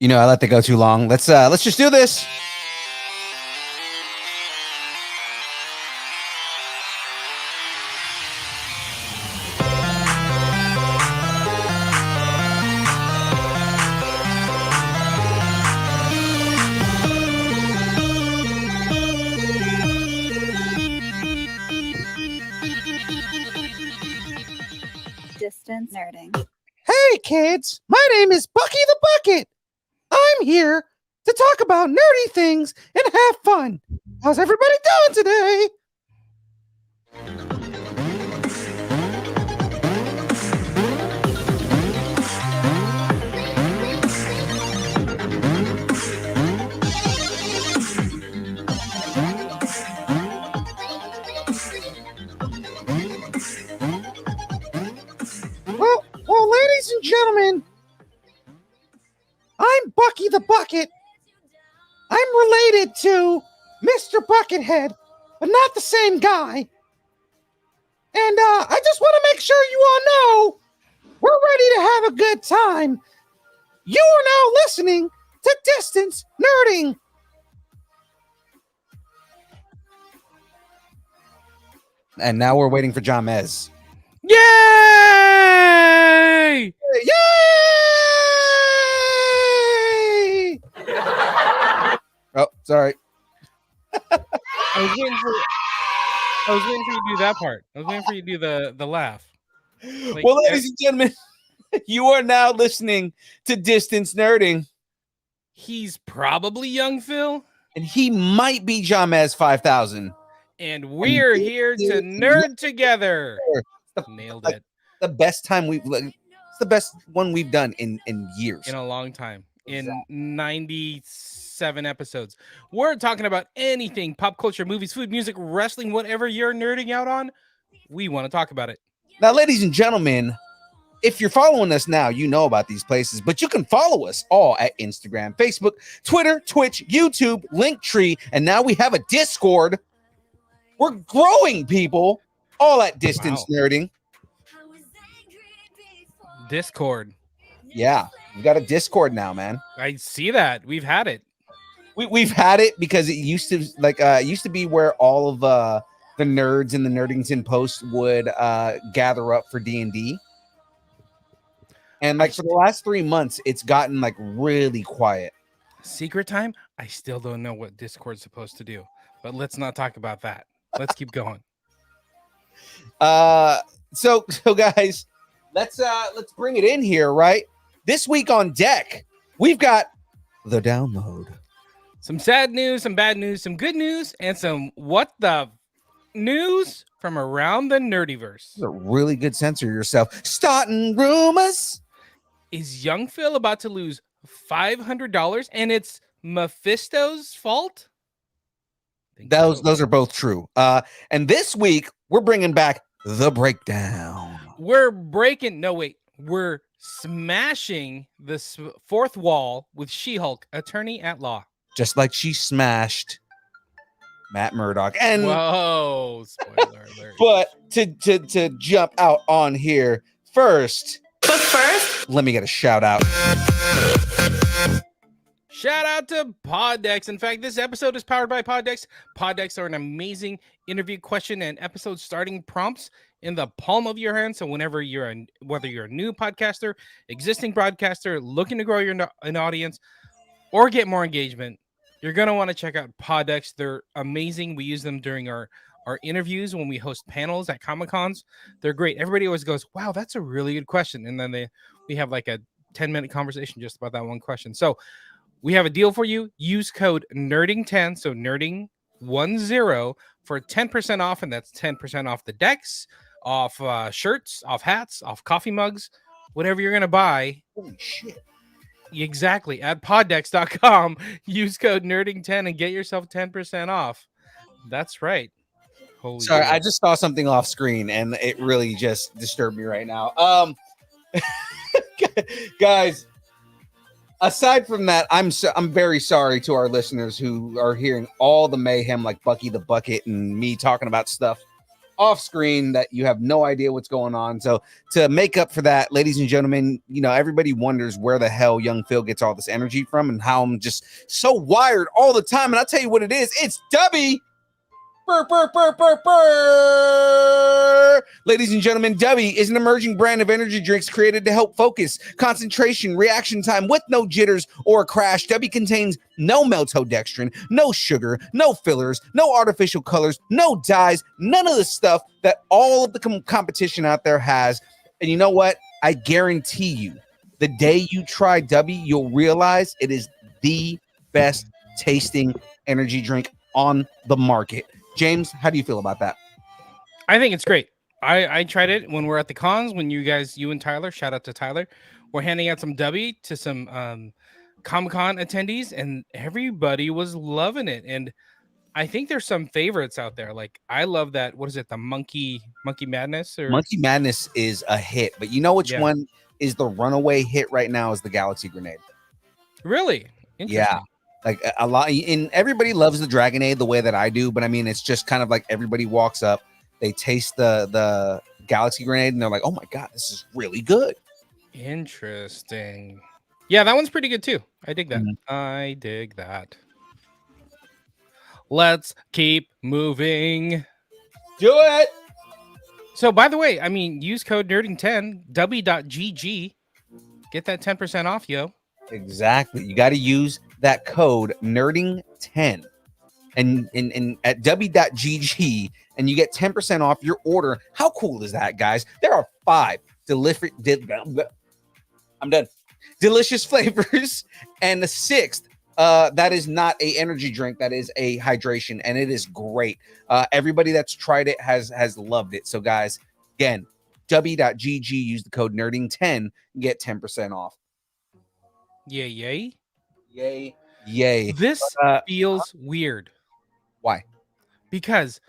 You know, I let that go too long. Let's just do this. Distance Nerding. Hey, kids. My name is Bucky the Bucket. I'm here to talk about nerdy things and have fun. How's everybody doing today? Well, ladies and gentlemen, I'm Bucky the Bucket. I'm related to Mr. Buckethead, but not the same guy. And I just want to make sure you all know we're ready to have a good time. You are now listening to Distance Nerding. And now we're waiting for John Mez. Yay! Yay! Oh, sorry. I was waiting for you to do that part. I was waiting for you to do the laugh. Like, well, ladies and gentlemen, you are now listening to Distance Nerding. He's probably young Phil. And he might be John Mez 5000. And we're here to nerd together. Nailed it. The best time it's the best one we've done in years. In a long time. In 97 episodes. We're talking about anything, pop culture, movies, food, music, wrestling, whatever you're nerding out on. We want to talk about it. Now, ladies and gentlemen, if you're following us now, you know about these places, but you can follow us all at Instagram, Facebook, Twitter, Twitch, YouTube, Linktree, and now we have a Discord. We're growing, people, all at Distance Nerding. Discord. Yeah, we got a Discord now, man. I see that. We've had it. We've had it because it used to be where all of the nerds in the Nerdington Post would gather up for D&D. And like for the last 3 months, it's gotten like really quiet. Secret time? I still don't know what Discord's supposed to do, but let's not talk about that. Let's keep going. So guys, let's bring it in here, right? This week on deck, we've got the download. Some sad news, some bad news, some good news, and some what the news from around the nerdiverse. A really good censor yourself. Starting rumors. Is young Phil about to lose $500 and it's Mephisto's fault? Those are both true. And this week we're bringing back the breakdown. We're smashing the fourth wall with She-Hulk, attorney at law. Just like she smashed Matt Murdock. And whoa, spoiler alert. But to jump out on here first, let me get a shout out. Shout out to Poddex. In fact, this episode is powered by Poddex. Poddex are an amazing interview question and episode starting prompts in the palm of your hand. So whether you're a new podcaster, existing broadcaster, looking to grow an audience, or get more engagement, you're going to want to check out Poddex. They're amazing. We use them during our interviews when we host panels at Comic-Cons. They're great. Everybody always goes, wow, that's a really good question. And then we have like a 10-minute conversation just about that one question. So we have a deal for you. Use code NERDING10, so NERDING10 for 10% off, and that's 10% off the decks, off shirts, off hats, off coffee mugs, whatever you're going to buy. Holy shit. Exactly. At poddex.com, use code NERDING10 and get yourself 10% off. That's right. Holy Sorry, God. I just saw something off screen, and it really just disturbed me right now. Guys, aside from that, I'm very sorry to our listeners who are hearing all the mayhem like Bucky the Bucket and me talking about stuff off screen that you have no idea what's going on. So to make up for that, ladies and gentlemen, you know, everybody wonders where the hell young Phil gets all this energy from and how I'm just so wired all the time. And I'll tell you what it is. It's Dubby. Burr, burr, burr, burr, burr. Ladies and gentlemen, Dubby is an emerging brand of energy drinks created to help focus, concentration, reaction time with no jitters or crash. Dubby contains no maltodextrin, no sugar, no fillers, no artificial colors, no dyes, none of the stuff that all of the competition out there has. And you know what? I guarantee you, the day you try W, you'll realize it is the best tasting energy drink on the market. James, how do you feel about that? I think it's great. I tried it when we're at the cons, when you and Tyler, shout out to Tyler, we're handing out some W to some Comic-Con attendees, and everybody was loving it. And I think there's some favorites out there. Like I love that. What is it? The Monkey Madness or Monkey Madness is a hit, but you know which Yeah. one is the runaway hit right now is the Galaxy Grenade. Really? Yeah. Like a lot, and everybody loves the Dragonade the way that I do, but I mean, it's just kind of like everybody walks up, they taste the Galaxy Grenade, and they're like, "Oh my god, this is really good." Interesting. Yeah, that one's pretty good too. I dig that. Mhm. I dig that. Let's keep moving. Do it. So, by the way, I mean, use code nerding10 w.gg. Get that 10% off, yo. Exactly. You got to use that code nerding10 and at w.gg and you get 10% off your order. How cool is that, guys? There are 5 I'm done. Delicious flavors, and the 6th that is not a energy drink, that is a hydration, and it is great. Everybody that's tried it has loved it. So guys, again, w.gg, use the code nerding10, get 10% off. Yay. Yay. This feels weird. Why? Because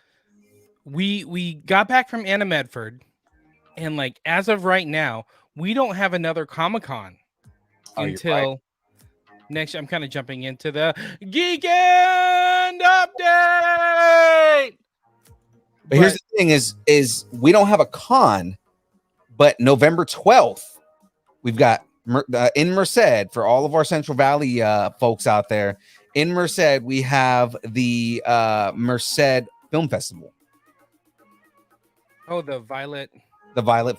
we got back from Anna Medford, and like as of right now, we don't have another Comic-Con until next. I'm kind of jumping into the Geekend update. But here's the thing is we don't have a con, but November 12th, we've got in Merced, for all of our Central Valley folks out there, in Merced, we have the Merced Film Festival. Oh, the Violet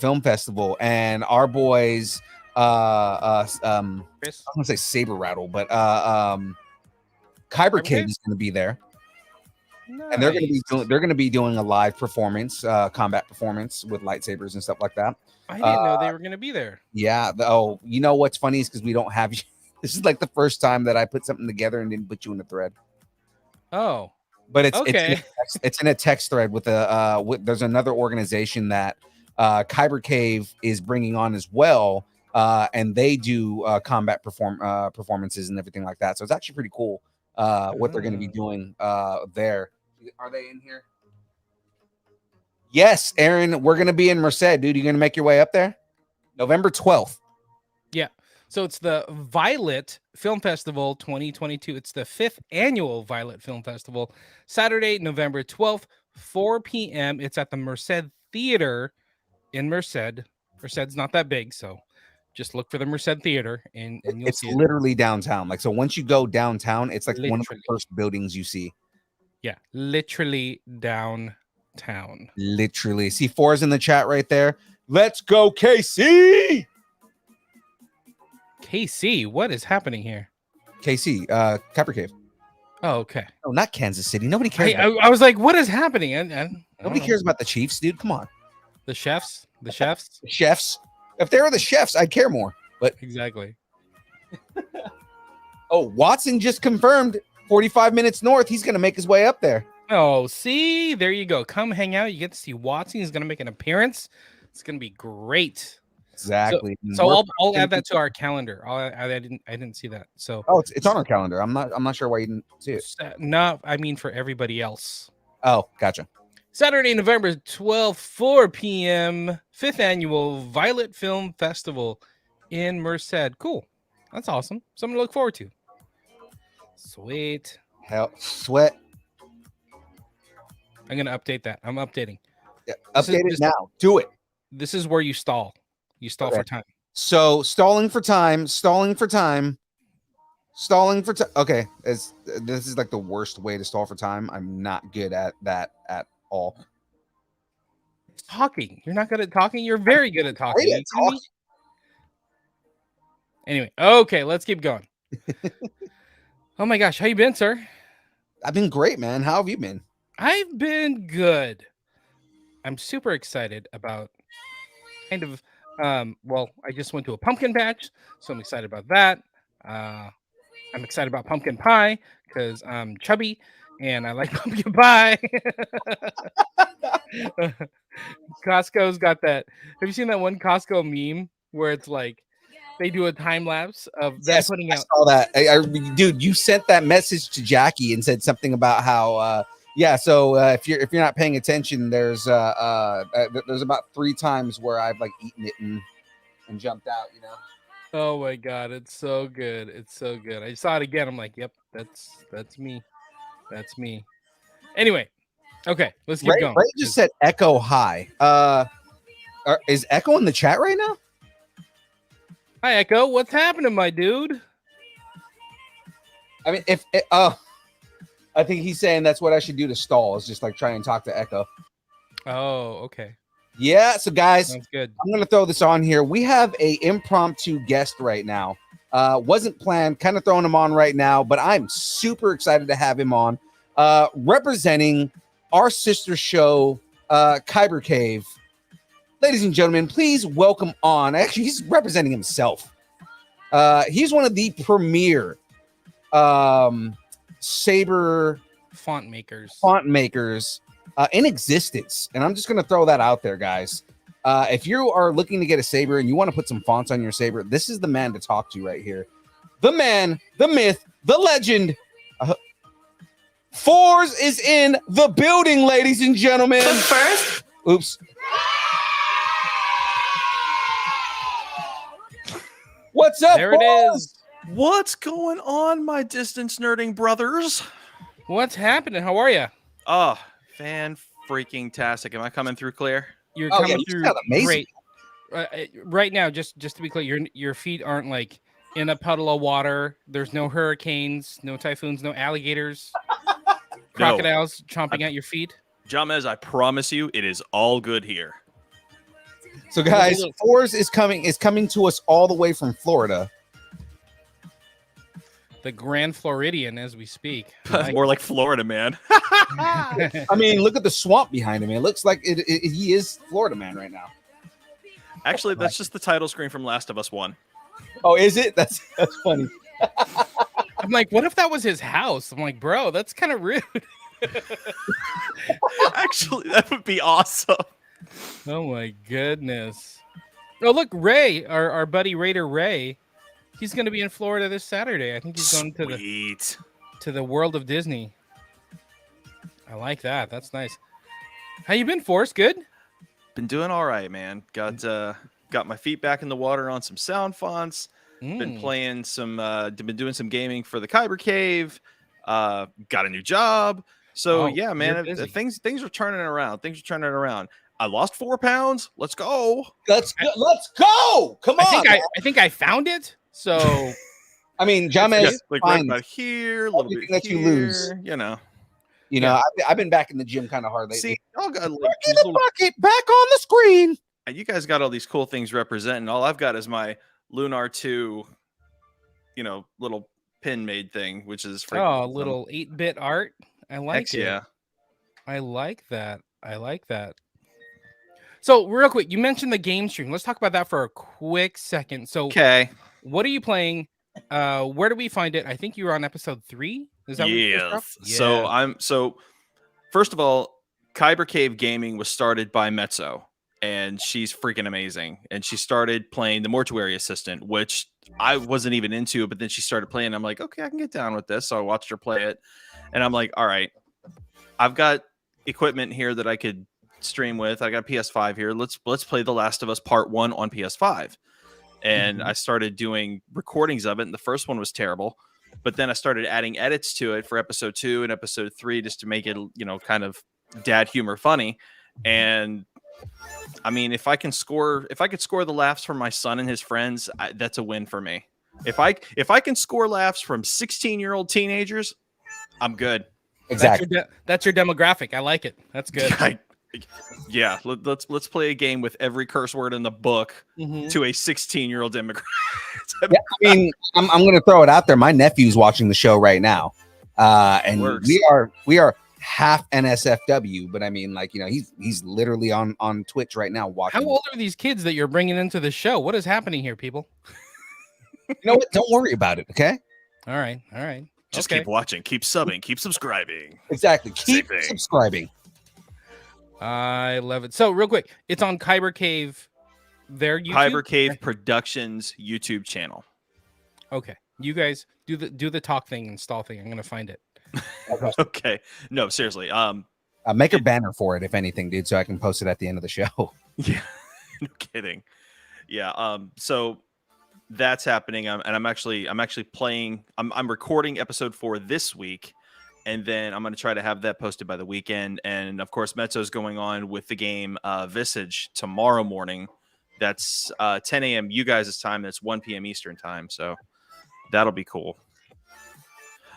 Film Festival, and our boys Chris? I don't want to say Saber Rattle, but Kyber Cave is going to be there. Nice. And they're going to be doing a live performance, combat performance with lightsabers and stuff like that. I didn't know they were going to be there. Yeah. You know what's funny is because we don't have you. This is like the first time that I put something together and didn't put you in a thread. Oh, but it's okay. It's in a text thread with there's another organization that Kyber Cave is bringing on as well, and they do combat performances and everything like that. So it's actually pretty cool what they're going to be doing there. Are they in here? Yes, Aaron, we're going to be in Merced, dude. You're going to make your way up there? November 12th. Yeah. So it's the Violet Film Festival 2022. It's the 5th annual Violet Film Festival. Saturday, November 12th, 4 p.m. It's at the Merced Theater in Merced. Merced's not that big, so just look for the Merced Theater and you'll see it. Literally downtown. Like, so once you go downtown, it's like one of the first buildings you see. Yeah, literally downtown. Literally. See, 4 is in the chat right there. Let's go, KC. KC, what is happening here? KC, Kyber Cave. Oh, okay. Oh, not Kansas City. Nobody cares. I was like, what is happening? Nobody cares about the Chiefs, dude. Come on. The chefs. The chefs. Chefs. If they were the chefs, I'd care more. But exactly. Oh, Watson just confirmed 45 minutes north. He's going to make his way up there. Oh, see, there you go. Come hang out. You get to see Watson. He's going to make an appearance. It's going to be great. Exactly. So I'll add that to our calendar. I didn't see that. So it's on our calendar. I'm not sure why you didn't see it. No, I mean for everybody else. Oh, gotcha. Saturday, November 12th, 4 p.m. 5th annual Violet Film Festival in Merced. Cool. That's awesome. Something to look forward to. Sweet. Hell, sweat. I'm gonna update that. I'm updating. Yeah, update it now. Do it. This is where you stall. You stall for time. So stalling for time. Okay, this is like the worst way to stall for time. I'm not good at that at all. Talking. You're not good at talking. You're very good at talking. Anyway, okay, let's keep going. Oh my gosh, how you been, sir? I've been great, man. How have you been? I've been good. I'm super excited about kind of Well, I just went to a pumpkin patch, so I'm excited about that. I'm excited about pumpkin pie because I'm chubby and I like pumpkin pie. Costco's got that. Have you seen that one Costco meme where it's like they do a time lapse of them Yes, putting I out? saw that. Dude, you sent that message to Jackie and said something about how yeah. So if you're not paying attention, there's about 3 times where I've like eaten it and jumped out. You know. Oh my god, it's so good. It's so good. I saw it again. I'm like, yep, that's me. That's me. Anyway, okay, let's keep going. Ray just said Echo hi. Is Echo in the chat right now? Hi, Echo. What's happening, my dude? I mean, I think he's saying that's what I should do to stall is just like try and talk to Echo. Oh, okay. Yeah. So guys, Sounds good. I'm gonna throw this on here. We have a impromptu guest right now. Wasn't planned, kind of throwing him on right now, but I'm super excited to have him on. Representing our sister show, Kyber Cave. Ladies and gentlemen, please welcome on. Actually, he's representing himself. He's one of the premier saber Font makers. in existence, and I'm just going to throw that out there, guys. If you are looking to get a saber and you want to put some fonts on your saber, this is the man to talk to right here. The man, the myth, the legend. Fours is in the building, ladies and gentlemen. But first, oops. What's up? There it Fours? is. what's going on, my distance nerding brothers? What's happening? How are you? Oh, fan freaking tastic. Am I coming through clear? You're Oh, yeah, coming you through sound amazing. great. Right now, just to be clear, your feet aren't like in a puddle of water. There's no hurricanes, no typhoons, no alligators, crocodiles chomping at your feet. Jamez, I promise you, it is all good here. So, guys, Fours is coming to us all the way from Florida. The Grand Floridian, as we speak. More like Florida, man. I mean, look at the swamp behind him. It looks like he is Florida man right now. Actually, that's just the title screen from Last of Us 1. Oh, is it? That's funny. I'm like, what if that was his house? I'm like, bro, that's kind of rude. Actually, that would be awesome. Oh my goodness. Oh, look, Ray, our buddy Raider Ray. He's going to be in Florida this Saturday. I think he's going to the world of Disney. I like that. That's nice. How you been, Forrest? Good? Been doing all right, man. Got my feet back in the water on some sound fonts. Been playing some been doing some gaming for the Kyber Cave. Got a new job. So yeah, man, things are turning around. I lost 4 pounds. Let's go. Let's go. Come on. I think I found it. So I mean, Jamez, like right about here, a little bit that here, you lose. You know, I've been back in the gym kind of hard lately. see, y'all got like Look at the bucket back on the screen. you guys got all these cool things representing. All I've got is my Lunar 2, little pin made thing, which is freaking little 8-bit art. I like Heck it. yeah. I like that. So real quick, you mentioned the game stream. Let's talk about that for a quick second. So Okay. what are you playing? Where do we find it? I think you were on episode 3. Is that Yes. Yeah. So first of all, Kyber Cave Gaming was started by Mezzo, and she's freaking amazing. And she started playing the Mortuary Assistant, which I wasn't even into, but then she started playing. I'm like, okay, I can get down with this. So I watched her play it, and I'm like, all right, I've got equipment here that I could stream with. I got PS5 here. Let's play The Last of Us Part 1 on PS5. And I started doing recordings of it, and the first one was terrible. But then I started adding edits to it for episode 2 and episode 3 just to make it, kind of dad humor funny. And I mean, if I could score the laughs from my son and his friends, that's a win for me. If I can score laughs from 16-year-old teenagers, I'm good. Exactly. That's your demographic. I like it. That's good. Yeah, let's play a game with every curse word in the book to a 16-year-old demographic. Yeah, I mean, I'm going to throw it out there. My nephew's watching the show right now, and Works. we are half NSFW, but I mean, like, you know, he's literally on Twitch right now watching. How old are these kids that you're bringing into the show? What is happening here, people? You know what? Don't worry about it. Okay. All right. Just Okay. keep watching, keep subbing, keep subscribing. Exactly. Same Keep thing. subscribing. I love it. So real quick, it's on Kyber Cave. Their YouTube. Kyber Cave Productions YouTube channel. Okay, you guys do the talk thing and stall thing. I'm gonna find it. Okay. No, seriously. Make a banner for it, if anything, dude, so I can post it at the end of the show. Yeah. No kidding. Yeah. So that's happening. And I'm actually playing. I'm recording episode 4 this week, and then I'm going to try to have that posted by the weekend. And of course, Mezzo's going on with the game Visage tomorrow morning. That's 10 a.m. you guys' time. That's 1 p.m. Eastern time. So that'll be cool.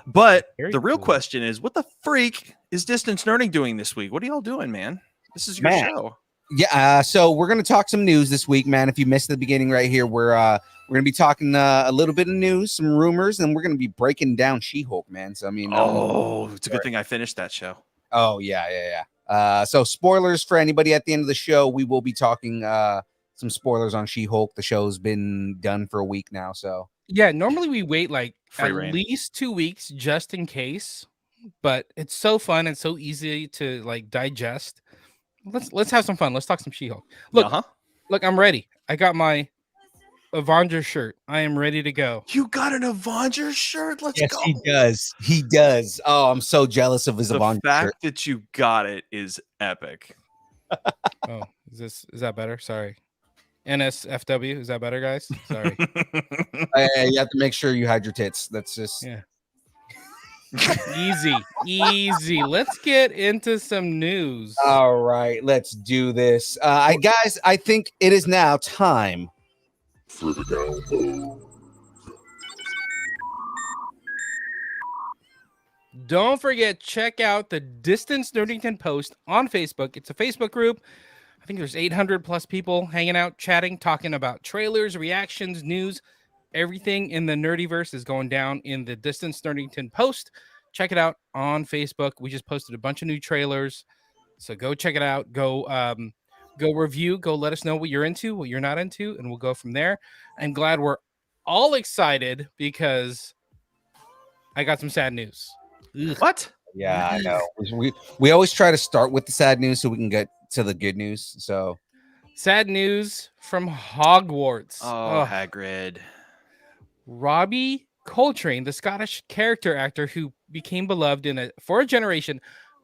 But Very the real cool. question is, what the freak is Distance Nerding doing this week? What are y'all doing, man? This is your Man. show. Yeah, so we're gonna talk some news this week, man. If you missed the beginning right here, we're gonna be talking a little bit of news, some rumors, and we're gonna be breaking down She-Hulk, man. So I mean, Oh, it's a good thing I finished that show. oh yeah. So spoilers for anybody at the end of the show. We will be talking some spoilers on She-Hulk. The show's been done for a week now, so Yeah, normally we wait like Free at reign. least 2 weeks just in case, but it's so fun and so easy to like digest. Let's have some fun. Let's talk some She-Hulk. Look, Uh-huh. look, I'm ready. I got my Avengers shirt. I am ready to go. You got an Avengers shirt? Let's go. does. He does. Oh, I'm so jealous of his The Avengers fact shirt. that you got it is epic. Oh, is that better? Sorry. NSFW, is that better, guys? Sorry. You have to make sure you hide your tits. That's just Yeah. Easy. Let's get into some news. all right. Let's do this. I think it is now time For the download. Don't forget, check out the Distance Nerdington post on Facebook. It's a Facebook group. I think there's 800 plus people hanging out, chatting, talking about trailers, reactions, news. Everything in the nerdyverse is going down in the Distance Nerdington post. Check it out on Facebook. We just posted a bunch of new trailers, so go check it out. Go review. Go let us know what you're into, what you're not into, and we'll go from there. I'm glad we're all excited because I got some sad news. Ugh. What? Yeah, I know. We always try to start with the sad news so we can get to the good news. So Sad news from Hogwarts. Oh, Ugh. Hagrid. Robbie Coltrane, the Scottish character actor who became beloved for a generation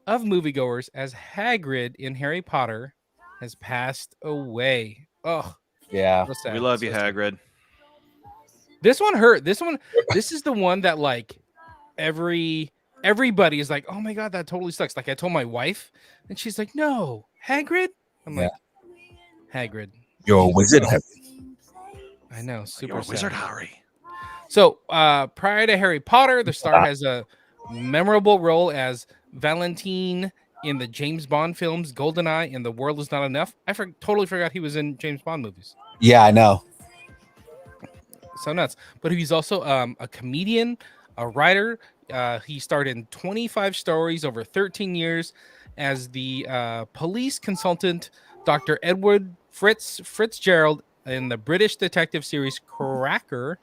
of moviegoers as Hagrid in Harry Potter, has passed away. Oh, yeah, so sad. We love you, So sad. Hagrid. This one hurt. This is the one that like everybody is like, oh my god, that totally sucks. Like I told my wife, and she's like, no, Hagrid. I'm like, Hagrid. you're a wizard. I know, super You're a sad. wizard, Harry. So prior to Harry Potter, the star has a memorable role as Valentine in the James Bond films, GoldenEye and The World Is Not Enough. I totally forgot he was in James Bond movies. Yeah, I know. So nuts. But he's also a comedian, a writer. He starred in 25 stories over 13 years as the police consultant, Dr. Edward Fitzgerald in the British detective series Cracker.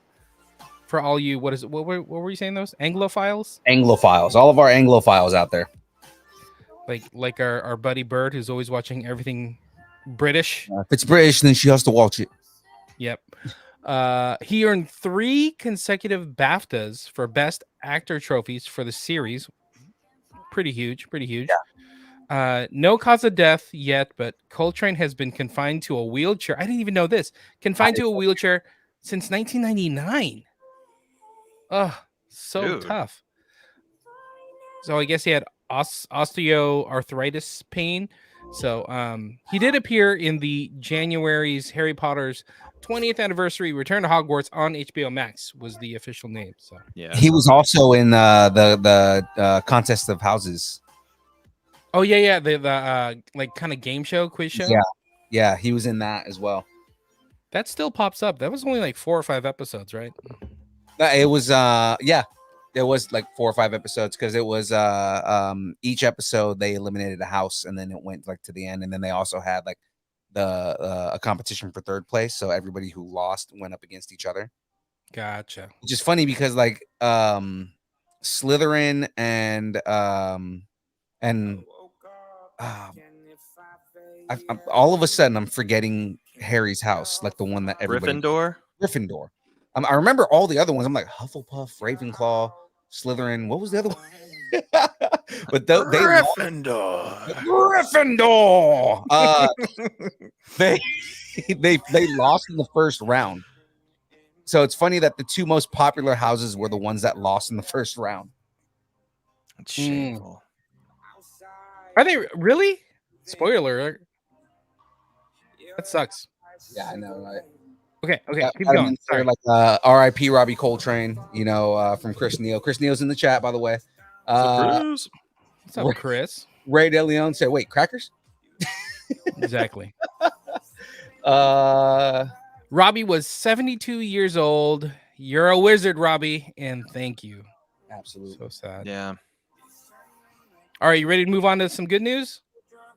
For all you, what were you saying? Those Anglophiles, Anglophiles, all of our Anglophiles out there. like our buddy Bird, who's always watching everything British. If it's British, then she has to watch it. Yep. He earned 3 consecutive BAFTAs for Best Actor trophies for the series. Pretty huge. No cause of death yet, but Coltrane has been confined to a wheelchair. I didn't even know this. Confined to a wheelchair since 1999. Oh, so Dude. tough. So I guess he had osteoarthritis pain. So he did appear in the January's Harry Potter's 20th anniversary Return to Hogwarts on HBO Max was the official name. So Yeah. He was also in the contest of houses. oh yeah, the like kind of game show, quiz show. Yeah, he was in that as well. That still pops up. That was only like 4 or 5 episodes, right? It was yeah. There was like 4 or 5 episodes because it was each episode they eliminated a house and then it went like to the end, and then they also had like a competition for third place, so everybody who lost went up against each other. Gotcha. Which is funny because like Slytherin and all of a sudden I'm forgetting Harry's house, like the one that everybody Gryffindor. I remember all the other ones. I'm like Hufflepuff, Ravenclaw, Slytherin. What was the other one? But Gryffindor. They lost in the first round. So it's funny that the 2 most popular houses were the ones that lost in the first round. It's shameful. Are they really? Spoiler alert. That sucks. Yeah, I know, right? Okay, Yeah, keep going. Sorry. Like R.I.P. Robbie Coltrane, from Chris Neal. Chris Neal's in the chat, by the way. What's up, Chris? Ray DeLeon said, "Wait, crackers?" Exactly. Robbie was 72 years old. You're a wizard, Robbie, and thank you. Absolutely. So sad. Yeah. All right, you ready to move on to some good news?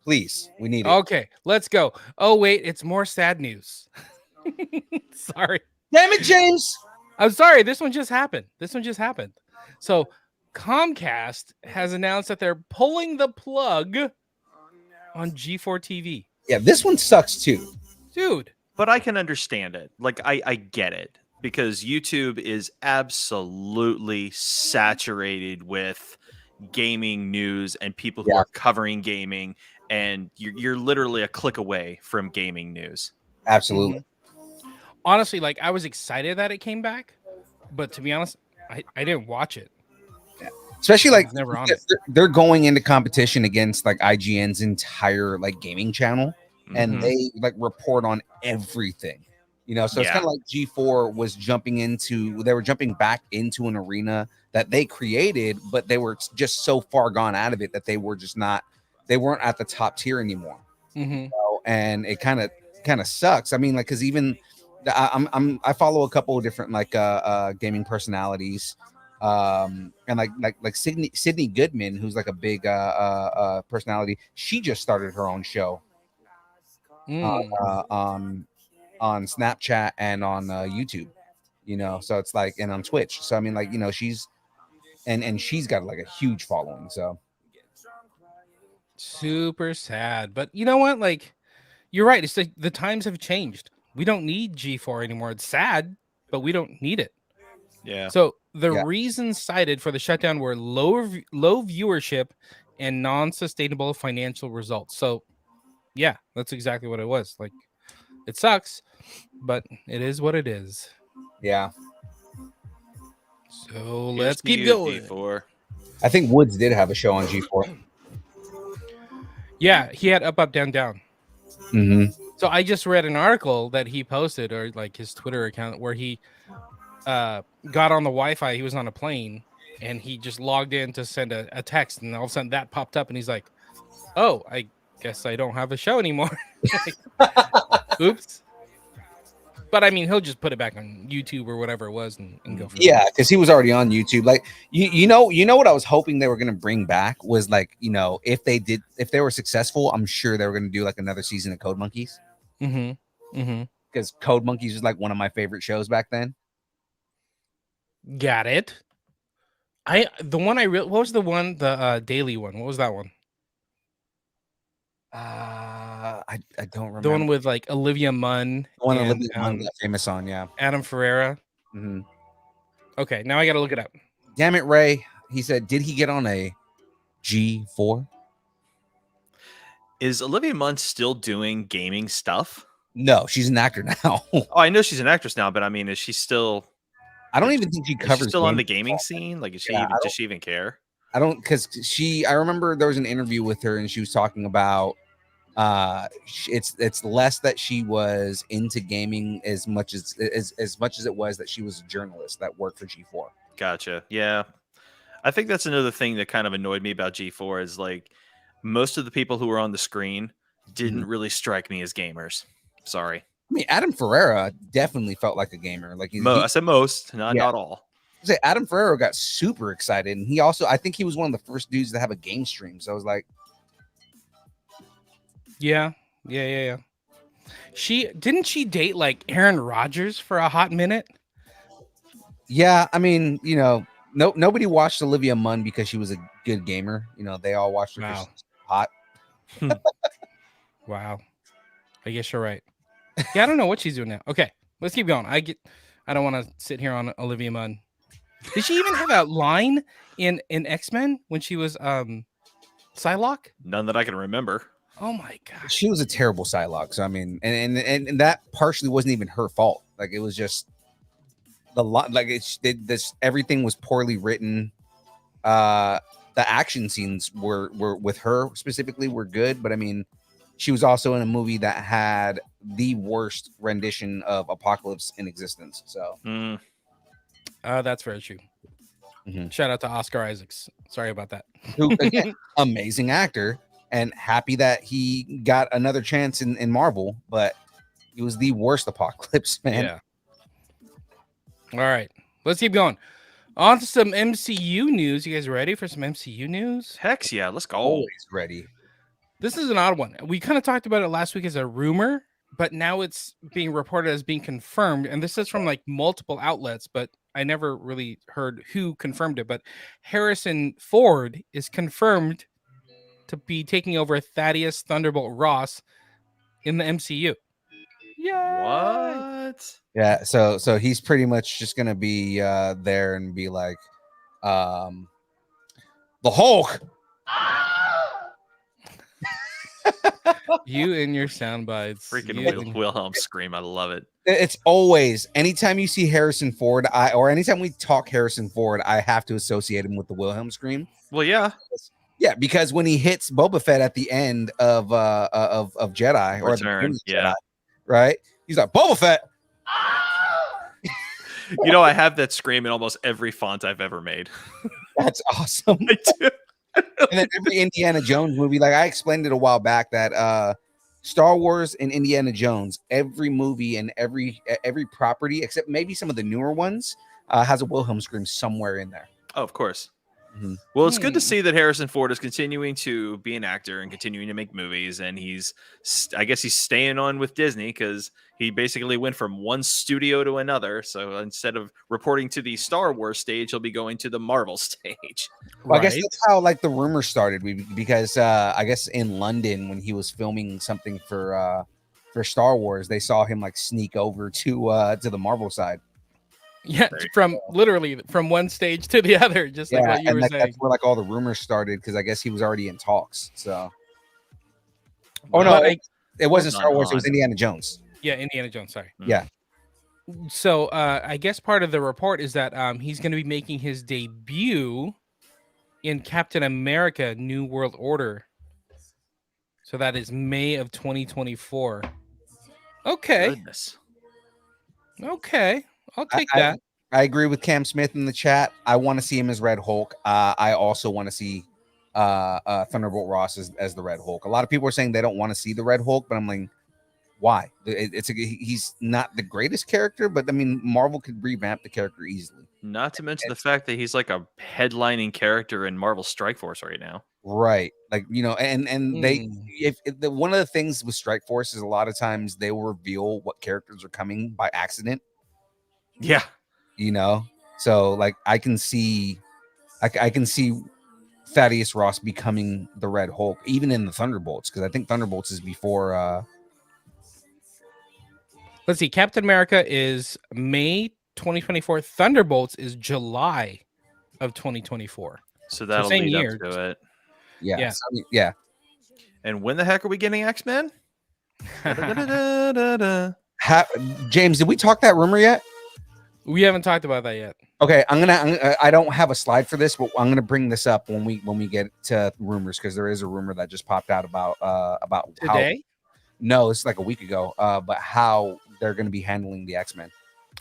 Please, we need it. Okay, let's go. Oh, wait, it's more sad news. Sorry. Damn it, James. I'm sorry. This one just happened. So Comcast has announced that they're pulling the plug on G4 TV. Yeah, this one sucks too. Dude. But I can understand it. Like, I get it. Because YouTube is absolutely saturated with gaming news and people who are covering gaming. And you're literally a click away from gaming news. Absolutely. Mm-hmm. Honestly, like I was excited that it came back, but to be honest, I didn't watch it. Yeah. Especially like never on they're going into competition against like IGN's entire like gaming channel, and they like report on everything. So it's kind of like G4 was they were jumping back into an arena that they created, but they were just so far gone out of it that they weren't at the top tier anymore. And it kind of sucks. I mean, like, because even I follow a couple of different like gaming personalities, and like Sydney Goodman, who's like a big personality. She just started her own show on Snapchat and on YouTube. So it's like, and on Twitch. So I mean, like, she's she's got like a huge following. So super sad, but you know what? Like, you're right. It's like the times have changed. We don't need G4 anymore. It's sad, but we don't need it. Yeah. So the reasons cited for the shutdown were low viewership and non-sustainable financial results. So yeah, that's exactly what it was. Like, it sucks, but it is what it is. Yeah. So let's keep going. G4. I think Woods did have a show on G4. Yeah, he had Up, Up, Down, Down. So I just read an article that he posted, or like his Twitter account, where he got on the Wi-Fi. He was on a plane and he just logged in to send a text, and all of a sudden that popped up, and he's like, "Oh, I guess I don't have a show anymore." Oops. But I mean, he'll just put it back on YouTube or whatever it was and go from there. Because he was already on YouTube. Like, you know what I was hoping they were going to bring back was like, if they were successful, I'm sure they were going to do like another season of Code Monkeys. Because Code Monkeys was like one of my favorite shows back then. Got it. What was the one, the daily one? What was that one? I don't remember. The one with like Olivia Munn. The one Olivia Munn got famous on, yeah. Adam Ferreira. Okay, now I got to look it up. Damn it, Ray. He said, did he get on a G4? Is Olivia Munn still doing gaming stuff? No, she's an actor now. Oh, I know she's an actress now, but I mean, is she still? I don't even think she covers. Still on the gaming scene? Like, does she even care? I don't, because I remember there was an interview with her and she was talking about it's less that she was into gaming as much as it was that she was a journalist that worked for G4. Gotcha. Yeah, I think that's another thing that kind of annoyed me about G4 is like most of the people who were on the screen didn't really strike me as gamers. Sorry. I mean, Adam Ferreira definitely felt like a gamer. Like I said most, not all. Say Adam Ferrero got super excited, and he also, I think he was one of the first dudes to have a game stream. So I was like, Yeah. She date like Aaron Rodgers for a hot minute? yeah, I mean, nobody watched Olivia Munn because she was a good gamer. They all watched her because Wow. she's hot. Wow. I guess you're right. Yeah, I don't know what she's doing now. Okay, let's keep going. I don't want to sit here on Olivia Munn. Did she even have a line in X-Men when she was Psylocke? None that I can remember. Oh my gosh. She was a terrible Psylocke. So I mean, and that partially wasn't even her fault. Like it was just the lot. Like this everything was poorly written. The action scenes were with her specifically were good, but I mean, she was also in a movie that had the worst rendition of Apocalypse in existence. So That's very true. Mhm. Shout out to Oscar Isaacs. Sorry about that. who again, amazing actor, and happy that he got another chance in Marvel, but he was the worst Apocalypse, man. Yeah. All right, let's keep going. On to some MCU news. You guys ready for some MCU news? Heck yeah, let's go. Always ready. This is an odd one. We kind of talked about it last week as a rumor, but now it's being reported as being confirmed. And this is from like multiple outlets, but I never really heard who confirmed it. But Harrison Ford is confirmed to be taking over Thaddeus Thunderbolt Ross in the MCU. Yeah. What? Yeah, so he's pretty much just gonna be there and be like, the Hulk. You and your sound bites. Freaking Wilhelm scream. I love it. It's always anytime you see Harrison Ford, or anytime we talk Harrison Ford, I have to associate him with the Wilhelm scream. Well, yeah. Yeah, because when he hits Boba Fett at the end of Jedi or Return, the yeah. Jedi, right? He's like Boba Fett. I have that scream in almost every font I've ever made. That's awesome. I do. And then every Indiana Jones movie, like I explained it a while back, that Star Wars and Indiana Jones, every movie and every property, except maybe some of the newer ones, has a Wilhelm scream somewhere in there. Oh, of course. Mhm. Well, it's good to see that Harrison Ford is continuing to be an actor and continuing to make movies, and I guess he's staying on with Disney because he basically went from one studio to another. So instead of reporting to the Star Wars stage, he'll be going to the Marvel stage. Well, I guess that's how like the rumor started. Because I guess in London when he was filming something for Star Wars, they saw him like sneak over to the Marvel side. Yeah, from literally from one stage to the other, just like what you were saying. That's where like all the rumors started because I guess he was already in talks. So, oh no, it wasn't Star Wars. It was Indiana Jones. Yeah, Indiana Jones. Sorry. Yeah. So I guess part of the report is that he's going to be making his debut in Captain America: New World Order. So that is May of 2024. Okay. Goodness. Okay. I'll take that. I agree with Cam Smith in the chat. I want to see him as Red Hulk. I also want to see Thunderbolt Ross as the Red Hulk. A lot of people are saying they don't want to see the Red Hulk, but I'm like, why? He's not the greatest character, but I mean, Marvel could revamp the character easily. Not to mention the fact that he's like a headlining character in Marvel Strike Force right now. Right. Like, and they, one of the things with Strike Force is a lot of times they will reveal what characters are coming by accident. Yeah. So like I can see Thaddeus Ross becoming the Red Hulk, even in the Thunderbolts, because I think Thunderbolts is before. Let's see. Captain America is May 2024. Thunderbolts is July of 2024. So that'll same lead year. up to it. Yeah. Yeah. And when the heck are we getting X-Men? James, did we talk that rumor yet? We haven't talked about that yet. Okay, I don't have a slide for this, but I'm gonna bring this up when we get to rumors, because there is a rumor that just popped out about Today? No, it's like a week ago. But how they're gonna be handling the X-Men.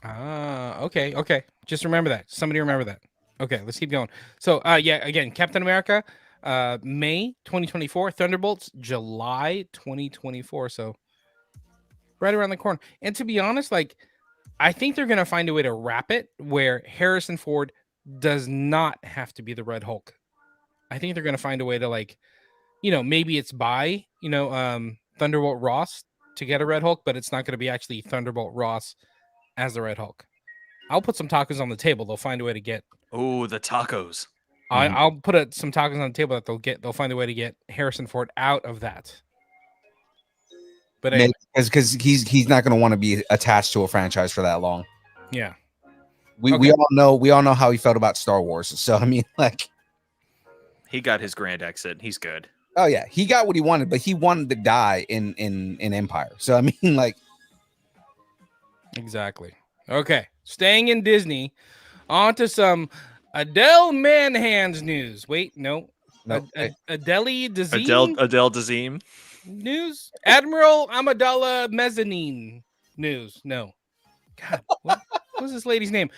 Okay. Just remember that. Somebody remember that. Okay, let's keep going. So again, Captain America, May 2024, Thunderbolts, July 2024. So right around the corner. And to be honest, like I think they're gonna find a way to wrap it where Harrison Ford does not have to be the Red Hulk. I think they're gonna find a way to like, maybe it's by Thunderbolt Ross to get a Red Hulk, but it's not gonna be actually Thunderbolt Ross as the Red Hulk. I'll put some tacos on the table. They'll find a way to get. Oh, the tacos. I'll put some tacos on the table that they'll find a way to get Harrison Ford out of that. But anyway, because he's not going to want to be attached to a franchise for that long. yeah, We Okay. we all know how he felt about Star Wars. So I mean, like, He got his grand exit. He's good. oh yeah, he got what he wanted, but he wanted to die in Empire. So I mean, like, exactly. Okay, staying in Disney, on to some Adele Manhan's news. Wait, no, no, Adele Dazeem Adele Dazeem. news. Admiral Amidala Mezzanine news. No, God, what was this lady's name?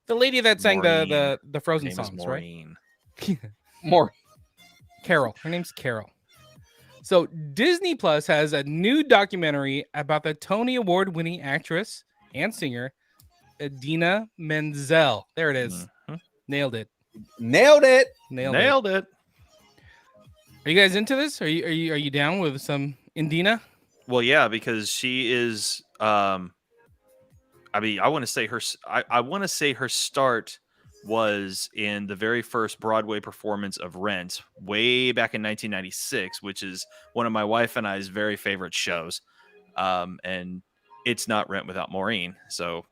The lady that sang Maureen. the Her Frozen name is songs, right? Maureen. more. Carol. Her name's Carol. So Disney Plus has a new documentary about the Tony Award-winning actress and singer Idina Menzel. There it is. Mhm. Nailed it. Nailed it. Nailed it. Nailed it. Are you guys into this? Are you down with some Indina? Well, yeah, because she is. I mean, I want to say her. I want to say her start was in the very first Broadway performance of Rent, way back in 1996, which is one of my wife and I's very favorite shows. And it's not Rent without Maureen. So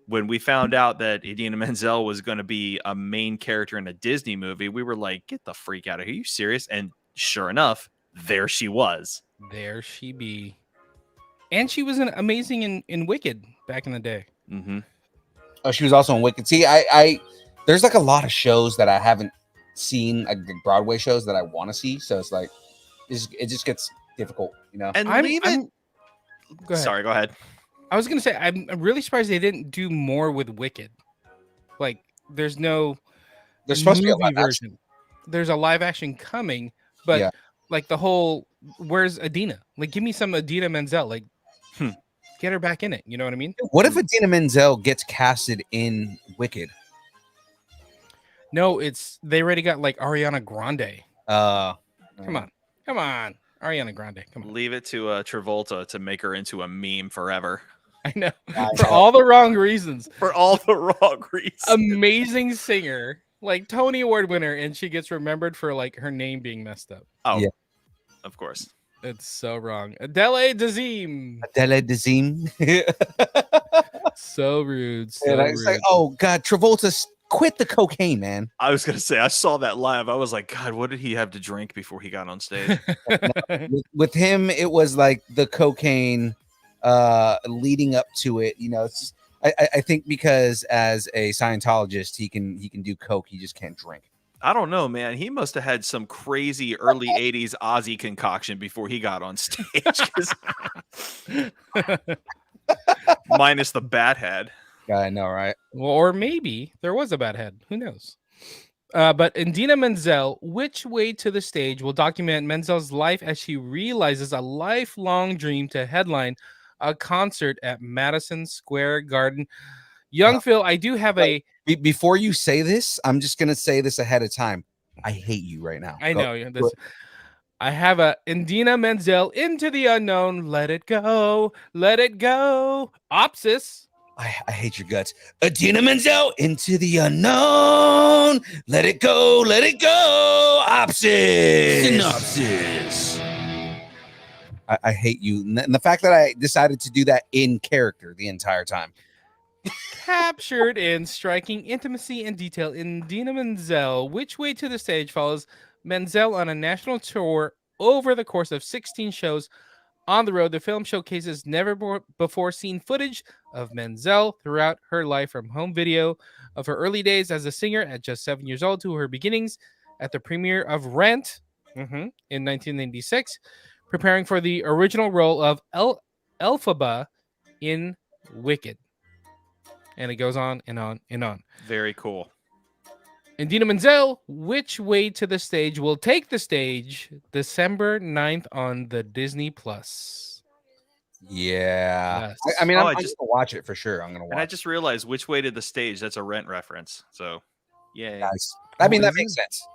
when we found out that Idina Menzel was going to be a main character in a Disney movie, we were like, "Get the freak out of here! Are you serious?" And sure enough, there she was. There she be. And she was amazing in Wicked back in the day. Mm-hmm. Oh, she was also in Wicked. See, I there's like a lot of shows that I haven't seen, like the Broadway shows that I want to see. So it's like it just gets difficult, you know. And I'm- leave I'm- it. Go ahead. Sorry, go ahead. I was gonna say I'm really surprised they didn't do more with Wicked. Like, there's no There's supposed to be a movie live action. version. There's a live action coming, but Yeah. like the whole where's Adina? Like, give me some Adina Menzel. Like, get her back in it. You know what I mean? What if Idina Menzel gets casted in Wicked? No, they already got like Ariana Grande. Come on, Ariana Grande. Come on. Leave it to Travolta to make her into a meme forever I know I for know. all the wrong reasons. for all the wrong reasons. Amazing singer, like Tony Award winner, and she gets remembered for like her name being messed up. Oh, Yeah. Of course. It's so wrong. Adele Dazeem. Adele Dazeem. So rude. So And I rude. was like, oh God, Travolta, quit the cocaine, man. I was gonna say I saw that live. I was like, God, what did he have to drink before he got on stage? With him, it was like the cocaine leading up to it. You know, it's just, I think because as a Scientologist, he can do coke, he just can't drink. I don't know, man. He must have had some crazy early '80s Aussie concoction before he got on stage. 'Cause- minus the bat head. Yeah, I know, right? Well, or maybe there was a bad head. Who knows? But Idina Menzel, Which Way to the Stage, will document Menzel's life as she realizes a lifelong dream to headline a concert at Madison Square Garden. Young Phil, I do have a. Before you say this, I'm just gonna say this ahead of time. I hate you right now. I Go. know yeah, this. I have a Idina Menzel, Into the Unknown. Let it go. Let it go. Opsis. I hate your guts. Idina Menzel, Into the Unknown. Let it go. Let it go. Synopsis. I hate you. And the fact that I decided to do that in character the entire time. Captured in striking intimacy and detail, Idina Menzel, Which Way to the Stage follows Menzel on a national tour over the course of 16 shows on the road. The film showcases never before seen footage of Menzel throughout her life, from home video of her early days as a singer at just 7 years old to her beginnings at the premiere of Rent in 1996, preparing for the original role of Elphaba in Wicked. And it goes on and on and on. Very cool. Idina Menzel, Which Way to the Stage, will take the stage December 9th on the Disney Plus. Yeah. Yes. I mean, Oh, I'm I going just- to watch it for sure. I'm going to And I watch just realized which way to the stage. That's a Rent reference. So, yay. it. Guys. I mean, Oh, that is makes it? sense.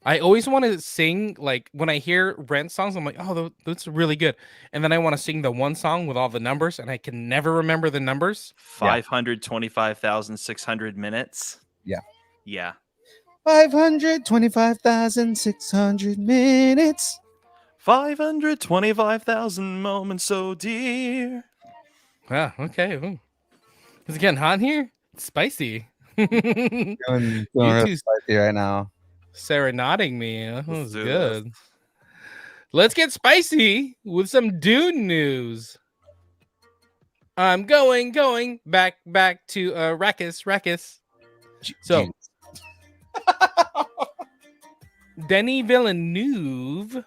I always want to sing, like when I hear Rent songs, I'm like, oh, that's really good. And then I want to sing the one song with all the numbers, and I can never remember the numbers. 525,600 minutes. Yeah. Yeah. 525,600 minutes. 525,000 moments so dear. Ah, okay. Ooh. Is it getting hot in here? It's spicy. You Doing You really two spicy right now. serenading me. That Let's was do good. Let's get spicy with some Dune news. I'm going back to Arrakis. So Denis Villeneuve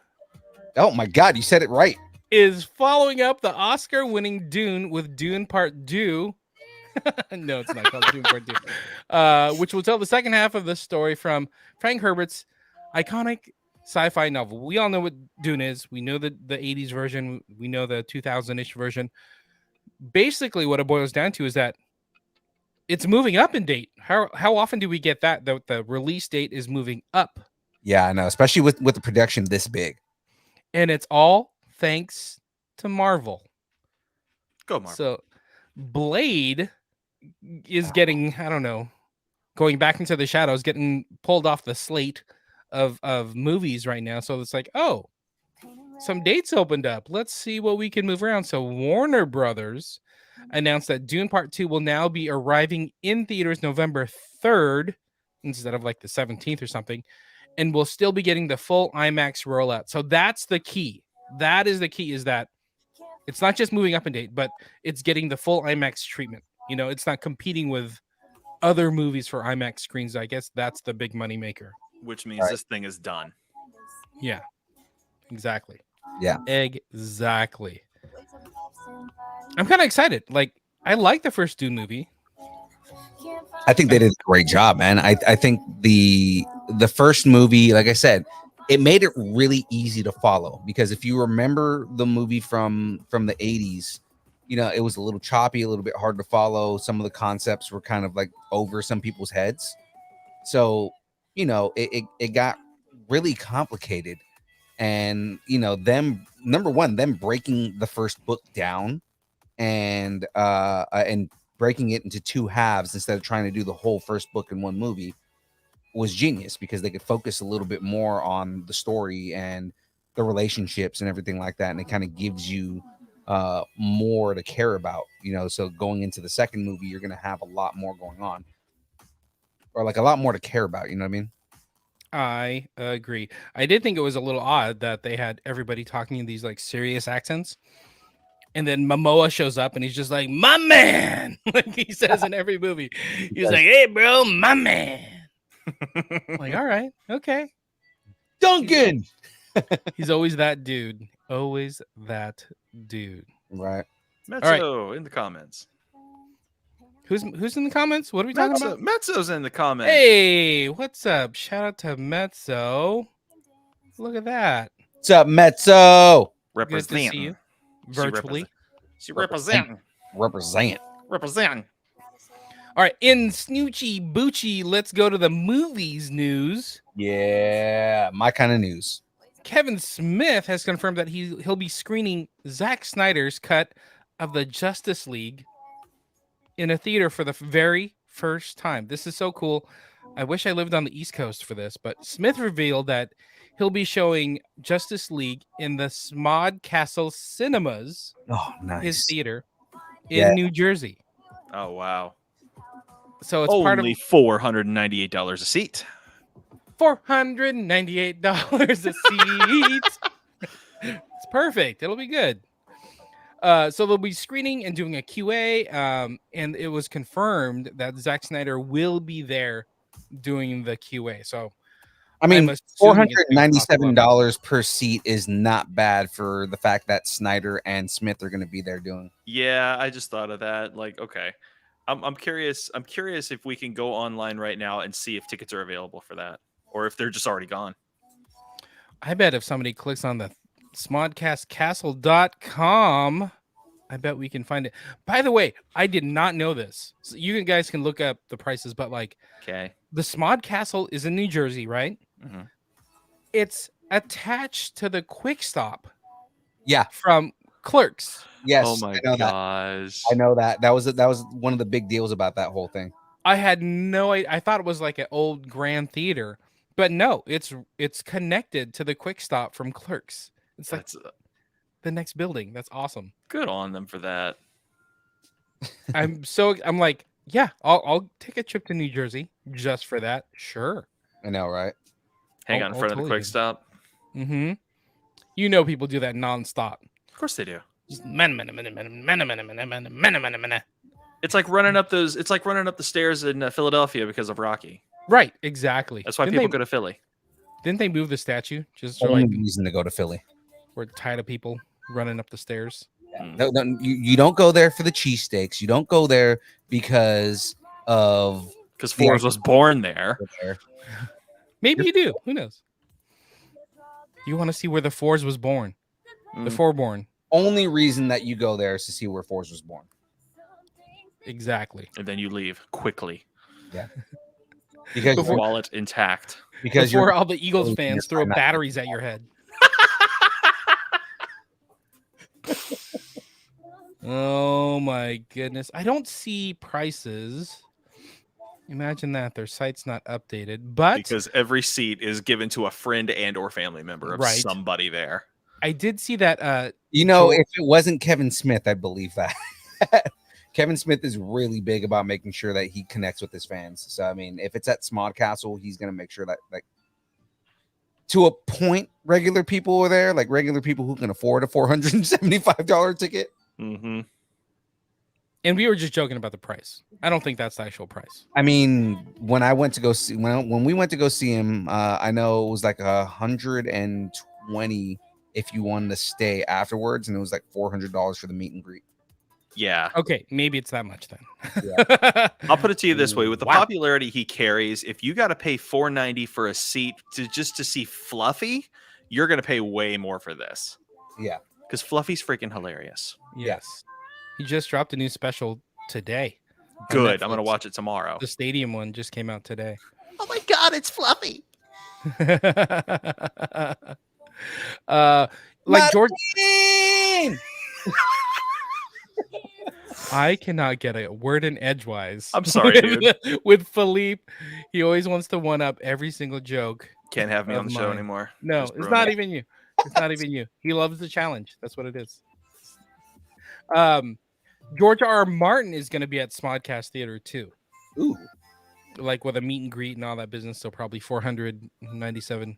Oh my God, you said it right. is following up the Oscar-winning Dune with Dune Part 2. No, it's not called Dune Part 2. Which will tell the second half of the story from Frank Herbert's iconic sci-fi novel. We all know what Dune is. We know the 80s version. We know the 2000-ish version. Basically, what it boils down to is that it's moving up in date. How often do we get that the release date is moving up? Yeah, I know, especially with the production this big. And it's all thanks to Marvel. Go, Marvel. So Blade is getting, I don't know, going back into the shadows, getting pulled off the slate of movies right now. So it's like, oh, some dates opened up. Let's see what we can move around. So Warner Brothers announced that Dune Part 2 will now be arriving in theaters November 3rd instead of like the 17th or something, and we'll still be getting the full IMAX rollout. So that's the key. That is the key, is that it's not just moving up in date, but it's getting the full IMAX treatment. You know, it's not competing with other movies for IMAX screens. I guess that's the big money maker. Which means Right. this thing is done. Yeah, exactly. Yeah. Exactly. I'm kind of excited. Like, I like the first Dune movie. I think they did a great job, man. I think the first movie, like I said, it made it really easy to follow, because if you remember the movie from the 80s, you know, it was a little choppy, a little bit hard to follow. Some of the concepts were kind of like over some people's heads. So, you know, it got really complicated. And, you know, number one, them breaking the first book down and breaking it into two halves instead of trying to do the whole first book in one movie was genius, because they could focus a little bit more on the story and the relationships and everything like that. And it kind of gives you more to care about, you know. So going into the second movie, you're going to have a lot more going on, or like a lot more to care about. You know what I mean? I agree. I did think it was a little odd that they had everybody talking in these like serious accents. And then Momoa shows up and he's just like, my man. Like he says in every movie. He's like, hey, bro, my man. Like, all right, okay. Duncan. He's always that dude. Always that dude. Right. Mezzo in the comments. Who's in the comments? What are we talking about? Mezzo's in the comments. Hey, what's up? Shout out to Mezzo. Look at that. What's up, Mezzo? Good to see you. Virtually. She represent. Represent. All right, in Snoochie Boochie, let's go to the movies news. Yeah, my kind of news. Kevin Smith has confirmed that he'll be screening Zack Snyder's cut of the Justice League in a theater for the very first time. This is so cool. I wish I lived on the East Coast for this, but Smith revealed that he'll be showing Justice League in the Smod Castle Cinemas, Oh, nice. his theater in Yeah. New Jersey. Oh wow! So it's part of Only $498 a seat. $498 a seat. It's perfect. It'll be good. So they'll be screening and doing a QA. And it was confirmed that Zack Snyder will be there doing the QA. So I mean, I'm assuming it's gonna cost a lot more. $497 per seat is not bad for the fact that Snyder and Smith are going to be there doing. Yeah, I just thought of that. Like, okay, I'm curious. I'm curious if we can go online right now and see if tickets are available for that, or if they're just already gone. I bet if somebody clicks on the smodcastcastle.com. I bet we can find it. By the way, I did not know this. So you guys can look up the prices, but like Okay. the Smod Castle is in New Jersey, right? Mm-hmm. It's attached to the Quick Stop Yeah. from Clerks. Yes. Oh my I know that. gosh. I know that. That was one of the big deals about that whole thing. I had no idea. I thought it was like an old Grand Theater, but no, it's connected to the Quick Stop from Clerks. It's like That's the next building. That's awesome. good on them for that. I'm like, yeah, I'll take a trip to New Jersey just for that. Sure. I know, right? Hang I'll on in front of the totally quick do that. stop. Mm-hmm. You know, people do that nonstop. Of course they do. Just It's like running up those. It's like running up the stairs in Philadelphia because of Rocky. right, exactly. That's why Didn't people go to Philly. Didn't they move the statue just for Only like reason to go to Philly. we're tired of people running up the stairs? No, you don't go there for the cheesesteaks. You don't go there because of Because Forbes was born there. Maybe you do. Who knows? You want to see where the Fours was born, the Mm. Fourborn. only reason that you go there is to see where Force was born. Exactly. And then you leave quickly. Because Before- Wallet intact. because Before you're all the Eagles you're fans throw not- batteries at your head. Oh my goodness. I don't see prices. Imagine that their site's not updated. But Because every seat is given to a friend and or family member of Right. somebody there. I did see that you know, So- if it wasn't Kevin Smith, I'd believe that. Kevin Smith is really big about making sure that he connects with his fans. So I mean, if it's at Smod Castle, he's gonna make sure that like to a point, regular people are there, like regular people who can afford a $475 ticket. Mm-hmm. and we were just joking about the price. I don't think that's the actual price. I mean, when I went to go see when we went to go see him, I know it was like 120 if you wanted to stay afterwards, and it was like $400 for the meet and greet. Yeah. Okay, maybe it's that much then. I'll put it to you this way: with the Wow. popularity he carries, if you got to pay $4.90 for a seat to see Fluffy, you're gonna pay way more for this. Yeah. Because Fluffy's freaking hilarious. Yes. He just dropped a new special today. on Good. I'm gonna Netflix. watch it tomorrow. The stadium one just came out today. Oh my god, it's Fluffy. Like George, I cannot get a word in edgewise. I'm sorry, with, with Philippe, he always wants to one up every single joke. Can't have me Of on the show mine. anymore. No, Just it's ruin not it. even you. It's not even you. He loves the challenge. That's what it is. George R. R. Martin is going to be at Smodcast Theater too, Ooh. like with a meet and greet and all that business. So probably $497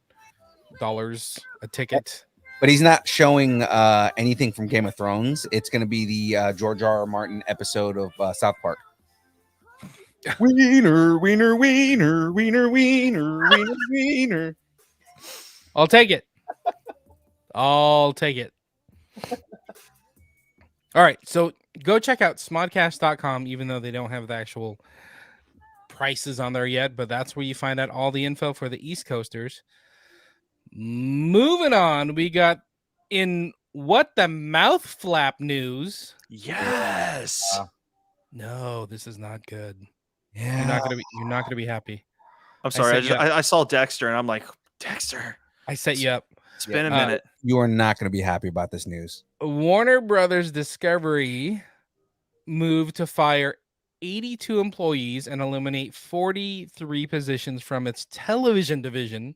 a ticket. But he's not showing anything from Game of Thrones. It's going to be the George R. R. Martin episode of South Park. Wiener, wiener, wiener, wiener, wiener, wiener, wiener. I'll take it. I'll take it. All right, so go check out smodcast.com, even though they don't have the actual prices on there yet, but that's where you find out all the info for the East Coasters. Moving on, we got in what the mouth flap news. Yes. No, this is not good. Yeah. You're not gonna be happy. I'm sorry. said I saw Dexter and I'm like, Dexter, I set you up. it's been a Yeah. minute. You are not going to be happy about this news. Warner Brothers Discovery moved to fire 82 employees and eliminate 43 positions from its television division.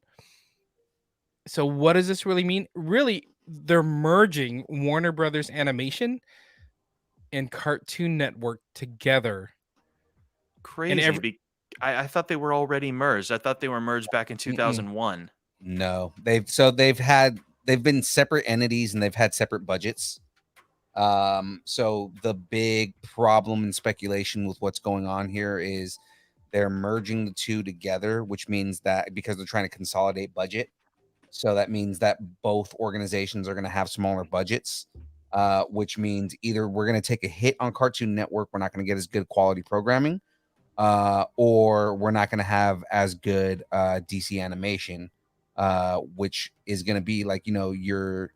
So what does this really mean? Really, they're merging Warner Brothers Animation and Cartoon Network together. Crazy. I thought they were already merged. I thought they were merged back in 2001. No, they've been separate entities and they've had separate budgets. So the big problem and speculation with what's going on here is they're merging the two together, which means that because they're trying to consolidate budget, so that means that both organizations are going to have smaller budgets, which means either we're going to take a hit on Cartoon Network, we're not going to get as good quality programming, or we're not going to have as good DC animation, which is going to be like, you know, your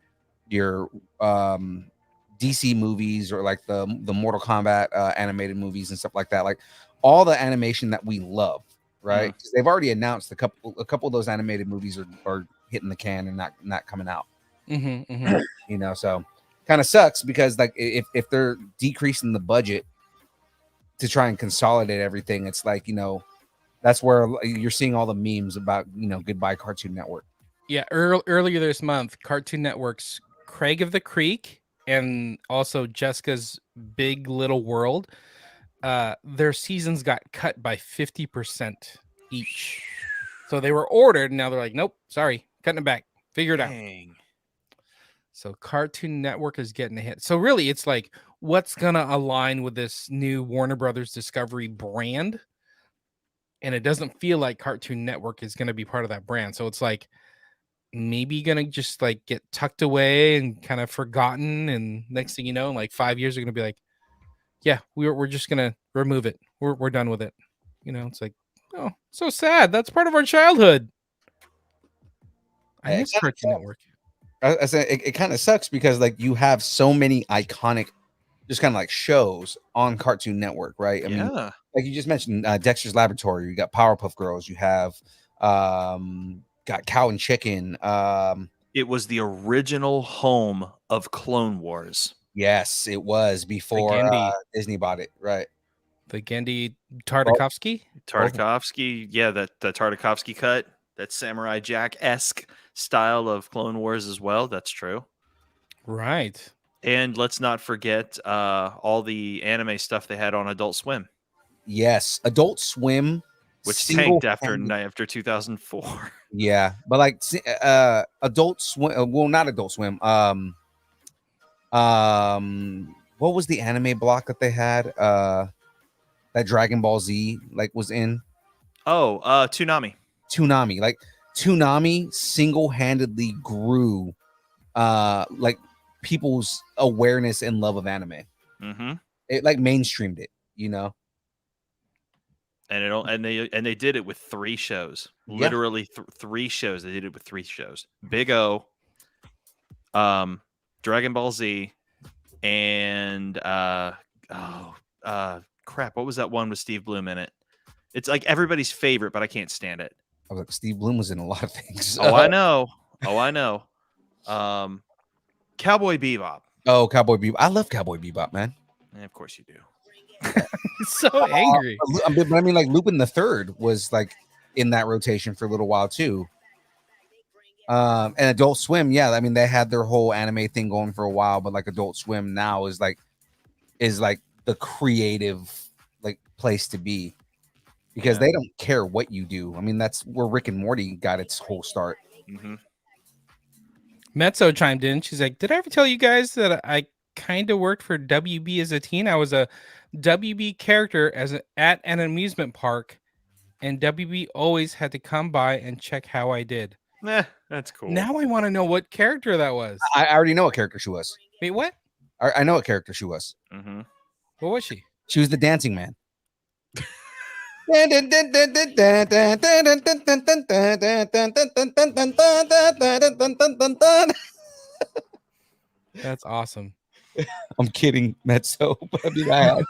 your DC movies or like the Mortal Kombat animated movies and stuff like that, like all the animation that we love, right? 'Cause they've already announced a couple of those animated movies are hitting the can and not coming out. You know, so kind of sucks because like if they're decreasing the budget to try and consolidate everything, it's like, you know, that's where you're seeing all the memes about, you know, goodbye Cartoon Network. Yeah, earlier this month, Cartoon Network's Craig of the Creek and also Jessica's Big Little World, their seasons got cut by 50% each. So they were ordered, and now they're like, nope, sorry, cutting it back. Figure it out. Dang. So Cartoon Network is getting a hit. So really, it's like, what's gonna align with this new Warner Brothers Discovery brand? And it doesn't feel like Cartoon Network is gonna be part of that brand. So it's like maybe gonna just like get tucked away and kind of forgotten. And next thing you know, in like 5 years, they're gonna be like, yeah, we're just gonna remove it. We're done with it. You know, it's like, oh, so sad. That's part of our childhood. I Yeah, miss Cartoon Network. I say it kind of sucks because like you have so many iconic, just kind of like shows on Cartoon Network, right? I mean, Yeah. like you just mentioned, Dexter's Laboratory. You got Powerpuff Girls. You have got Cow and Chicken. It was the original home of Clone Wars. Yes, it was before Gandhi. Disney bought it, right? The Gandhi Tartakovsky. Tartakovsky, yeah, the Tartakovsky cut, that Samurai Jack-esque style of Clone Wars as well. That's true. Right. And let's not forget all the anime stuff they had on Adult Swim, Yes, Adult Swim, which tanked after single-handed- 2004. Yeah, but like Adult Swim. Well, not Adult Swim. What was the anime block that they had? That Dragon Ball Z like was in Oh, Toonami. Toonami. Like Toonami single-handedly grew like people's awareness and love of anime. Mm-hmm. It like mainstreamed it, you know. And they did it with 3 shows. Yeah. Literally 3 shows. They did it with 3 shows. Big O, Dragon Ball Z, and crap, what was that one with Steve Bloom in it? It's like everybody's favorite, but I can't stand it. I was like, Steve Bloom was in a lot of things. Oh, I know. Cowboy Bebop. Oh, Cowboy Bebop. I love Cowboy Bebop, man. Of course you do. So angry. But I mean, like Lupin the Third was like in that rotation for a little while too. And Adult Swim, yeah, I mean they had their whole anime thing going for a while, but like Adult Swim now is like the creative like place to be because Yeah. they don't care what you do. I mean, that's where Rick and Morty got its whole start. Mm-hmm. Mezzo chimed in. She's like, did I ever tell you guys that I kind of worked for WB as a teen? I was a WB character at an amusement park, and WB always had to come by and check how I did. That's cool. Now I want to know what character that was. I already know what character she was. Wait, what? I know what character she was. Mm-hmm. What was she? She was the dancing man. That's awesome. I'm kidding, Mezzo. But I mean, I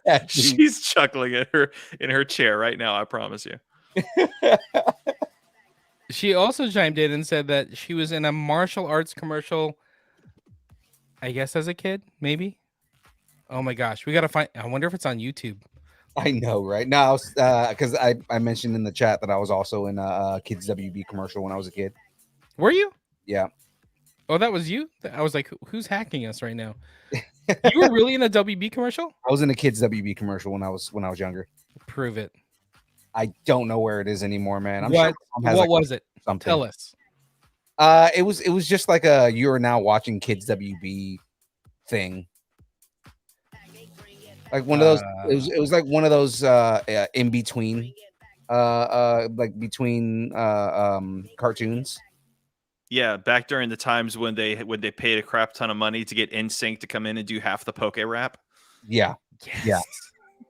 had to. She's chuckling at her in her chair right now. I promise you. She also chimed in and said that she was in a martial arts commercial, I guess as a kid, maybe. Oh my gosh, we gotta find. I wonder if it's on YouTube. I know, right? Now, because I mentioned in the chat that I was also in a Kids WB commercial when I was a kid. Were you? Yeah. Oh, that was you? I was like, who's hacking us right now? You were really in a WB commercial? I was in a Kids WB commercial when I was younger. Prove it. I don't know where it is anymore, man. I'm What? sure mom has, What like, was it? something. Tell us. It was just like a you are now watching Kids WB thing. Like one of those. It was like one of those in between, like between cartoons. Yeah, back during the times when they paid a crap ton of money to get NSYNC to come in and do half the poke rap. Yeah. Yes.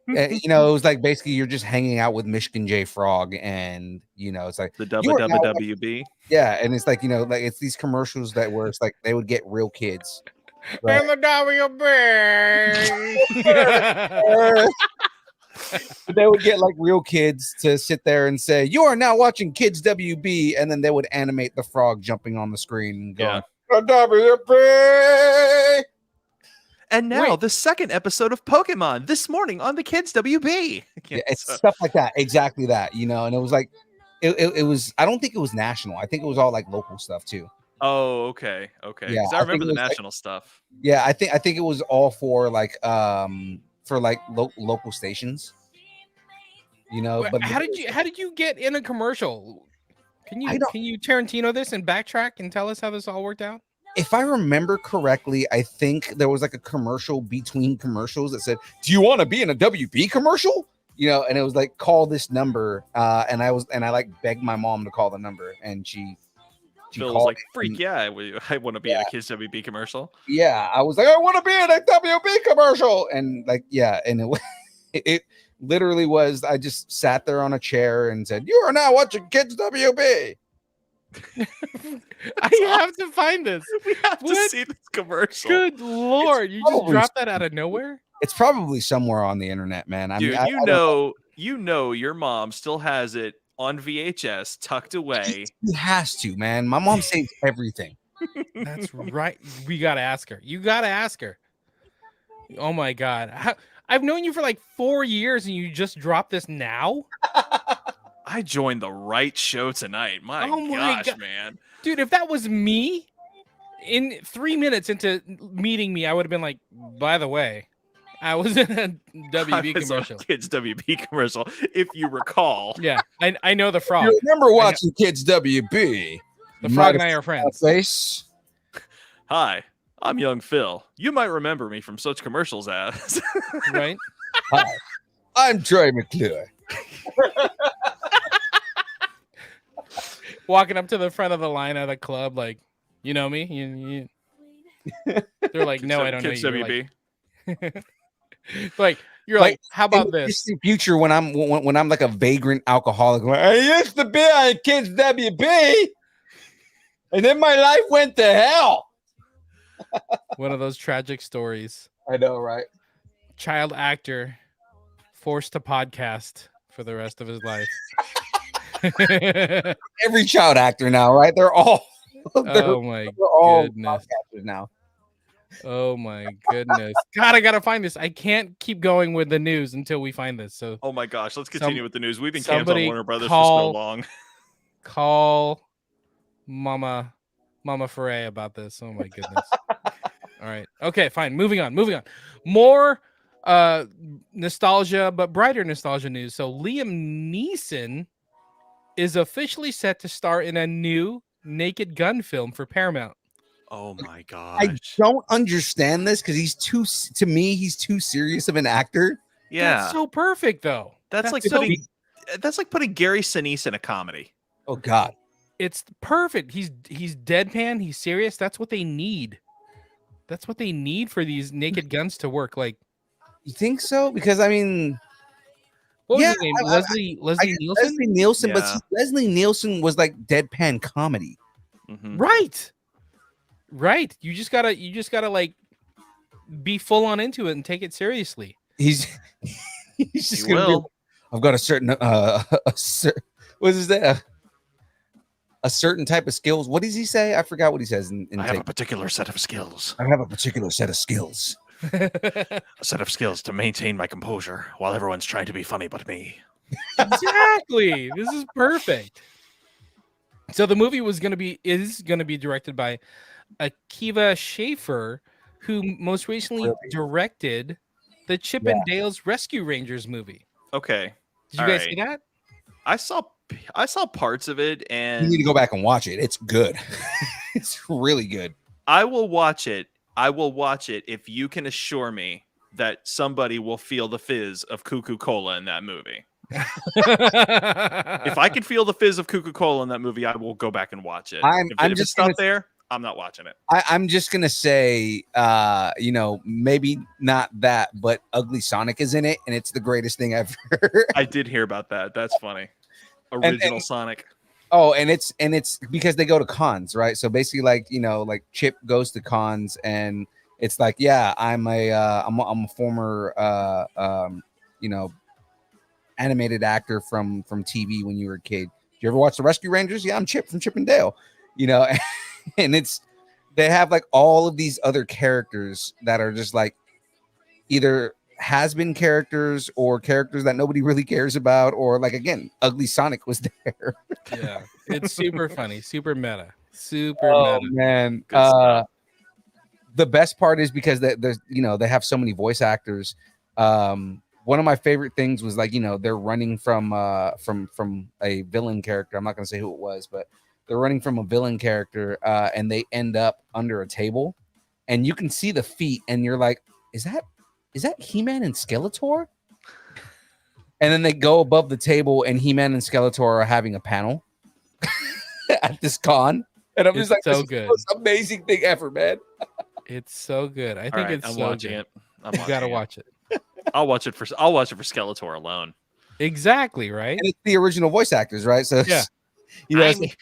Yeah. You know, it was like basically you're just hanging out with Michigan J Frog, and you know, it's like The you are now like- WWB. yeah, and it's like, you know, like it's these commercials that where it's like they would get real kids. Right. And the WB. They would get like real kids to sit there and say, "You are now watching Kids WB," and then they would animate the frog jumping on the screen and going, "The WB." And now the second episode of Pokemon this morning on the Kids WB. Yeah, it's stuff like that, exactly that, you know. And it was like, it was. I don't think it was national. I think it was all like local stuff too. Oh, okay. Yeah, 'Cause I I remember think the it was like- national stuff. Yeah, I think it was all for like local stations. You know, but how did you get in a commercial? Can I don't- you Tarantino this and backtrack and tell us how this all worked out? if I remember correctly, I think there was like a commercial between commercials that said, "Do you want to be in a WB commercial?" You know, and it was like, "Call this number." And I like begged my mom to call the number, and she Phil was called like, it, "Freak and- yeah, I want to be in a Kids WB commercial." Yeah, I was like, "I want to be in a WB commercial," and like, yeah, and it literally was. I just sat there on a chair and said, "You are now watching Kids WB." I have to find this. We have to What? see this commercial. Good lord, you just probably- dropped that out of nowhere? It's probably somewhere on the internet, man. I Dude, mean, I don't you know your mom still has it on VHS tucked away. He has to, man. My mom saves everything. That's right. We gotta ask her. You gotta ask her. Oh my god. I've known you for like 4 years and you just dropped this now? I joined the right show tonight. My Oh my gosh, God. man. Dude, if that was me in 3 minutes into meeting me, I would have been like, by the way, I was in a WB I was on a commercial. Kids WB commercial, if you recall. Yeah, I know the frog. You remember watching Kids WB? The frog and I are friends. Face. Hi, I'm young Phil. You might remember me from such commercials as. Right? Hi, I'm Troy McClure. Walking up to the front of the line at a club, like, you know me? They're like, no, I don't know Kids you. WB. You're like, how about In the this? distant future, when I'm like a vagrant alcoholic, like, I used to be on Kids WB, and then my life went to hell. One of those tragic stories. I know, right? Child actor forced to podcast for the rest of his life. Every child actor now, right? They're all Oh my they're all goodness. podcasters now. Oh my goodness. God, I gotta find this. I can't keep going with the news until we find this. So Oh my gosh, let's continue with the news. We've been camped on somebody Warner Brothers for call- so long. call Mama Foray about this. Oh my goodness. All right. Okay, fine. Moving on. More nostalgia, but brighter nostalgia news. So Liam Neeson is officially set to star in a new Naked Gun film for Paramount. Oh my I gosh. don't understand this because he's too serious of an actor. Yeah. That's so perfect though. That's like so- putting Gary Sinise in a comedy. Oh God. It's perfect. He's deadpan, he's serious. That's what they need. That's what they need for these Naked Guns to work. Like, You think so? Because I mean, what was Yeah, his name? I Leslie Nielsen? Leslie Nielsen, Yeah. but see, Leslie Nielsen was like deadpan comedy. Mhm. Right. You just gotta like be full on into it and take it seriously. He's just You gonna be. will. I've got a certain what is that? A certain type of skills. What does he say? I forgot what he says. In I have a Take- particular set of skills. I have a particular set of skills. A set of skills to maintain my composure while everyone's trying to be funny but me. Exactly. This is perfect. So the movie is going to be directed by Akiva Schaffer, who most recently Really? directed the Chip and Dale's Rescue Rangers movie. Okay. Did you All guys right. see that? I saw parts of it You and need to go back and watch it. It's good. It's really good. I will watch it. I will watch it if you can assure me that somebody will feel the fizz of Cuckoo Cola in that movie. If I can feel the fizz of Cuckoo Cola in that movie, I will go back and watch it. I'm if just it's not gonna- there, I'm not watching it. I'm just gonna say, maybe not that, but Ugly Sonic is in it, and it's the greatest thing ever. I did hear about that. That's funny. Original Sonic. Oh, and it's because they go to cons, right? So basically, like Chip goes to cons, and it's like, yeah, I'm a former animated actor from TV when you were a kid. You ever watch the Rescue Rangers? Yeah, I'm Chip from Chip and Dale. And they have like all of these other characters that are just like either has-been characters or characters that nobody really cares about, or like, again, Ugly Sonic was there. Yeah, it's super funny, super meta, Oh man. Good stuff. The best part is because there's they have so many voice actors. One of my favorite things was like, they're running from a villain character. I'm not going to say who it was, but they're running from a villain character, and they end up under a table, and you can see the feet, and you're like, is that He-Man and Skeletor? And then they go above the table, and He-Man and Skeletor are having a panel at this con, and I'm It's just like, so this is good. the most amazing thing ever, man. It's so good. I All think right, it's I'm so watching good. it. I'm You gotta watching it. watch it. I'll watch it for Skeletor alone. Exactly, right? And it's the original voice actors, right? So Yeah. it's,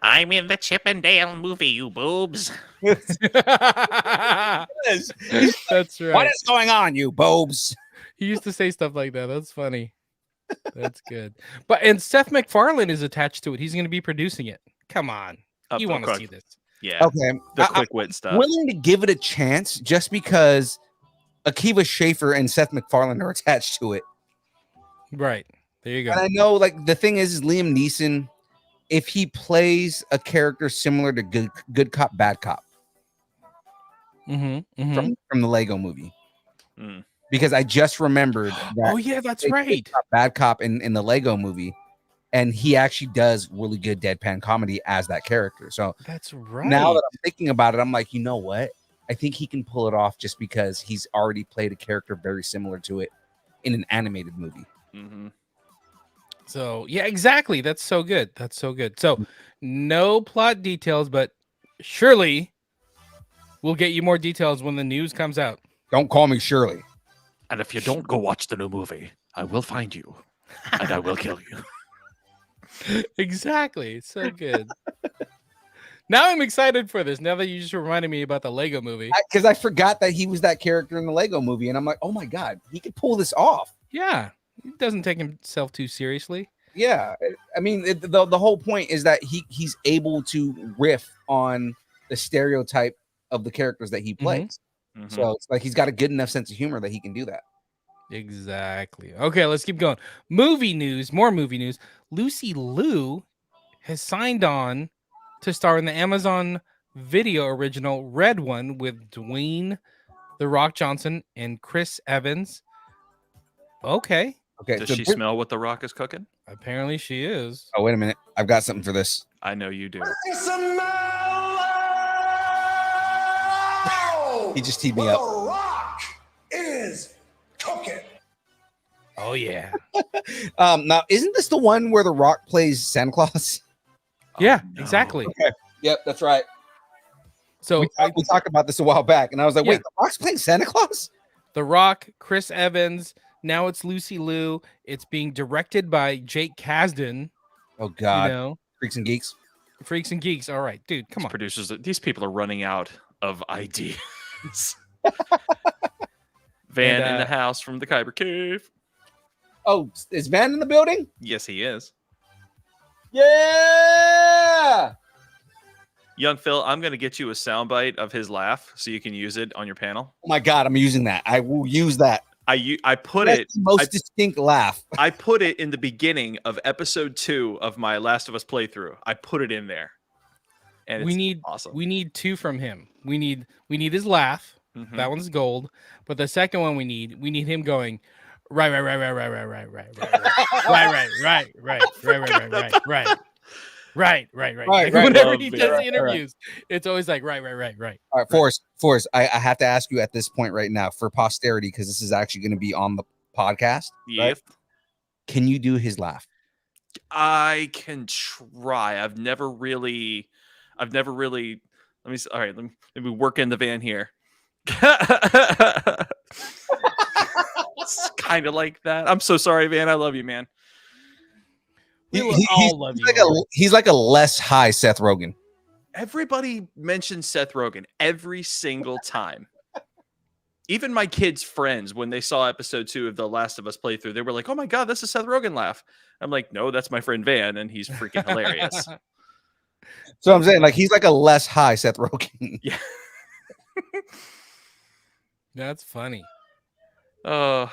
I'm in the Chip and Dale movie, you boobs. That's right. what is going on, you bobes? He used to say stuff like that. That's funny. That's good. And Seth MacFarlane is attached to it. He's going to be producing it. Come on. You want to see this. Yeah. Okay, The I'm quick wit stuff. willing to give it a chance just because Akiva Schaffer and Seth MacFarlane are attached to it. Right. There you And go. I know, like, the thing is Liam Neeson, if he plays a character similar to Good Cop, Bad Cop Mm-hmm. from the Lego movie, Mm. because I just remembered that Oh, yeah, that's they did right. Bad Cop in the Lego movie, and he actually does really good deadpan comedy as that character. So That's right. now that I'm thinking about it, I'm like, you know what? I think he can pull it off just because he's already played a character very similar to it in an animated movie. hmm So, yeah, exactly. That's so good. That's so good. So, no plot details, but surely we'll get you more details when the news comes out. Don't call me Shirley. And if you don't go watch the new movie, I will find you and I will kill you. Exactly. It's so good. Now I'm excited for this. Now that you just reminded me about the Lego movie. Because I forgot that he was that character in the Lego movie, and I'm like, oh my god, he could pull this off. Yeah. He doesn't take himself too seriously. Yeah, I mean, the whole point is that he's able to riff on the stereotype of the characters that he plays. Mhm. So it's like he's got a good enough sense of humor that he can do that. Exactly. Okay, let's keep going. Movie news, more movie news. Lucy Liu has signed on to star in the Amazon Video original Red One with Dwayne The Rock Johnson and Chris Evans. Okay, Okay, Does so she smell what The Rock is cooking? apparently she is. Oh, wait a minute, I've got something for this. I know you do. He just teed me up. Rock is cooking. Oh yeah. Now, isn't this the one where The Rock plays Santa Claus? Yeah, Oh, no. exactly. Yep, that's right. So We talked about this a while back, and I was like, Yeah. wait, The Rock's playing Santa Claus? The Rock, Chris Evans. Now it's Lucy Liu. It's being directed by Jake Kasdan. Oh God, You know, Freaks and Geeks. Freaks and Geeks. All right, dude, come These on. producers, these people are running out of ideas. Van And, in the house from the Kyber Cave. Oh, is Van in the building? Yes, he is. Yeah. Young Phil, I'm going to get you a soundbite of his laugh so you can use it on your panel. Oh my God, I'm using that. I will use that. I put That's it. the most I- distinct laugh. I put it in the beginning of episode 2 of my Last of Us playthrough. I put it in there, and We it's need awesome. we need two from him. We need his laugh. Mhm. That one's gold. But the second one we need him going right. Right. Right, Like, right. whenever Love he it. does Right, the interviews, it's always like right. All right, Forrest, I have to ask you at this point right now for posterity, because this is actually going to be on the podcast. Yep. Can you do his laugh? I can try. I've never really I've never really. Let me. All right. Let me work in the van here. It's kind of like that. I'm so sorry, Van. I love you, man. All love you. He's like a less high Seth Rogen. Everybody mentions Seth Rogen every single time. Even my kids' friends, when they saw episode 2 of The Last of Us playthrough, they were like, "Oh my god, that's a Seth Rogen laugh." I'm like, "No, that's my friend Van, and he's freaking hilarious." So I'm saying, like, he's like a less high Seth Rogen. Yeah. That's funny. Oh,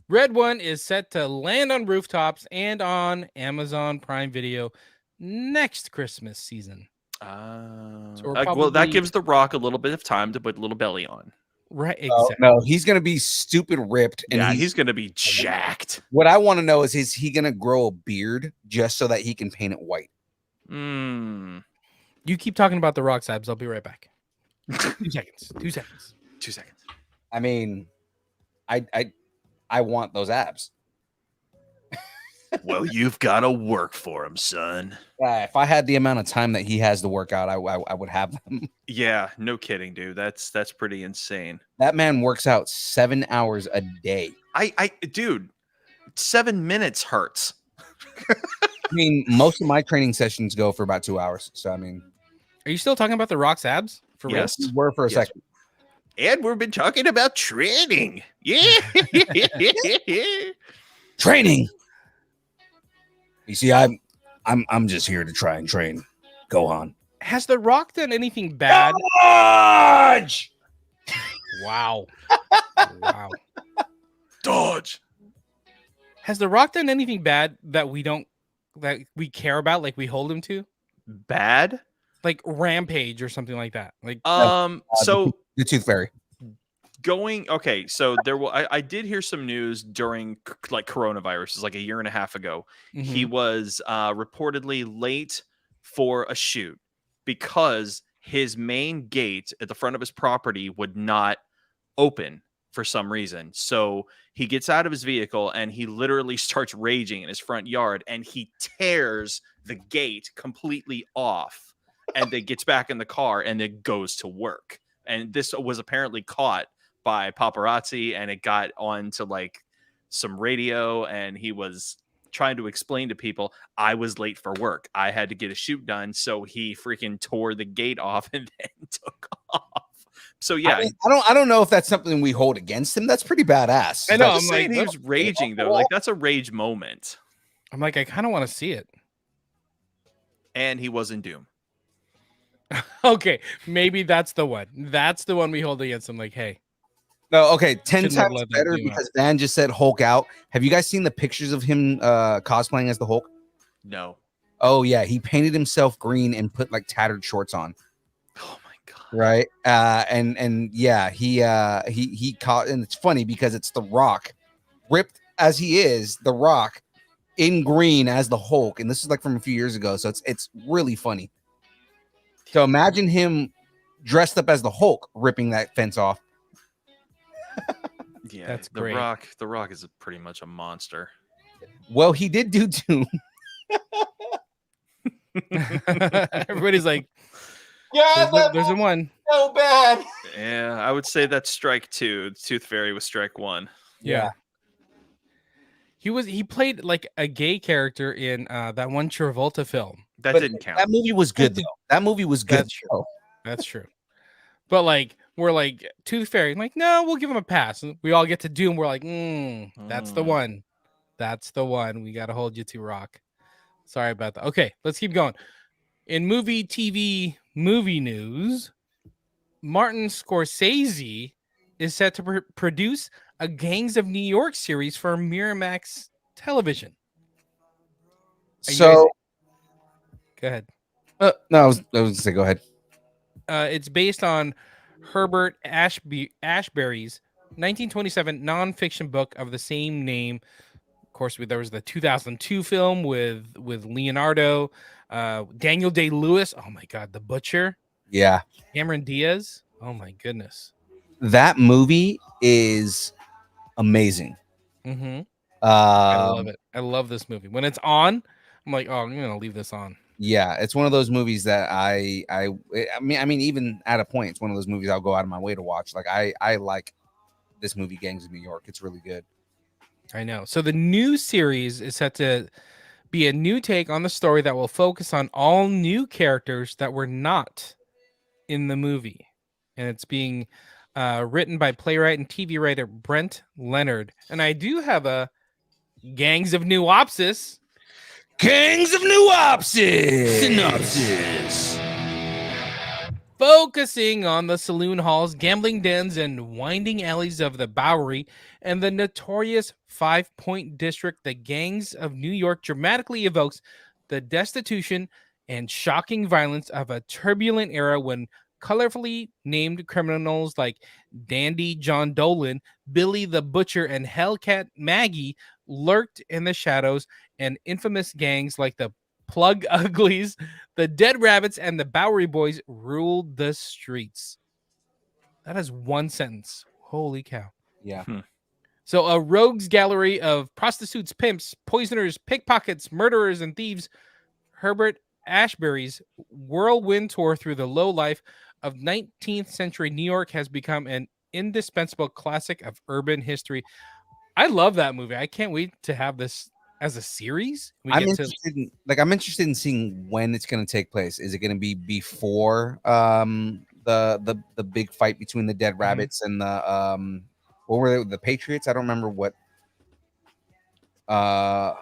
Red One is set to land on rooftops and on Amazon Prime Video next Christmas season. well, probably- that gives The Rock a little bit of time to put a little belly on. Right, Oh, exactly. no, he's gonna be stupid ripped, and Yeah, he's gonna be jacked. What I want to know is he gonna grow a beard just so that he can paint it white? Mm. You keep talking about the Rock's abs. I'll be right back. 2 seconds. 2 seconds. 2 seconds. I mean, I want those abs. Well, you've got to work for him, son. If I had the amount of time that he has to work out, I would have them. Yeah, no kidding, dude. That's pretty insane. That man works out 7 hours a day. Dude, 7 minutes hurts. I mean, most of my training sessions go for about 2 hours. So I mean, Are you still talking about the Rock's abs? For real? Yes. we were for a Yes. second. And we've been talking about training. Yeah. Training. You see, I'm just here to try and train. Go on. Has the Rock done anything bad? Dodge! Wow. Wow. Dodge. Has the Rock done anything bad that we care about, like we hold him to? Bad? Like Rampage or something like that. Like So The Tooth Fairy. so there will I did hear some news during like coronavirus, like a year and a half ago. He mhm. was reportedly late for a shoot because his main gate at the front of his property would not open for some reason. So he gets out of his vehicle and he literally starts raging in his front yard, and he tears the gate completely off and then gets back in the car and then goes to work. And this was apparently caught by paparazzi, and it got on to like some radio, and he was trying to explain to people, I was late for work. I had to get a shoot done. So he freaking tore the gate off and then took off. So yeah, I don't know if that's something we hold against him. That's pretty badass. I know. I'm I'm just saying like, he was raging though. Like that's a rage moment. I'm like, I kind of want to see it. And he was in Doom. Okay, maybe that's the one. That's the one we hold against him. Like, hey, No, okay, 10 Shouldn't have times let that better do that. because Van just said Hulk out. Have you guys seen the pictures of him cosplaying as the Hulk? No. Oh yeah, he painted himself green and put like tattered shorts on. Oh my god. Right. And yeah, he caught, and it's funny because it's the Rock, ripped as he is, the Rock in green as the Hulk, and this is like from a few years ago, so it's really funny. So imagine him dressed up as the Hulk ripping that fence off. Yeah, That's the great. Rock. The Rock is pretty much a monster. Well, he did do Doom. everybody's like, Yeah, there's a one. so bad. Yeah, I would say that's strike 2. Tooth Fairy was strike 1. Yeah. He played like a gay character in that one Travolta film. That But didn't count. That movie was good though. That movie was good. That's true. That's true. But like we're like Tooth Fairy, like, no, we'll give him a pass. And we all get to Doom. We're like, that's the Mm. one. That's the one. We gotta hold you to, Rock. Sorry about that. Okay, let's keep going. In movie, TV, movie news, Martin Scorsese is set to produce a Gangs of New York series for Miramax Television. Are you So Go ahead. no, I was gonna say go ahead. It's based on Herbert Ashbery's 1927 nonfiction book of the same name. Of course, there was the 2002 film with Leonardo, Daniel Day-Lewis. Oh my God, The Butcher, Yeah. Cameron Diaz. Oh my goodness. That movie is amazing. I love Um, it. I love this movie. When it's on, I'm like, oh, I'm gonna leave this on. Yeah, it's one of those movies that I mean, even at a point, it's one of those movies I'll go out of my way to watch. Like I like this movie, Gangs of New York. It's really good. I know. So the new series is set to be a new take on the story that will focus on all new characters that were not in the movie, and it's being written by playwright and TV writer Brent Leonard. And I do have a Gangs of Newopsis. Gangs of Newopsis. Synopsis. Focusing on the saloon halls, gambling dens, and winding alleys of the Bowery and the notorious Five Point District, the Gangs of New York dramatically evokes the destitution and shocking violence of a turbulent era when colorfully named criminals like Dandy John Dolan, Billy the Butcher, and Hellcat Maggie lurked in the shadows, and infamous gangs like the Plug Uglies, the Dead Rabbits, and the Bowery Boys ruled the streets. That is one sentence. Holy cow. Yeah. So a rogues gallery of prostitutes, pimps, poisoners, pickpockets, murderers, and thieves, Herbert Ashbury's whirlwind tour through the low life of 19th century New York has become an indispensable classic of urban history. I love that movie. I can't wait to have this as a series. I'm interested in seeing when it's going to take place. Is it going to be before the big fight between the Dead Rabbits and the what were they, the Patriots? I don't remember what. I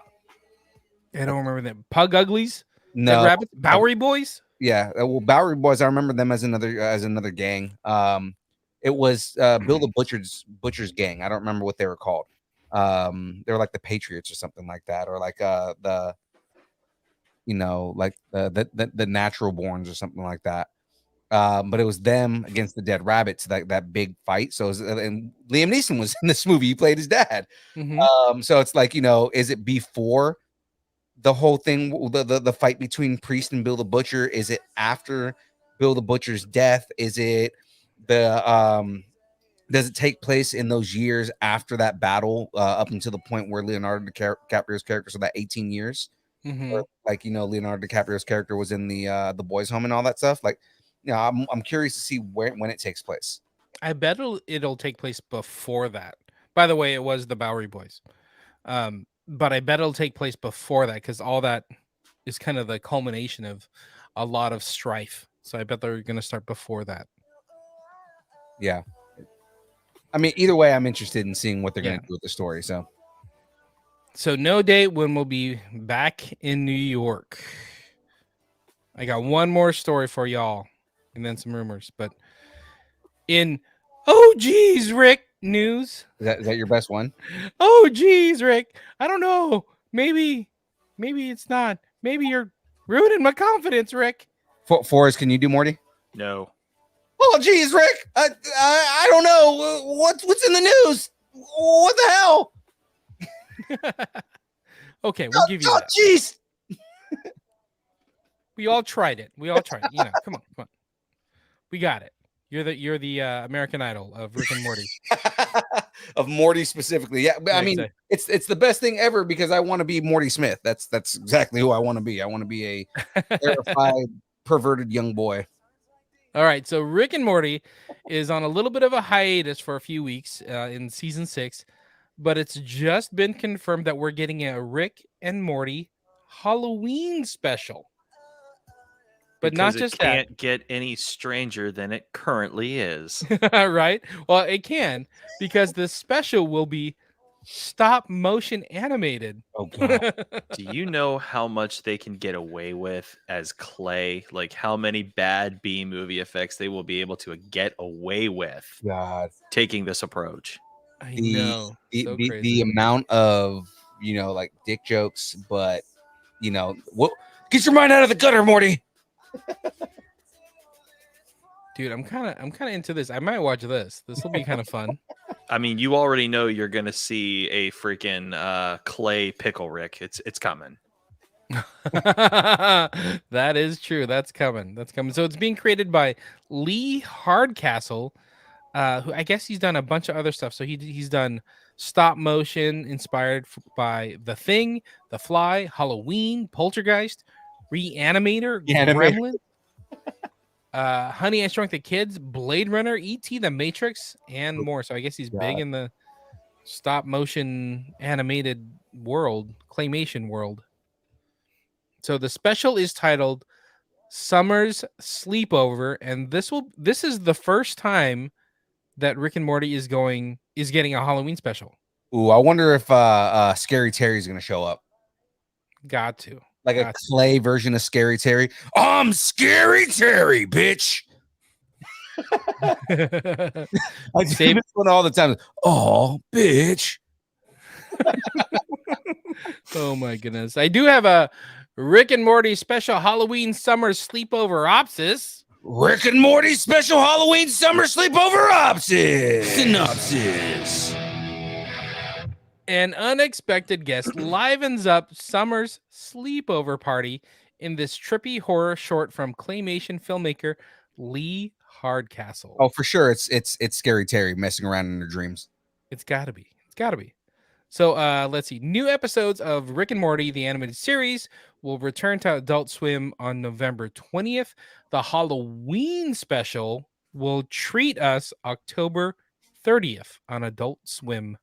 don't remember them. Pug Uglies, No, Dead Rabbits, Bowery Boys. yeah. Well, Bowery Boys. I remember them as another gang. It was Bill the Butcher's gang. I don't remember what they were called. They were like the Patriots or something like that, or like the Natural Borns or something like that. But it was them against the Dead Rabbits, that big fight. So and Liam Neeson was in this movie. He played his dad. So it's like, is it before the whole thing, the fight between Priest and Bill the Butcher? Is it after Bill the Butcher's death? Is it does it take place in those years after that battle, up until the point where Leonardo DiCaprio's character, so that 18 years, or Leonardo DiCaprio's character was in the boys' home and all that stuff? Like, I'm curious to see when it takes place. I bet it'll take place before that. By the way, it was the Bowery Boys, but I bet it'll take place before that because all that is kind of the culmination of a lot of strife. So I bet they're going to start before that. Yeah. I mean, either way, I'm interested in seeing what they're going to do with the story. So no date when we'll be back in New York. I got one more story for y'all and then some rumors. But in geez, Rick news. Is that your best one? Oh, geez, Rick. I don't know. Maybe it's not. Maybe you're ruining my confidence, Rick. Forrest, can you do Morty? No. Oh, geez, Rick. I don't know. What's in the news? What the hell? Okay, we'll give you that. Jeez. We all tried it. Come on. We got it. You're the American Idol of Rick and Morty. Of Morty specifically. Yeah, but I mean, it's the best thing ever because I want to be Morty Smith. That's exactly who I want to be. I want to be a terrified, perverted young boy. All right, so Rick and Morty is on a little bit of a hiatus for a few weeks in season 6, but it's just been confirmed that we're getting a Rick and Morty Halloween special. But because not just it can't get any stranger than it currently is. Right? Well, it can, because the special will be stop motion animated. Oh God. Do you know how much they can get away with as Clay? Like how many bad B movie effects they will be able to get away with God. taking this approach? I know. The amount of, like dick jokes, but what, get your mind out of the gutter, Morty. Dude, I'm kind of into this. I might watch this. This will be kind of fun. I mean, you already know you're gonna see a freaking Clay pickle Rick. It's coming. That is true. That's coming. So it's being created by Lee Hardcastle, who I guess he's done a bunch of other stuff. So he's done stop motion inspired by The Thing, The Fly, Halloween, Poltergeist, Reanimator, Reanimator. Gremlin, Honey, I Shrunk the Kids, Blade Runner, E.T., The Matrix, and more. So I guess he's big in the stop motion animated world, claymation world. So the special is titled Summer's Sleepover, and this is the first time that Rick and Morty is getting a Halloween special. Ooh, I wonder if Scary Terry's gonna show up. Got to. Like a clay version of Scary Terry. I'm Scary Terry, bitch. I say this one all the time. Oh, bitch. Oh my goodness. I do have a Rick and Morty special Halloween summer sleepover opsis. Rick and Morty special Halloween summer sleepover opsis. Synopsis. An unexpected guest livens up Summer's sleepover party in this trippy horror short from claymation filmmaker Lee Hardcastle. Oh, for sure. It's Scary Terry messing around in her dreams. It's gotta be. It's gotta be. So let's see. New episodes of Rick and Morty, the animated series, will return to Adult Swim on November 20th. The Halloween special will treat us October 30th on Adult Swim.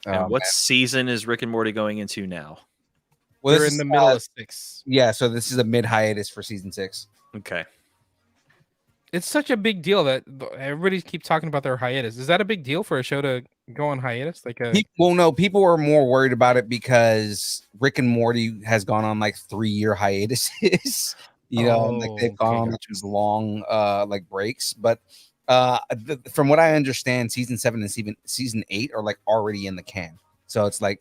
And what season is Rick and Morty going into now? Well, We're in the middle of 6. Yeah, so this is a mid hiatus for season 6. Okay. It's such a big deal that everybody keeps talking about their hiatus. Is that a big deal for a show to go on hiatus? Like Well, no, people were more worried about it because Rick and Morty has gone on like 3-year hiatuses. Like they've gone on these long like breaks. But from what I understand, season 7 and season 8 are like already in the can. So it's like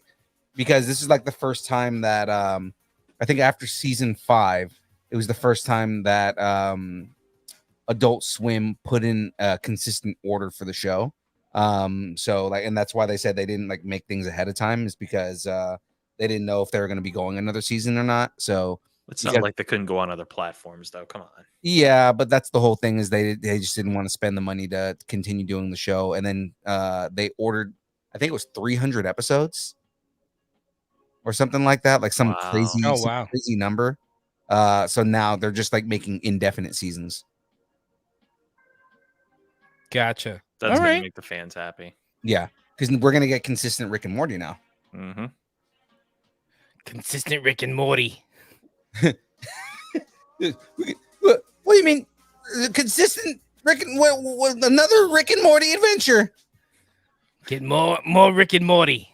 because this is like the first time that I think after season 5, it was the first time that Adult Swim put in a consistent order for the show. So like, and that's why they said they didn't like make things ahead of time, is because they didn't know if they were going to be going another season or not. So it's not like they couldn't go on other platforms though. Come on. Yeah, but that's the whole thing, is they just didn't want to spend the money to continue doing the show. And then they ordered, I think it was 300 episodes or something like that, like some crazy number. So now they're just like making indefinite seasons. Gotcha. That's gonna make the fans happy. Yeah, because we're gonna get consistent Rick and Morty now. Mm-hmm. Consistent Rick and Morty. What do you mean? Consistent Rick and another Rick and Morty adventure? Get more Rick and Morty.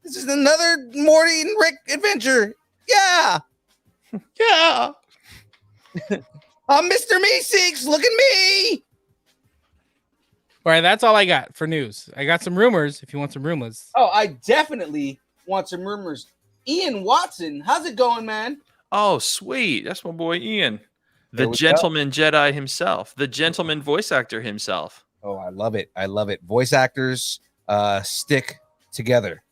This is another Morty and Rick adventure. Yeah. Yeah. I'm Mr. Meeseeks. Look at me. All right, that's all I got for news. I got some rumors if you want some rumors. Oh, I definitely want some rumors. Ian Watson, how's it going, man? Oh, sweet. That's my boy Ian. The gentleman Jedi himself. The gentleman voice actor himself. Oh, I love it. I love it. Voice actors stick together.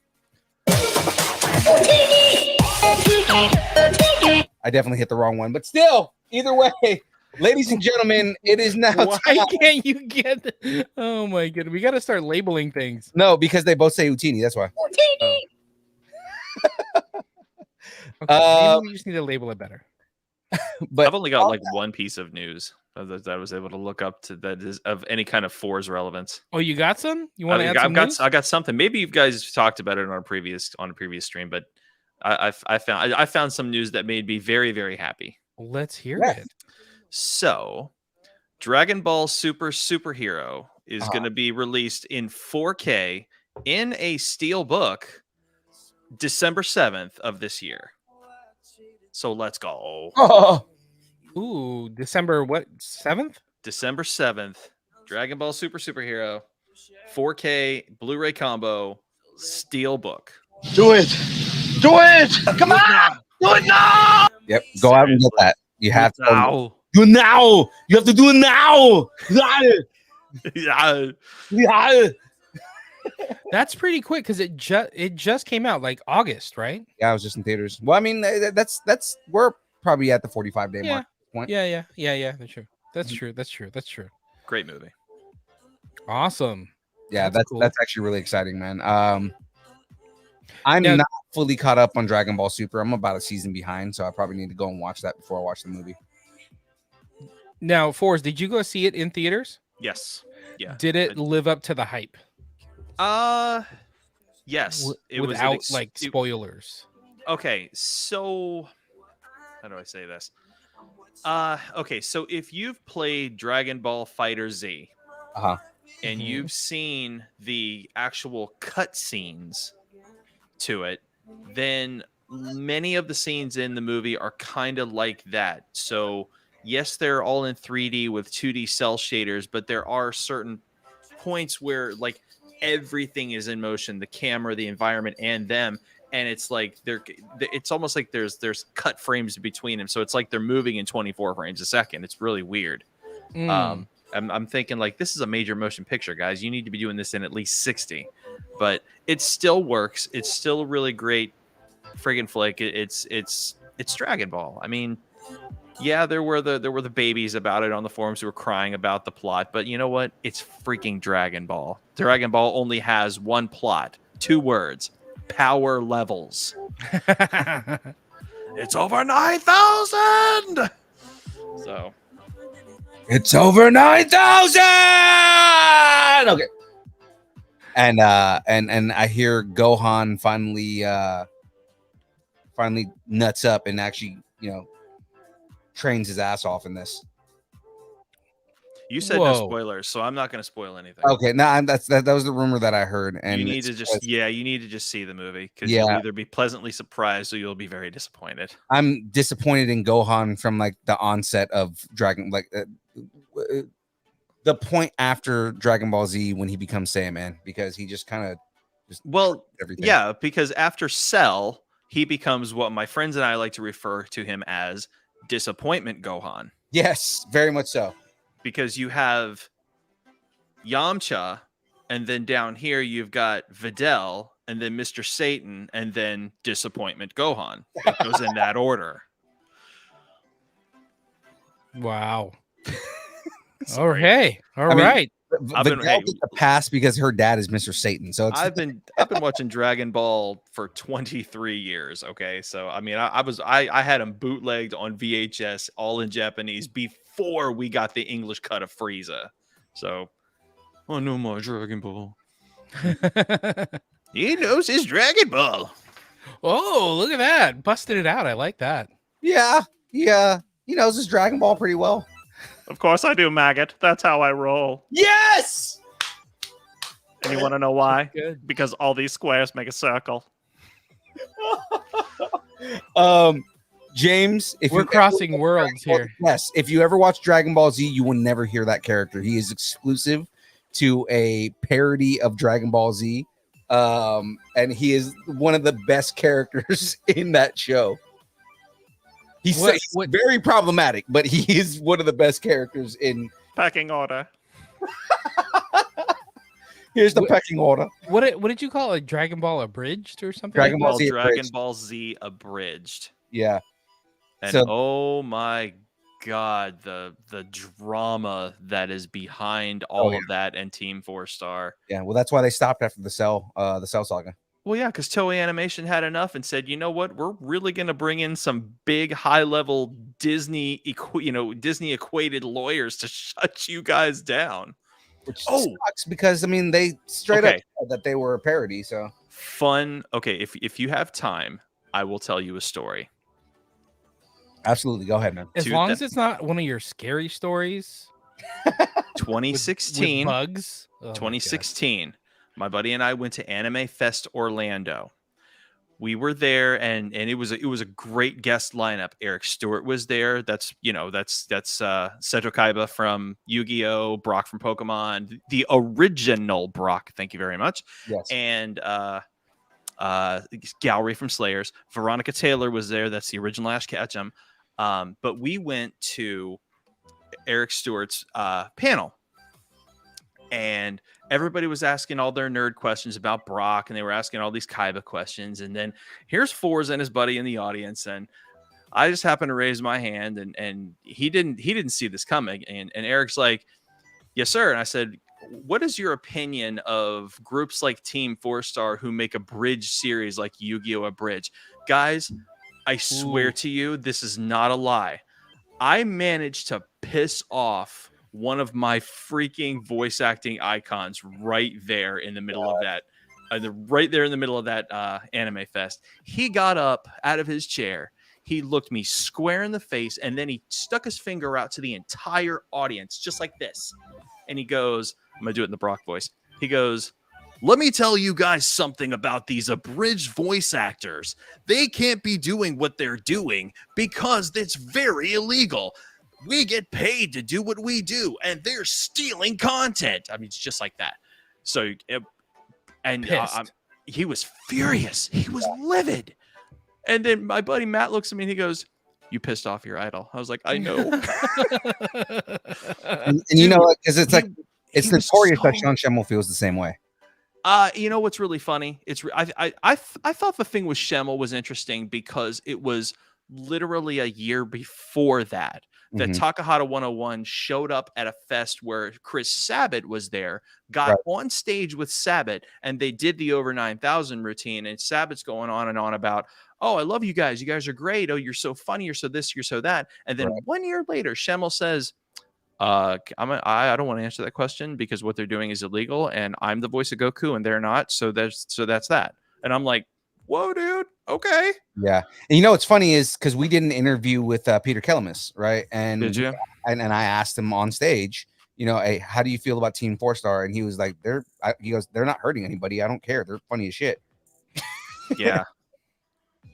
I definitely hit the wrong one, but still, either way, ladies and gentlemen, it is now. Why can't you get? Oh my goodness, we got to start labeling things. No, because they both say Utini. That's why. Oh. Okay, maybe we just need to label it better. But I've only got like one piece of news that I was able to look up to that is of any kind of Force relevance. Oh, you got some? You want to add some news? I got something. Maybe you guys talked about it on a previous stream, but I found some news that made me very, very happy. Let's hear it. So, Dragon Ball Superhero is going to be released in 4K in a steel book December 7th of this year. So let's go. Oh. Ooh, December what? 7th? December 7th. Dragon Ball Superhero 4K Blu-ray combo steel book. Do it. Do it. Come on. Do it now. Yep. Go out and get that. You have to now. Do it now. You have to do it now. Yeah. Yeah. That's pretty quick because it just came out like August, right? Yeah, I was just in theaters. Well, I mean, that's we're probably at the 45-day mark at this point. Yeah. That's true. That's true. Great movie. Awesome. Yeah, that's cool. That's actually really exciting, man. I'm Now- not fully caught up on Dragon Ball Super. I'm about a season behind, so I probably need to go and watch that before I watch the movie. Now, Forrest, did you go see it in theaters? Yes. Yeah. Did it live up to the hype? Yes. It was Without like spoilers. Okay, so how do I say this? Okay, so if you've played Dragon Ball Fighter Z Uh-huh. and Mhm. you've seen the actual cut scenes to it, then many of the scenes in the movie are kind of like that. So yes, they're all in 3D with 2D cell shaders, but there are certain points where like everything is in motion, the camera, the environment, and them. And it's like it's almost like there's cut frames between them, so it's like they're moving in 24 frames a second. It's really weird. Mm. I'm thinking like this is a major motion picture, guys. You need to be doing this in at least 60, but it still works. It's still a really great friggin' flick. It's Dragon Ball. I mean, yeah, there were the babies about it on the forums who were crying about the plot, but you know what? It's freaking Dragon Ball. Dragon Ball only has one plot, 2 words. Power levels. It's over 9,000. So It's over 9,000. Okay. And I hear Gohan finally nuts up and actually, trains his ass off in this. you said no Whoa. spoilers, so I'm not going to spoil anything. Okay, no, that was the rumor that I heard, and you need to it's just because you need to just see the movie because Yeah. you'll either be pleasantly surprised or you'll be very disappointed. I'm disappointed in Gohan from like the onset of Dragon, the point after Dragon Ball Z when he becomes Saiyaman, because he just kind of Well, everything. yeah, because after Cell, he becomes what my friends and I like to refer to him as Disappointment Gohan, Yes, very much so. because you have Yamcha, and then down here you've got Videl, and then Mr. Satan, and then Disappointment Gohan. It goes in that order. Wow. Sorry. Okay. All I mean, right. I've been- Videl hey, gets a pass because her dad is Mr. Satan. So it's I've been watching Dragon Ball for 23 years. Okay, so I mean, I had them bootlegged on VHS, all in Japanese, before we got the English cut of Frieza. So, oh no more Dragon Ball. He knows his Dragon Ball. Oh, look at that. Busted it out. I like that. yeah. He knows his Dragon Ball pretty well. Of course I do, maggot. That's how I roll. Yes. And you want to know why? Good. Because all these squares make a circle. James, if We're you crossing worlds here. Yes, if you ever watch Dragon Ball Z, you will never hear that character. He is exclusive to a parody of Dragon Ball Z, and he is one of the best characters in that show. He's very problematic, but he is one of the best characters in. Pecking order. Here's the pecking order. What did you call it? Dragon Ball Abridged or something? Dragon Ball Z Dragon Abridged. Ball Z Abridged. Yeah, And So- oh my god, the drama that is behind all yeah. of that and Team 4-Star. yeah. Well, that's why they stopped after the Cell saga. Well, yeah, because Toei Animation had enough and said, you know what, we're really going to bring in some big, high-level Disney equated lawyers to shut you guys down. Which Oh. sucks because I mean they straight Okay. up said that they were a parody. So Fun. Okay, if you have time, I will tell you a story. absolutely, go ahead, man. As Dude, long that- as it's not one of your scary stories. with 2016. bugs. Oh my God. 2016, my buddy and I went to Anime Fest Orlando. We were there, and it was a great guest lineup. Eric Stewart was there. That's Seto Kaiba from Yu-Gi-Oh, Brock from Pokemon, the original Brock. Thank you very much. Yes. And Gallery from Slayers. Veronica Taylor was there. That's the original Ash Ketchum. But we went to Eric Stewart's panel, and everybody was asking all their nerd questions about Brock, and they were asking all these Kaiba questions. And then here's Forza and his buddy in the audience, and I just happened to raise my hand, and he didn't see this coming. And Eric's like, "Yes, sir." And I said, what is your opinion of groups like Team 4-Star who make a bridge series like Yu-Gi-Oh! Abridged? Guys, I swear to you, this is not a lie. I managed to piss off one of my freaking voice acting icons right there in the middle of that. Right there in the middle of that anime fest. He got up out of his chair. He looked me square in the face, and then he stuck his finger out to the entire audience, just like this. And he goes, I'm going to do it in the Brock voice. He goes, let me tell you guys something about these abridged voice actors. They can't be doing what they're doing because it's very illegal. We get paid to do what we do, and they're stealing content. I mean, it's just like that. So, he was furious. He was livid. And then my buddy Matt looks at me and he goes, you pissed off your idol. I was like, I know. and you know what? Because it's like, it's notorious that Sean Schemmel feels the same way. You know what's really funny? I thought the thing with Schemmel was interesting because it was literally a year before that Takahata 101 showed up at a fest where Chris Sabat was there, got on stage with Sabat, and they did the over 9,000 routine. And Sabat's going on and on about, oh, I love you guys. You guys are great. Oh, you're so funny. You're so this, you're so that. And then 1 year later, Schemmel says, I don't want to answer that question because what they're doing is illegal, and I'm the voice of Goku, and they're not. So that's that. And I'm like, whoa, dude. Okay. Yeah. And you know what's funny is because we did an interview with Peter Kelamis, right? And did you? And I asked him on stage, you know, hey, how do you feel about Team 4-Star? And he was like, they're not hurting anybody. I don't care. They're funny as shit. Yeah.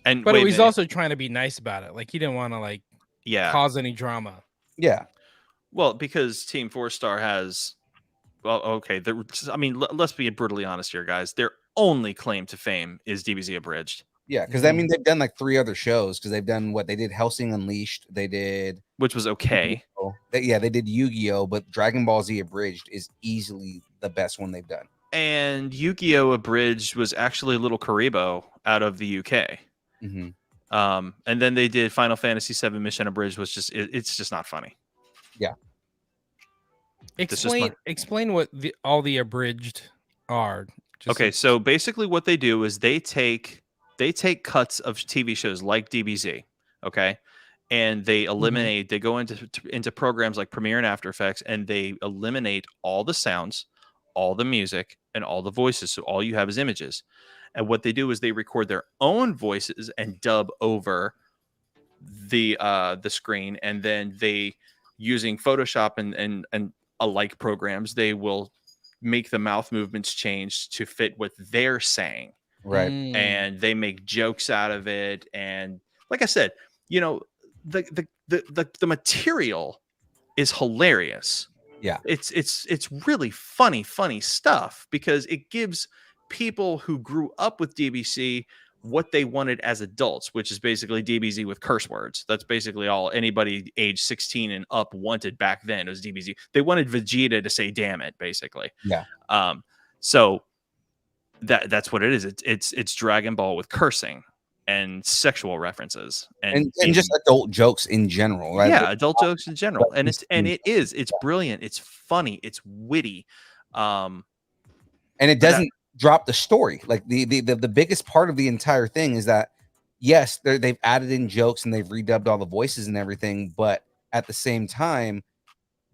But he was also trying to be nice about it. Like he didn't want to cause any drama. Yeah. Well, because Team 4-Star has, okay. I mean, let's be brutally honest here, guys. Their only claim to fame is DBZ Abridged. Yeah, because I mean they've done like 3 other shows because they've done what they did Hellsing Unleashed, they did, which was okay. They did Yu-Gi-Oh, but Dragon Ball Z Abridged is easily the best one they've done. And Yu-Gi-Oh Abridged was actually Little Karibo out of the UK. And then they did Final Fantasy VII Mission Abridged, was just it's just not funny. Yeah. Explain what all the abridged are. Okay, so basically what they do is they take cuts of TV shows like DBZ, okay, and they eliminate. They go into programs like Premiere and After Effects, and they eliminate all the sounds, all the music, and all the voices. So all you have is images. And what they do is they record their own voices and dub over the screen, and then they, using Photoshop and alike programs, they will make the mouth movements change to fit what they're saying. Right. And they make jokes out of it. And like I said, you know, the material is hilarious. Yeah. It's really funny stuff because it gives people who grew up with DBC what they wanted as adults, which is basically DBZ with curse words. That's basically all anybody age 16 and up wanted back then. It was DBZ. They wanted Vegeta to say "damn it," basically. Yeah. So that's what it is. It's Dragon Ball with cursing and sexual references and just adult jokes in general, right? Yeah, adult jokes in general. And it's brilliant. It's funny. It's witty. And it doesn't drop the story. Like the biggest part of the entire thing is that yes, they've added in jokes and they've redubbed all the voices and everything, but at the same time,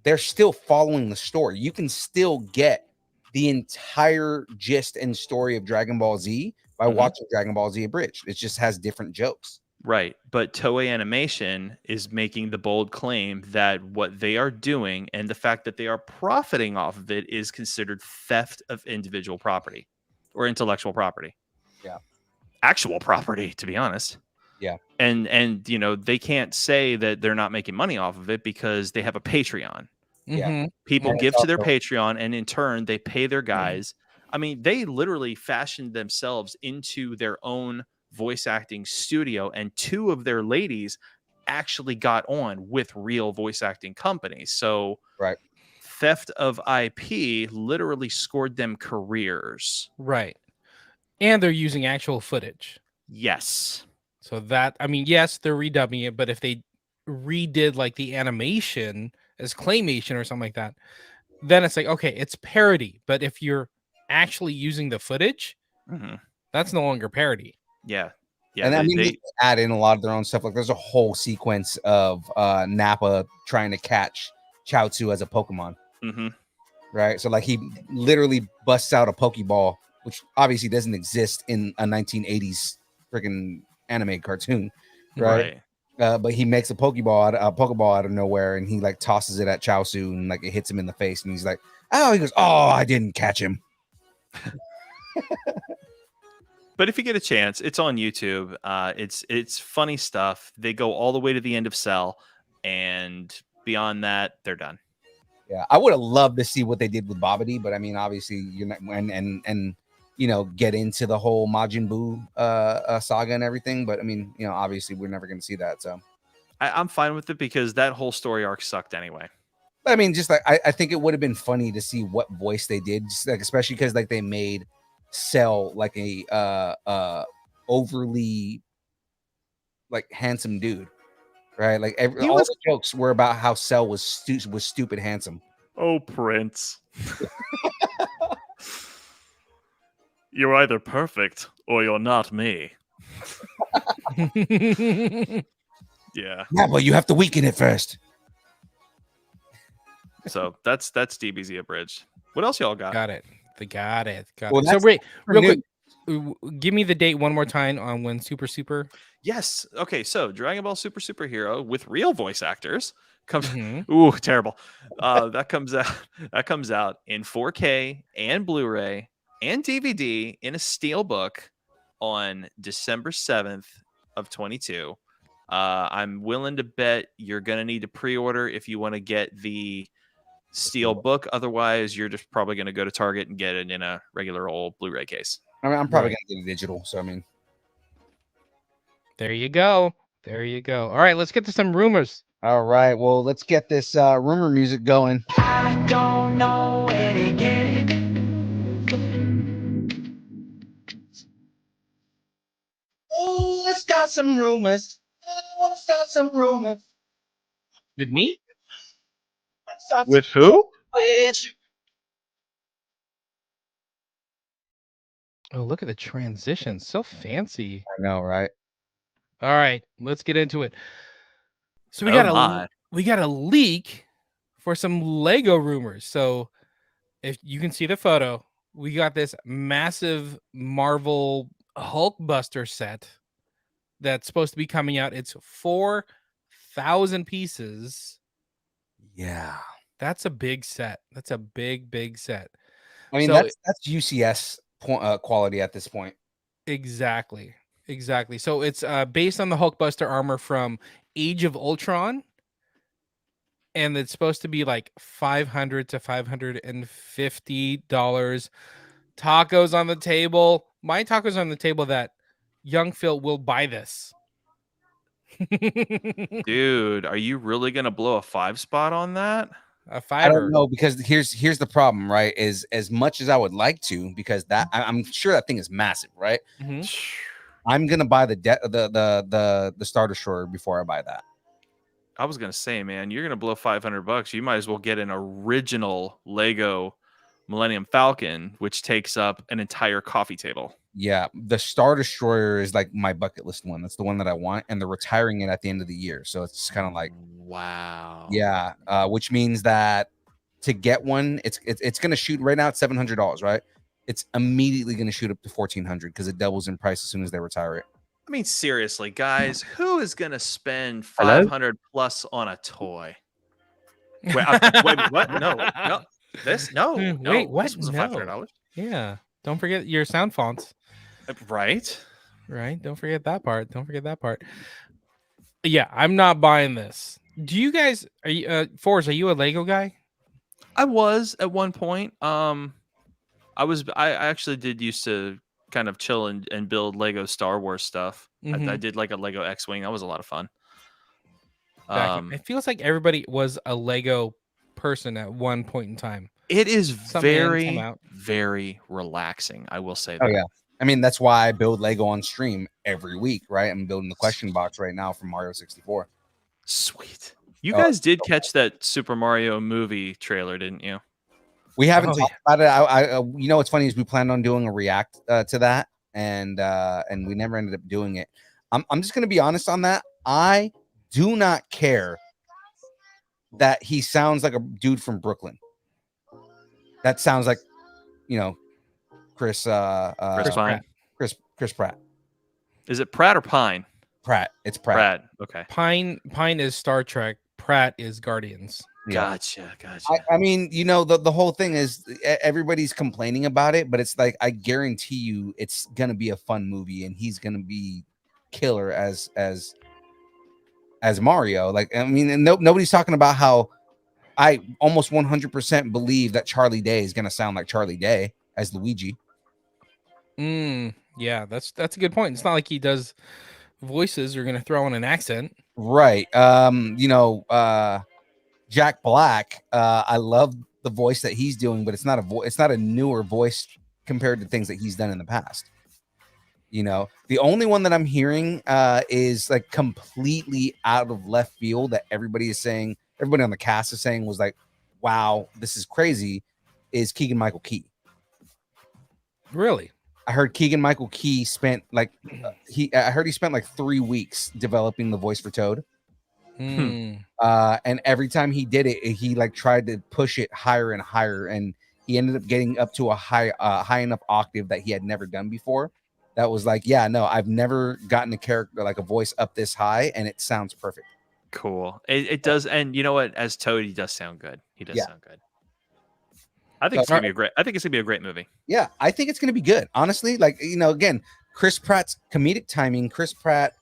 they're still following the story. You can still get the entire gist and story of Dragon Ball Z by watching Dragon Ball Z Abridged. It just has different jokes. Right. But Toei Animation is making the bold claim that what they are doing and the fact that they are profiting off of it is considered theft of individual property or intellectual property. Yeah. Actual property, to be honest. Yeah. And you know, they can't say that they're not making money off of it because they have a Patreon. Yeah. People give to their Patreon, and in turn they pay their guys. I mean, they literally fashioned themselves into their own voice acting studio, and 2 of their ladies actually got on with real voice acting companies. So theft of IP literally scored them careers. Right. And they're using actual footage. Yes. So that, I mean, yes, they're redubbing it, but if they redid like the animation as claymation or something like that, then it's like, okay, it's parody. But if you're actually using the footage, Mhm. that's no longer parody. Yeah. Yeah. And I mean, they they add in a lot of their own stuff. Like there's a whole sequence of Nappa trying to catch Chaozu as a Pokemon, mhm. right? So like he literally busts out a Pokeball, which obviously doesn't exist in a 1980s freaking anime cartoon, right? But he makes a Pokeball out of nowhere, and he like tosses it at Chaozu, and like it hits him in the face, and he's like, "Oh!" He goes, "Oh, I didn't catch him." But if you get a chance, it's on YouTube. It's funny stuff. They go all the way to the end of Cell, and beyond that, they're done. Yeah, I would have loved to see what they did with Babidi, but I mean, obviously, you're not and you know, get into the whole Majin Buu saga and everything. But I mean, you know, obviously, we're never going to see that. So, I'm fine with it because that whole story arc sucked anyway. but I mean, just like I think it would have been funny to see what voice they did, just like especially because like they made Cell like a overly like handsome dude, right? Like all the jokes were about how Cell was stupid handsome. Oh, Prince. You're either perfect or you're not me. Yeah. Yeah, but you have to weaken it first. So that's DBZ abridged. What else y'all got? Got it. Got it. Well, So that's wait, real new. quick. Give me the date one more time on when Super. Yes. Okay. So Dragon Ball Super Superhero with real voice actors comes. Mhm. Ooh, terrible. That comes out. That comes out in 4K and Blu-ray and DVD in a steelbook on December 7th of 22. I'm willing to bet you're gonna need to pre-order if you want to get the steel book. Otherwise, you're just probably gonna go to Target and get it in a regular old Blu-ray case. I mean, I'm probably Right. gonna get it digital. So I mean, There you go. There you go. All right, let's get to some rumors. all right. Well, let's get this rumor music going. I don't know where to get it. Oh, let's start some rumors. Let's start some rumors. With me? Let's start With who? some Oh, look at the transition. So fancy. I know, right? All right, let's get into it. So we Oh got a leak for some Lego rumors. So if you can see the photo, we got this massive Marvel Hulkbuster set that's supposed to be coming out. It's 4,000 pieces. Yeah. That's a big set. That's a big set. I mean, So- that's UCS quality at this point. Exactly. So it's based on the Hulkbuster armor from Age of Ultron, and it's supposed to be like $500 to $550. Tacos on the table. My tacos on the table that young Phil will buy this. Dude, are you really gonna blow a 5 spot on that? A I fiver. don't know because here's the problem, right? Is as much as I would like to, because that I'm sure that thing is massive, right? Mhm. I'm gonna buy the Star Destroyer before I buy that. I was gonna say, man, you're gonna blow $500. You might as well get an original Lego Millennium Falcon, which takes up an entire coffee table. Yeah, the Star Destroyer is like my bucket list one. That's the one that I want, and they're retiring it at the end of the year. So it's kind of like, Wow. yeah, which means that to get one, it's gonna shoot right now at $700, right? It's immediately gonna shoot up to $1,400 because it doubles in price as soon as they retire it. I mean, seriously, guys, who is gonna spend Hello? 500 plus on a toy? Wait, what? No. This? No. Wait, what? This was No. $500. Yeah. Don't forget your sound fonts. Right? Right. Don't forget that part. Yeah, I'm not buying this. Do you guys are you Forrest, are you a Lego guy? I was at one point. I actually did used to kind of chill and build Lego Star Wars stuff. I Mhm. did like a Lego X-Wing. That was a lot of fun. It feels like everybody was a Lego person at one point in time. It is Some in, some very, out. very relaxing. I will say that. Oh yeah, I mean that's why I build Lego on stream every week, right? I'm building the question box right now from Mario 64. Sweet. You Oh, guys did catch that Super Mario movie trailer, didn't you? We haven't Oh, talked about it. You know what's funny is we planned on doing a react to that, and we never ended up doing it. I'm just gonna be honest on that. I do not care that he sounds like a dude from Brooklyn. That sounds like, you know, Chris Chris Pine. Chris Pratt. Is it Pratt or Pine? Pratt. It's Pratt. Pratt. Okay. Pine is Star Trek. Pratt is Guardians. Yeah. Gotcha. I mean, you know, the whole thing is everybody's complaining about it, but it's like I guarantee you it's gonna be a fun movie and he's gonna be killer as Mario. Like, I mean, and nobody's talking about how I almost 100% believe that Charlie Day is gonna sound like Charlie Day as Luigi. Yeah, that's a good point. It's not like he does voices. You're gonna throw in an accent. Right. You know, Jack Black, I love the voice that he's doing, but it's not a newer voice compared to things that he's done in the past. You know, the only one that I'm hearing is like completely out of left field that everybody on the cast is saying was like, wow, this is crazy, is Keegan Michael Key. Really? I heard Keegan Michael Key spent like he spent like 3 weeks developing the voice for Toad. And every time he did it, he like tried to push it higher and higher, and he ended up getting up to a high enough octave that he had never done before. That was like, yeah, no, I've never gotten a character like a voice up this high, and it sounds perfect. Cool. It does, and you know what? As Toad, he does sound good. He does sound good. I think it's gonna be a great movie. Yeah, I think it's gonna be good. Honestly, like, you know, again, Chris Pratt's comedic timing, Chris Pratt,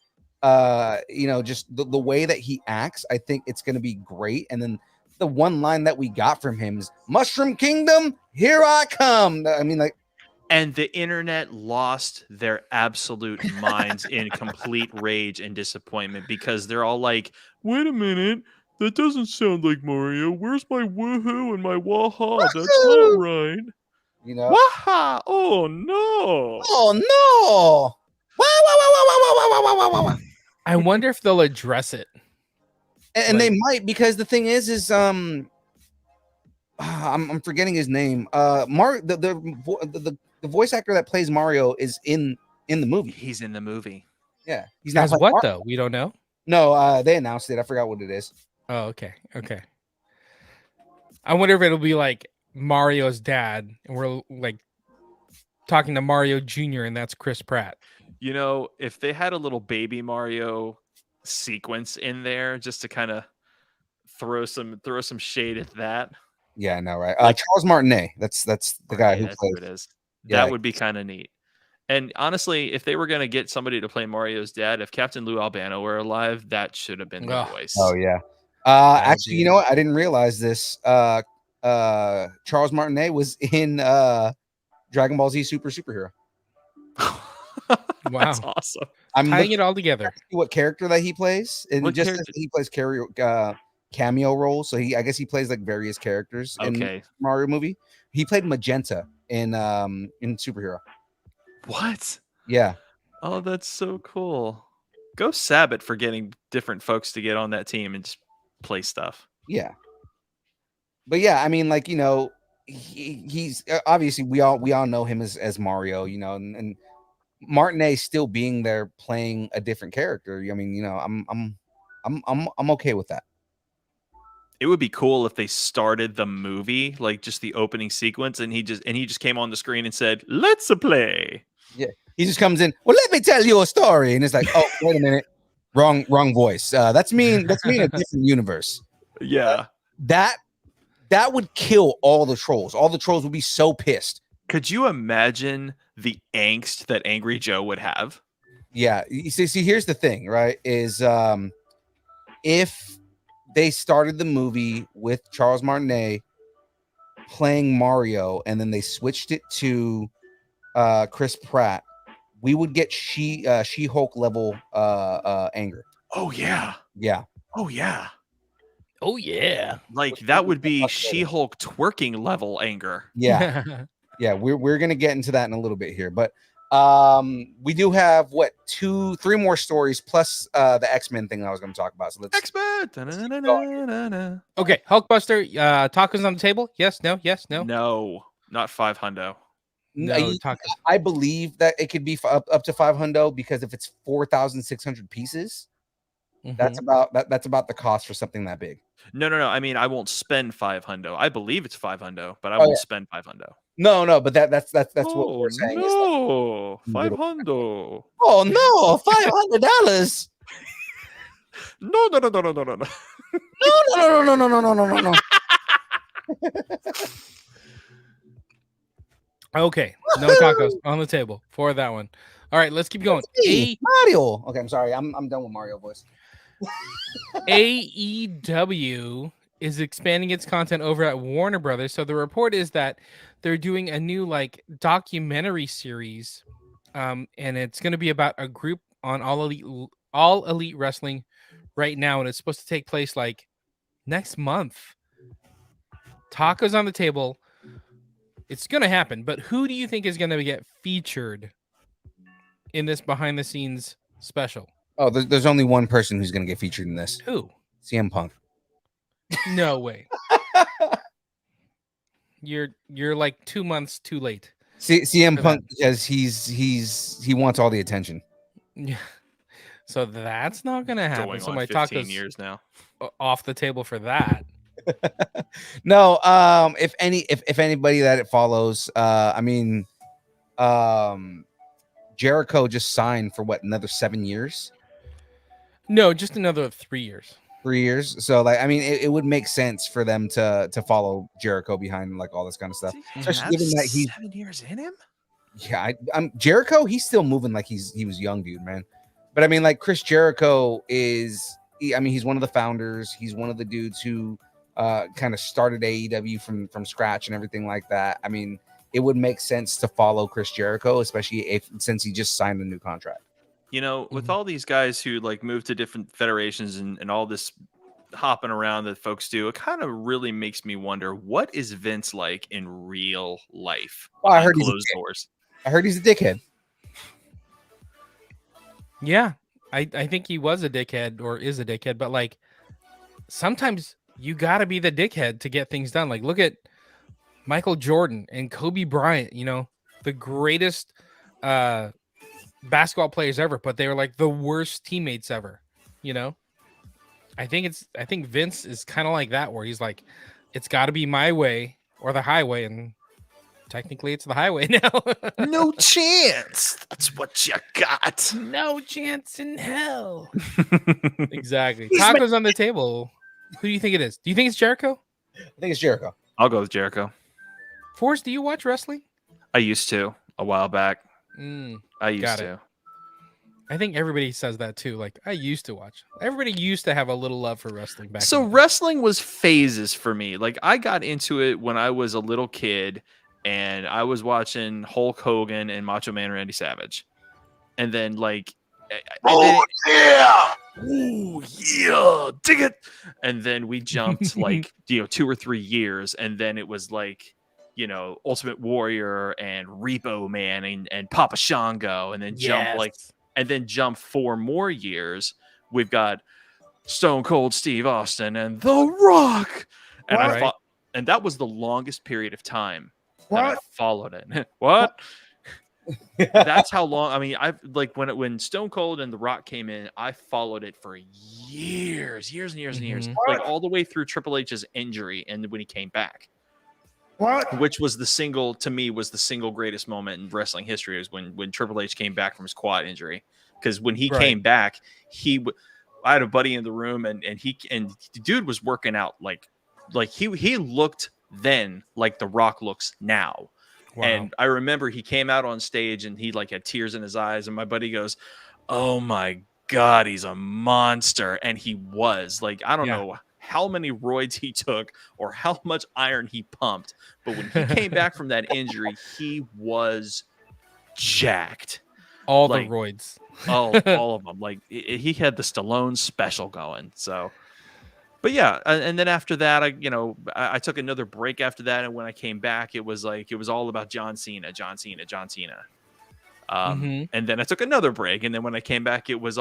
you know, just the way that he acts, I think it's gonna be great. And then the one line that we got from him is "Mushroom Kingdom, here I come." I mean, like, and the internet lost their absolute minds in complete rage and disappointment because they're all like, "Wait a minute. That doesn't sound like Mario. Where's my woohoo and my waha? That's not right." You know, Waha! Oh no! oh no! Wow. I wonder if they'll address it. And they might, because the thing is I'm forgetting his name. The voice actor that plays Mario is in the movie. He's in the movie. Yeah, he's not. As what though? We don't know. No, they announced it. I forgot what it is. Oh, okay. I wonder if it'll be like Mario's dad, and we're like talking to Mario Jr., and that's Chris Pratt. You know, if they had a little baby Mario sequence in there just to kind of throw some shade at that. Yeah, I know, right? Charles Martinet. That's the guy who that's plays. who it is. Yeah. That would be kind of neat. And honestly, if they were going to get somebody to play Mario's dad, if Captain Lou Albano were alive, that should have been the voice. Oh yeah. Actually, you know what? I didn't realize this. Charles Martinet was in Dragon Ball Z Superhero. Wow, that's awesome. I'm tying it all together. What character that he plays, and What just character? he plays cameo roles. So I guess he plays like various characters in Okay. Mario movie. He played Magenta in Superhero. What? Yeah. Oh, that's so cool. Go Sabbath for getting different folks to get on that team and just play stuff. Yeah. But yeah, I mean, like, you know, he's obviously we all know him as Mario, you know, and Martinet still being there playing a different character. I mean, you know, I'm okay with that. It would be cool if they started the movie, like just the opening sequence, and he just came on the screen and said, "Let's play." Yeah, he just comes in. Well, let me tell you a story, and it's like, oh, wait a minute, wrong voice. That's me in a different universe. Yeah, that would kill all the trolls. All the trolls would be so pissed. Could you imagine the angst that Angry Joe would have? Yeah. You see, here's the thing, right? Is if they started the movie with Charles Martinet playing Mario, and then they switched it to Chris Pratt, we would get She-Hulk level anger. Oh yeah. Yeah. Oh yeah. Oh yeah. Like that would be She-Hulk twerking level anger. Yeah. Yeah, we're gonna get into that in a little bit here, but We do have what 3 more stories plus the X-Men thing I was going to talk about. So let's X-Men. Okay, Hulkbuster. Tacos on the table. Yes. No. Yes. No. No, not 500. No. Tacos. I believe that it could be up to 500 because if it's 4,600 pieces, that's about the cost for something that big. No. I mean, I won't spend 500. I believe it's 500, but I won't spend 500. No, but that's what we're saying. No, 500. Oh no, $500. No. No. Okay, no tacos on the table for that one. All right, let's keep going. Mario. Okay, I'm sorry. I'm done with Mario voice. AEW is expanding its content over at Warner Brothers. So the report is that they're doing a new like documentary series, and it's going to be about a group on all elite wrestling right now, and it's supposed to take place like next month. Tacos on the table. It's going to happen, but who do you think is going to get featured in this behind the scenes special? Oh, there's only one person who's going to get featured in this. Who? CM Punk. No way. You're like 2 months too late. CM Punk because he wants all the attention. Yeah. So that's not going to happen. Going So on my 15 tacos years now. off the table for that. No, if anybody that it follows, I mean, Jericho just signed for what, another 7 years? No, just another 3 years. 3 years. So like, I mean, it would make sense for them to follow Jericho behind like all this kind of stuff. Especially given that he's 7 years in him. Yeah, I'm Jericho. He's still moving like he was young, dude, man. But I mean, like Chris Jericho he's one of the founders. He's one of the dudes who kind of started AEW from scratch and everything like that. I mean, it would make sense to follow Chris Jericho, especially since he just signed a new contract. You know, with all these guys who like move to different federations and all this hopping around that folks do, it kind of really makes me wonder, what is Vince like in real life? Oh, I heard closed doors. I heard he's a dickhead. Yeah, I think he was a dickhead or is a dickhead, but like sometimes you got to be the dickhead to get things done. Like look at Michael Jordan and Kobe Bryant, you know, the greatest basketball players ever, but they were like the worst teammates ever, you know? I think Vince is kind of like that, where he's like, it's got to be my way or the highway, and technically it's the highway now. No chance. That's what you got. No chance in hell. Exactly. Tacos on the table. Who do you think it is? Do you think it's Jericho? I think it's Jericho. I'll go with Jericho. Forrest, do you watch wrestling? I used to a while back. I used got to. it. I think everybody says that too. Like, I used to watch. Everybody used to have a little love for wrestling back. So wrestling was phases for me. Like I got into it when I was a little kid, and I was watching Hulk Hogan and Macho Man Randy Savage, and then like, Oh yeah! ooh yeah, dig it. And then we jumped like 2 or 3 years, and then it was like, Ultimate Warrior and Repo Man and Papa Shango, and then jump 4 more years. We've got Stone Cold Steve Austin and The Rock, and and that was the longest period of time that I followed it. What? That's how long. I mean, I've like when Stone Cold and The Rock came in, I followed it for years and years, like all the way through Triple H's injury, and when he came back. Which was the single greatest moment in wrestling history, is when Triple H came back from his quad injury. Because when he came back, I had a buddy in the room, and the dude was working out like he looked then like The Rock looks now. Wow. And I remember he came out on stage and he like had tears in his eyes, and my buddy goes, "Oh my God, he's a monster!" And he was like, I don't know how many roids he took or how much iron he pumped, but when he came back from that injury, he was jacked. All the roids. all of them. Like he had the Stallone special going. So, but yeah, and then after that, I took another break after that, and when I came back, it was all about John Cena. Mhm. And then I took another break, and then when I came back, it was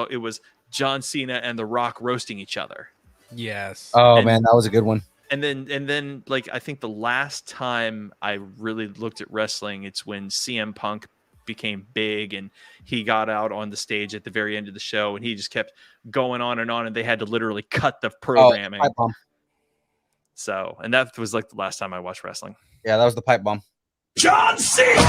John Cena and The Rock roasting each other. Yes. Oh And- man, that was a good one. And then like I think the last time I really looked at wrestling, it's when CM Punk became big and he got out on the stage at the very end of the show and he just kept going on, and they had to literally cut the programming. Pipe bomb. So, and that was like the last time I watched wrestling. Yeah, that was the pipe bomb. John Cena.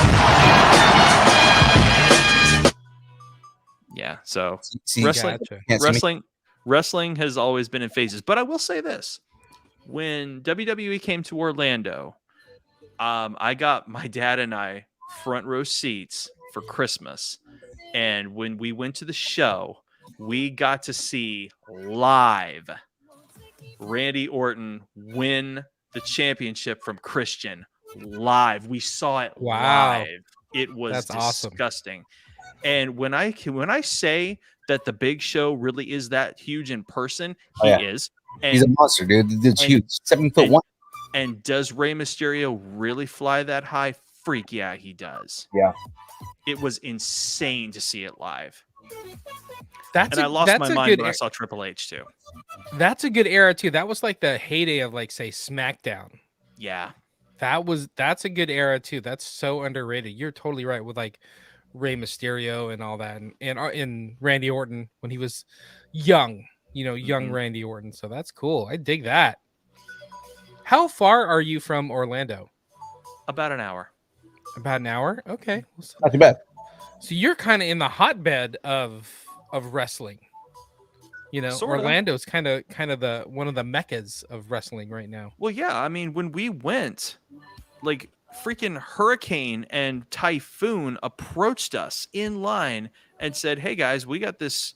Yeah. So See, Wrestling- Gotcha. can't see me. wrestling has always been in phases, but I will say this: when WWE came to Orlando, I got my dad and I front row seats for Christmas, and when we went to the show, we got to see live Randy Orton win the championship from Christian live. We saw it Wow. live. It was That's awesome. disgusting. And when I say that the Big Show really is that huge in person, he Oh, yeah. is. He's a And, monster, dude. It's and- huge. 7'1". and does Rey Mysterio really fly that high? Freak yeah, he does. Yeah. It was insane to see it live. That's And I lost my a mind good when I e- saw Triple H too. That's a good era too. That was like the heyday of like say SmackDown. Yeah. That's a good era too. That's so underrated. You're totally right with like Rey Mysterio and all that, and Randy Orton when he was young, young Mhm. Randy Orton. So that's cool. I dig that. How far are you from Orlando? About an hour. About an hour. Okay, Not too bad. so you're kind of in the hotbed of wrestling. Sorta. Orlando's kind of the one of the meccas of wrestling right now. Well, yeah. I mean, when we went, like freaking Hurricane and Typhoon approached us in line and said, "Hey guys, we got this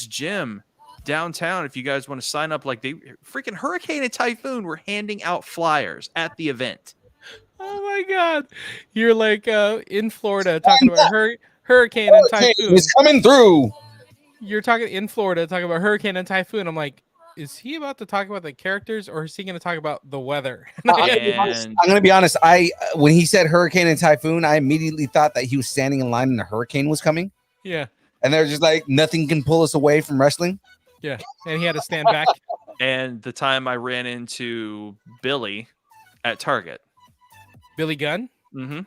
gym downtown. If you guys want to sign up," like they freaking Hurricane and Typhoon were handing out flyers at the event. Oh my god, you're like in Florida talking about hurricane and typhoon. He's coming through. You're talking in Florida talking about hurricane and typhoon. I'm like, is he about to talk about the characters or is he going to talk about the weather? And I'm gonna be honest. When he said hurricane and typhoon, I immediately thought that he was standing in line and a hurricane was coming, Yeah, and they're just like, nothing can pull us away from wrestling. and he had to stand back. and the time I ran into Billy at Target. Billy Gunn. Mm-hmm.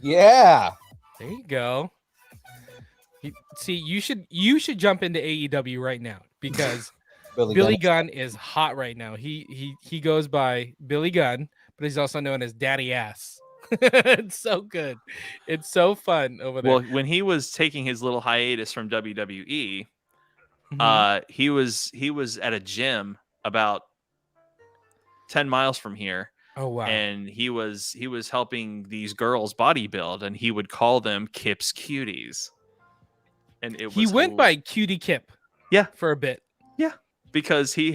Yeah. There you go. See, you should jump into AEW right now because Billy Gunn is hot right now. He goes by Billy Gunn, but he's also known as Daddy Ass. It's so good. It's so fun over there. Well, when he was taking his little hiatus from WWE, Mhm. he was at a gym about 10 miles from here, Oh wow. and he was helping these girls bodybuild, and he would call them Kip's Cuties. And it was He went by Cutie Kip. Yeah. For a bit. because he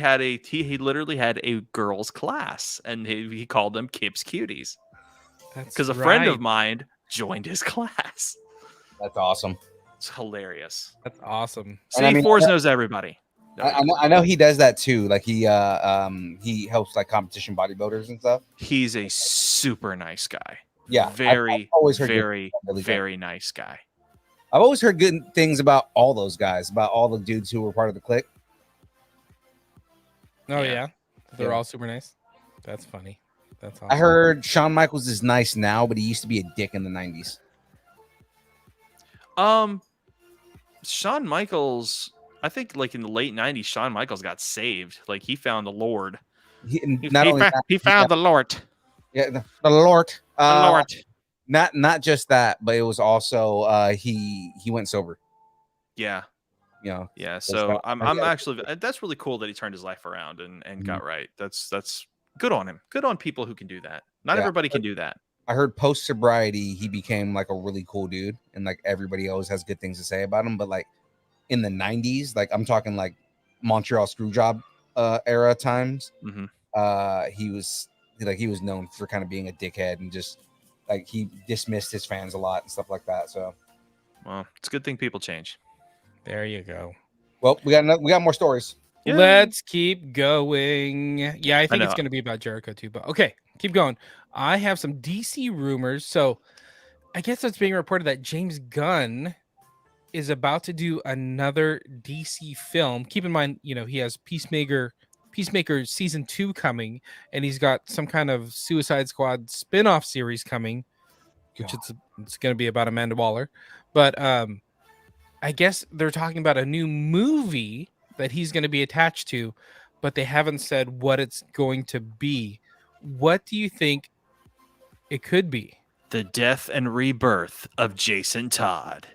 literally had a girls class, and he called them Kip's Cuties That's because a friend of right. mine joined his class. That's awesome. It's hilarious. That's awesome. And I mean, C4s knows everybody. I know he does that too. Like he helps like competition bodybuilders and stuff. He's a super nice guy. Yeah, Very, I've always heard good very, things about Billy Gunn. very nice guy. I've always heard good things about all those guys, about all the dudes who were part of the clique. Oh Yeah. yeah. They're Yeah. all super nice. That's funny. That's awesome. I heard Shawn Michaels is nice now, but he used to be a dick in the 90s. Shawn Michaels, I think like in the late 90s, Shawn Michaels got saved. Like he found the Lord. Not only that, he found the Lord. yeah, the Lord. The Lord. Not just that, but it was also he went sober. Yeah. You know, Yeah. So not- I'm actually, that's really cool that he turned his life around and got right. That's good on him. Good on people who can do that. Not Yeah. everybody can do that. I heard post sobriety he became like a really cool dude, and like everybody always has good things to say about him. But like in the 90s, like I'm talking like Montreal Screwjob era times, Mhm. he was known for kind of being a dickhead and just like he dismissed his fans a lot and stuff like that. So Well, it's a good thing people change. There you go. well, we got more stories. Yeah. Let's keep going. Yeah, I think it's know. going to be about Jericho too, but okay, keep going. I have some DC rumors. So I guess it's being reported that James Gunn is about to do another DC film. Keep in mind, he has Peacemaker season 2 coming, and he's got some kind of Suicide Squad spin-off series coming, which it's going to be about Amanda Waller. But I guess they're talking about a new movie that he's going to be attached to, but they haven't said what it's going to be. What do you think it could be? The death and rebirth of Jason Todd.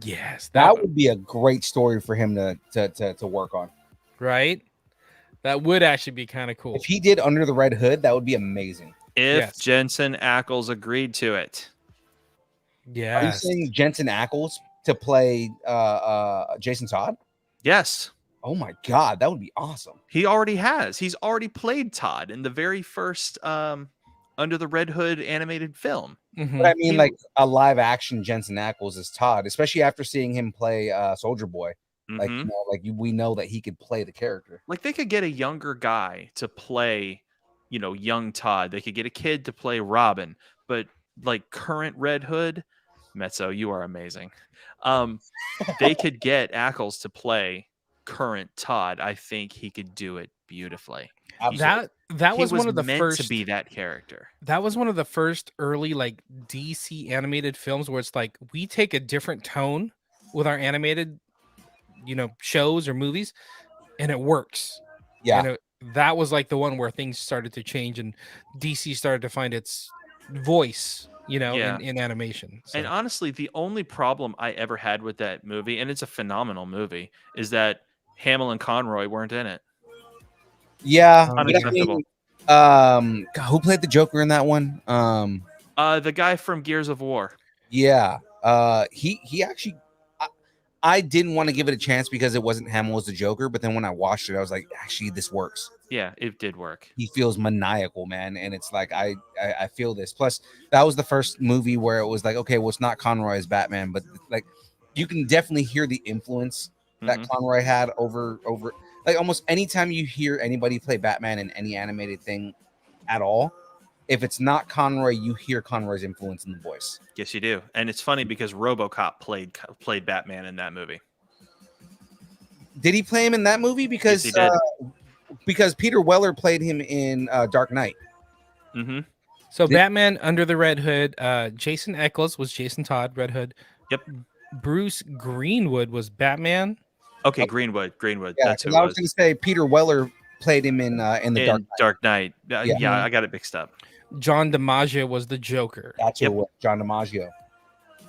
Yes, That would be a great story for him to work on. right. That would actually be kind of cool. If he did Under the Red Hood, that would be amazing. If Yes. Jensen Ackles agreed to it. Are you Yes. saying Jensen Ackles to play Jason Todd? Yes. Oh my God, that would be awesome. He already has. He's already played Todd in the very first Under the Red Hood animated film. Mhm. But I mean, like a live action Jensen Ackles as Todd, especially after seeing him play Soldier Boy. Like, Mhm. we know that he could play the character. Like they could get a younger guy to play, young Todd. They could get a kid to play Robin, but like current Red Hood, Mezzo, you are amazing. They could get Ackles to play current Todd. I think he could do it beautifully. Absolutely. That He was one of the meant first to be that character. that was one of the first early like DC animated films where it's like we take a different tone with our animated shows or movies, and it works. Yeah. And that was like the one where things started to change and DC started to find its voice, Yeah. in animation. So, And honestly, the only problem I ever had with that movie, and it's a phenomenal movie, is that Hamill and Conroy weren't in it. Yeah. but I Unacceptable. mean, God, who played the Joker in that one? The guy from Gears of War. Yeah. He actually. I didn't want to give it a chance because it wasn't Hamill as the Joker, but then when I watched it, I was like, actually, this works. Yeah, it did work. He feels maniacal, man, and it's like I feel this. Plus, that was the first movie where it was like, okay, well, it's not Conroy as Batman, but like you can definitely hear the influence that Mhm. Conroy had over like almost anytime you hear anybody play Batman in any animated thing at all. If it's not Conroy, you hear Conroy's influence in the voice. Yes, you do. And it's funny because RoboCop played Batman in that movie. Did he play him in that movie? Because Yes, he did. Because Peter Weller played him in Dark Knight. Mm-hmm. so Did- Batman Under the Red Hood, Jason Ackles was Jason Todd, Red Hood. Yep. Bruce Greenwood was Batman. Okay, Greenwood. Yeah, That's who 'cause it I was was. going to say Peter Weller played him in the In Dark Knight. Dark Knight. Yeah. Yeah, I got it mixed up. John DiMaggio was the Joker. That's Yep. who it was, John DiMaggio. And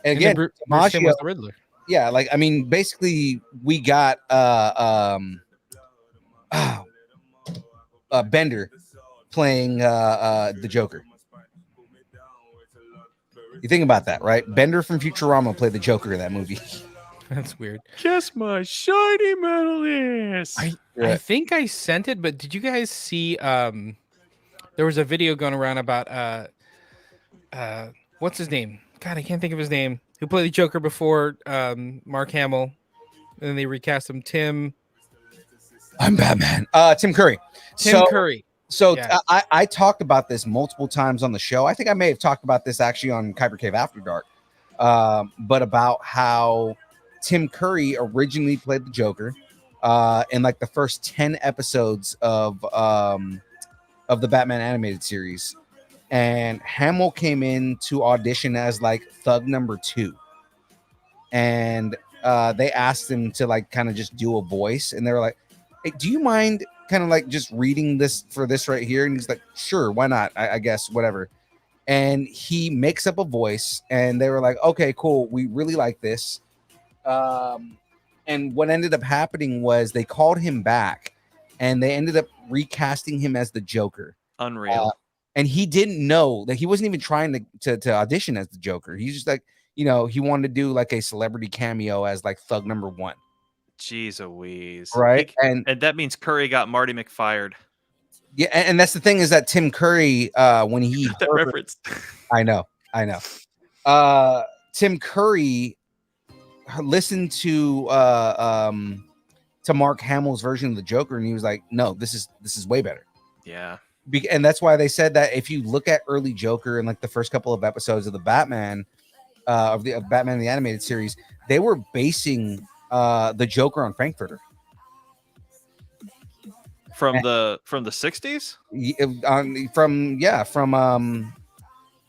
And again, then Bruce Timm DiMaggio, was the Riddler. yeah, like I mean, basically, we got Bender playing the Joker. You think about that, right? Bender from Futurama played the Joker in that movie. That's weird. Kiss my shiny metal ears. I Yeah. think I sent it, but did you guys see there was a video going around about what's his name? God, I can't think of his name. Who played the Joker before Mark Hamill, and then they recast him. Tim I'm Batman. Tim Curry. Curry. So Yeah. I talked about this multiple times on the show. I think I may have talked about this actually on Kyber Cave After Dark, but about how Tim Curry originally played the Joker in like the first 10 episodes of the Batman animated series, and Hamill came in to audition as like Thug number 2, and they asked him to like kind of just do a voice, and they were like, hey, do you mind kind of like just reading this for this right here? And he's like, sure, why not? I guess whatever. And he makes up a voice, and they were like, okay, cool, we really like this. And what ended up happening was they called him back, and they ended up recasting him as the Joker. Unreal. And he didn't know that he wasn't even trying to audition as the Joker. He's just like, he wanted to do like a celebrity cameo as like Thug number 1. Jeez Louise. Right. And And that means Curry got Marty McFired. yeah, and that's the thing is that Tim Curry, when he That heard- reference. I know. Tim Curry listened to Mark Hamill's version of the Joker, and he was like, "No, this is way better." Yeah. And that's why they said that if you look at early Joker and like the first couple of episodes of the Batman, of Batman the Animated Series, they were basing the Joker on Frankfurter. From the 60s.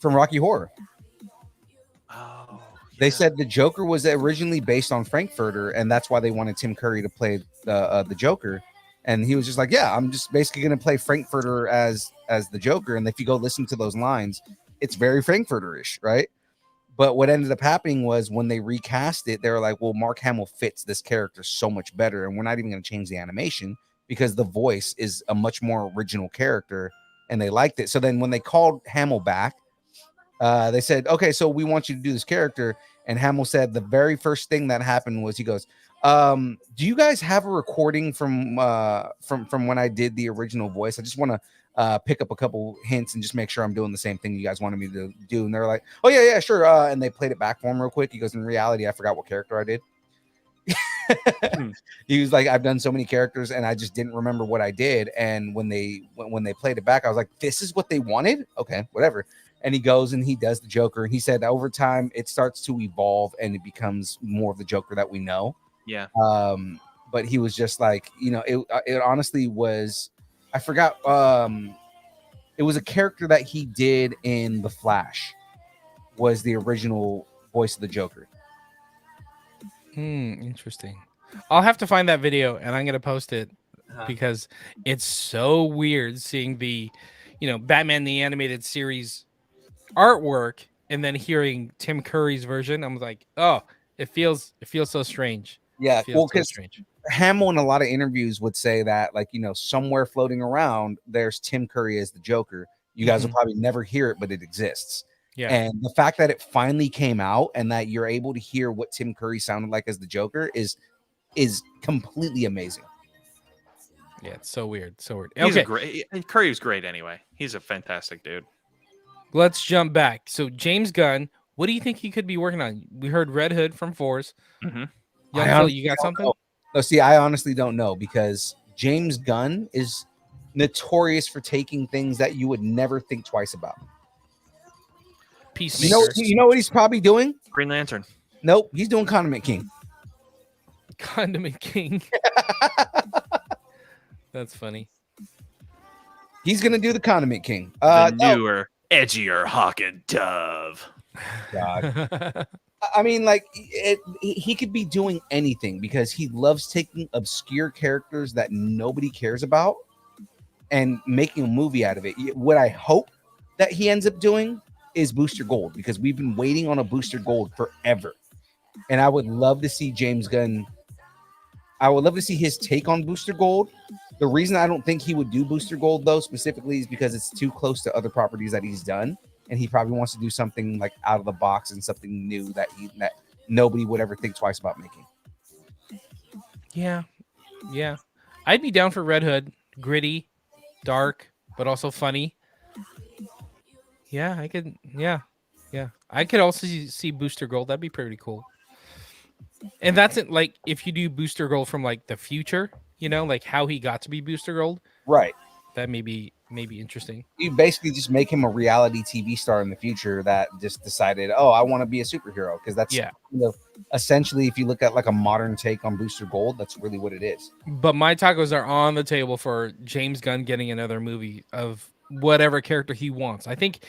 From Rocky Horror. Oh, They said the Joker was originally based on Frankfurter, and that's why they wanted Tim Curry to play the Joker. And he was just like, "Yeah, I'm just basically going to play Frankfurter as the Joker." And if you go listen to those lines, it's very Frankfurter-ish, right? But what ended up happening was when they recast it, they were like, "Well, Mark Hamill fits this character so much better, and we're not even going to change the animation because the voice is a much more original character." And they liked it. So then when they called Hamill back, they said, "Okay, so we want you to do this character." And Hamill said the very first thing that happened was he goes, "Do you guys have a recording from when I did the original voice? I just want to pick up a couple hints and just make sure I'm doing the same thing you guys wanted me to do." And they're like, "Oh yeah, sure." And they played it back for him real quick. He goes, "In reality, I forgot what character I did." He was like, "I've done so many characters and I just didn't remember what I did." And when they played it back, I was like, "This is what they wanted? Okay, whatever." And he goes and he does the Joker. And he said over time it starts to evolve and it becomes more of the Joker that we know. Yeah. But he was just like, it honestly was, I forgot. It was a character that he did in The Flash, was the original voice of the Joker. Interesting. I'll have to find that video and I'm gonna post it because it's so weird seeing the, Batman the Animated Series artwork and then hearing Tim Curry's version. I'm like, oh, it feels so strange. Yeah, well, So because strange. Hamill in a lot of interviews would say that, like, somewhere floating around, there's Tim Curry as the Joker. You guys will probably never hear it, but it exists. Yeah. And the fact that it finally came out and that you're able to hear what Tim Curry sounded like as the Joker is completely amazing. Yeah, it's so weird. So weird. He's Okay, great. Curry's great anyway. He's a fantastic dude. let's jump back. So James Gunn, what do you think he could be working on? We heard Red Hood from Force. Mm-hmm. Young I Phil, you got something? No, see, I honestly don't know because James Gunn is notorious for taking things that you would never think twice about. Peacemaker. You know what he's probably doing? Green Lantern. Nope, he's doing Condiment King. Condiment King. That's funny. He's gonna do the Condiment King. The newer, edgier Hawk and Dove. God. I mean, like, he could be doing anything because he loves taking obscure characters that nobody cares about and making a movie out of it. What I hope that he ends up doing is Booster Gold, because we've been waiting on a Booster Gold forever. And I would love to see James Gunn. I would love to see his take on Booster Gold. The reason I don't think he would do Booster Gold, though, specifically, is because it's too close to other properties that he's done. And he probably wants to do something like out of the box and something new that nobody would ever think twice about making. Yeah. I'd be down for Red Hood. Gritty, dark, but also funny. Yeah, I could. Yeah. I could also see Booster Gold. That'd be pretty cool. And that's it. Like, if you do Booster Gold from like the future, like how he got to be Booster Gold, Right. that may be interesting. You basically just make him a reality TV star in the future that just decided, oh, I want to be a superhero, because that's essentially, if you look at like a modern take on Booster Gold, that's really what it is. But my tacos are on the table for James Gunn getting another movie of whatever character he wants. I think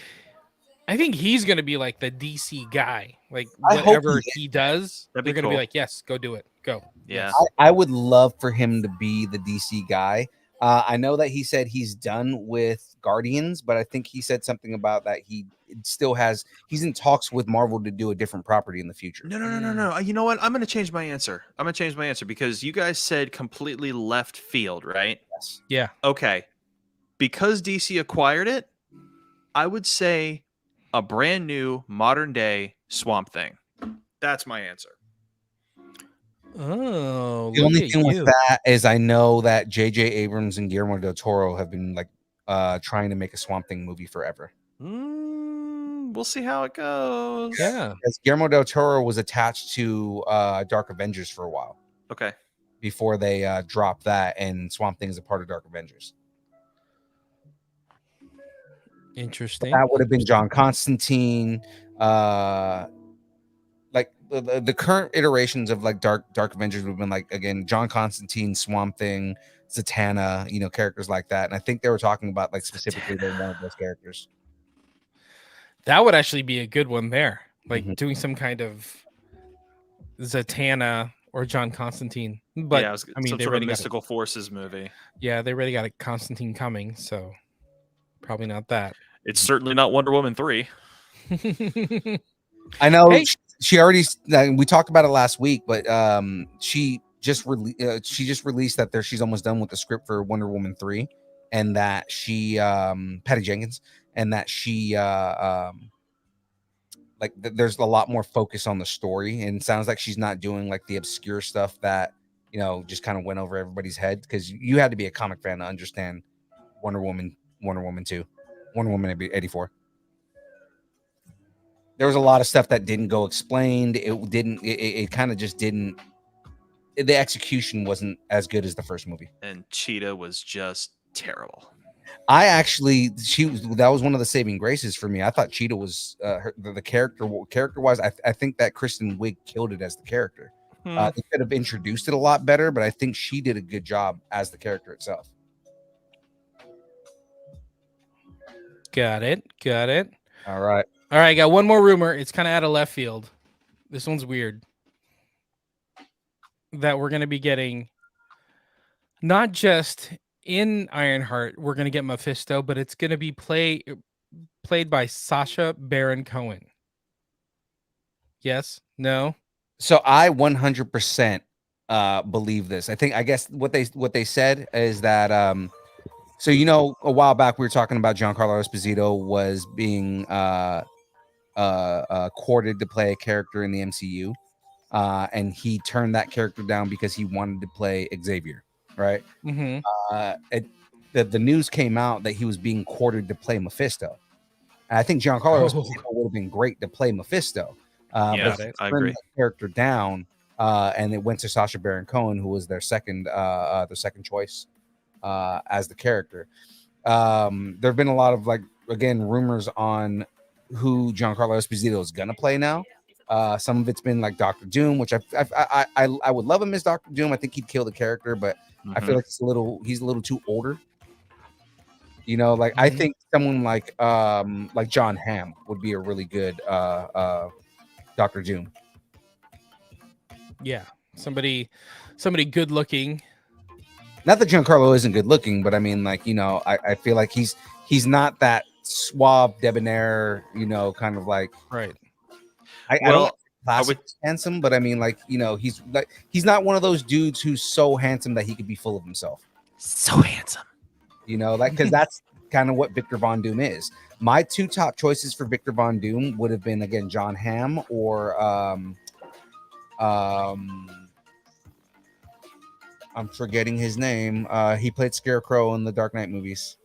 he's gonna be like the DC guy. Like whatever he does, they're gonna be like, yes, go do it, go. Yeah, I would love for him to be the DC guy. I know that he said he's done with Guardians, but I think he said something about that he's in talks with Marvel to do a different property in the future. No. You know what? I'm going to change my answer. Because you guys said completely left field, right? Yes. Yeah. Okay. Because DC acquired it, I would say a brand new modern day Swamp Thing. That's my answer. Oh, The only thing with that is I know that J.J. Abrams and Guillermo del Toro have been like trying to make a Swamp Thing movie forever. We'll see how it goes. Yeah. Because Guillermo del Toro was attached to Dark Avengers for a while. Okay. Before they dropped that, and Swamp Thing is a part of Dark Avengers. Interesting. That would have been John Constantine. the current iterations of like Dark Avengers would have been like, again, John Constantine, Swamp Thing, Zatanna, you know, characters like that. And I think they were talking about like specifically they wanted those characters. That would actually be a good one there. Like Mhm. doing some kind of Zatanna or John Constantine. But yeah, I mean, some they sort of already got mystical forces movie. yeah, they already got a Constantine coming, so probably not that. It's certainly not Wonder Woman 3. I know Hey. she already we talked about it last week, but she just released that she's almost done with the script for Wonder Woman 3, and that she Patty Jenkins, and that she there's a lot more focus on the story, and it sounds like she's not doing like the obscure stuff that, you know, just kind of went over everybody's head, because you had to be a comic fan to understand Wonder Woman 2, Wonder Woman 84. There was a lot of stuff that didn't go explained. It kind of just didn't. The execution wasn't as good as the first movie. And Cheetah was just terrible. I actually, that was one of the saving graces for me. I thought Cheetah was the character wise. I think that Kristen Wiig killed it as the character. They could have introduced it a lot better, but I think she did a good job as the character itself. Got it. All right. All right, I got one more rumor. It's kind of out of left field. This one's weird. That we're going to be getting not just in Ironheart, we're going to get Mephisto, but it's going to be played by Sacha Baron Cohen. Yes? No? So I 100% believe this. I guess what they said is that so, you know, a while back we were talking about Giancarlo Esposito was being courted to play a character in the MCU, and he turned that character down because he wanted to play Xavier, right? Mm-hmm. The news came out that he was being courted to play Mephisto, and I think Giancarlo Esposito would have been great to play Mephisto. Yeah, but he I turned agree. that character down, and it went to Sacha Baron Cohen, who was their second choice as the character. There have been a lot of, like, again, rumors on who Giancarlo Esposito is gonna play now. Some of it's been like Doctor Doom, which I would love him as Doctor Doom. I think he'd kill the character, but I feel like he's a little too older. You know, like I think someone like John Hamm would be a really good Doctor Doom. Yeah. Somebody good looking. Not that Giancarlo isn't good looking, but I mean, like, you know, I feel like he's not that suave, debonair, you know, kind of like, Right. I don't classic handsome, but I mean, like, you know, he's not one of those dudes who's so handsome that he could be full of himself. So handsome. You know, like, because that's kind of what Victor Von Doom is. My two top choices for Victor Von Doom would have been, again, John Hamm or I'm forgetting his name. He played Scarecrow in the Dark Knight movies.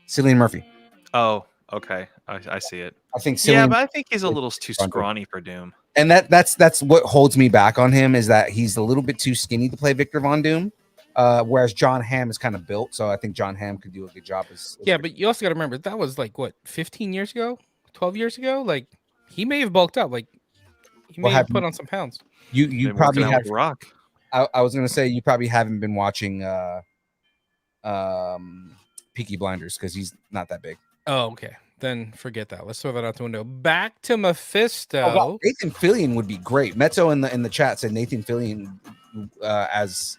Cillian Murphy. Oh, okay. I see it. I think Yeah, Cillian, but I think he's a little too Von Doom. scrawny for Doom. and that's what holds me back on him, is that he's a little bit too skinny to play Victor Von Doom. Whereas John Hamm is kind of built, so I think John Hamm could do a good job as Yeah, but you also got to remember that was like what, 15 years ago, 12 years ago. Like he may have bulked up. Like he may Well, have have put on some pounds. you Been probably working out have. with Rock. I was gonna say you probably haven't been watching Peaky Blinders, because he's not that big. Oh, okay. Then forget that. Let's throw that out the window. Back to Mephisto. Oh, wow. Nathan Fillion would be great. Mezzo in the chat said Nathan Fillion as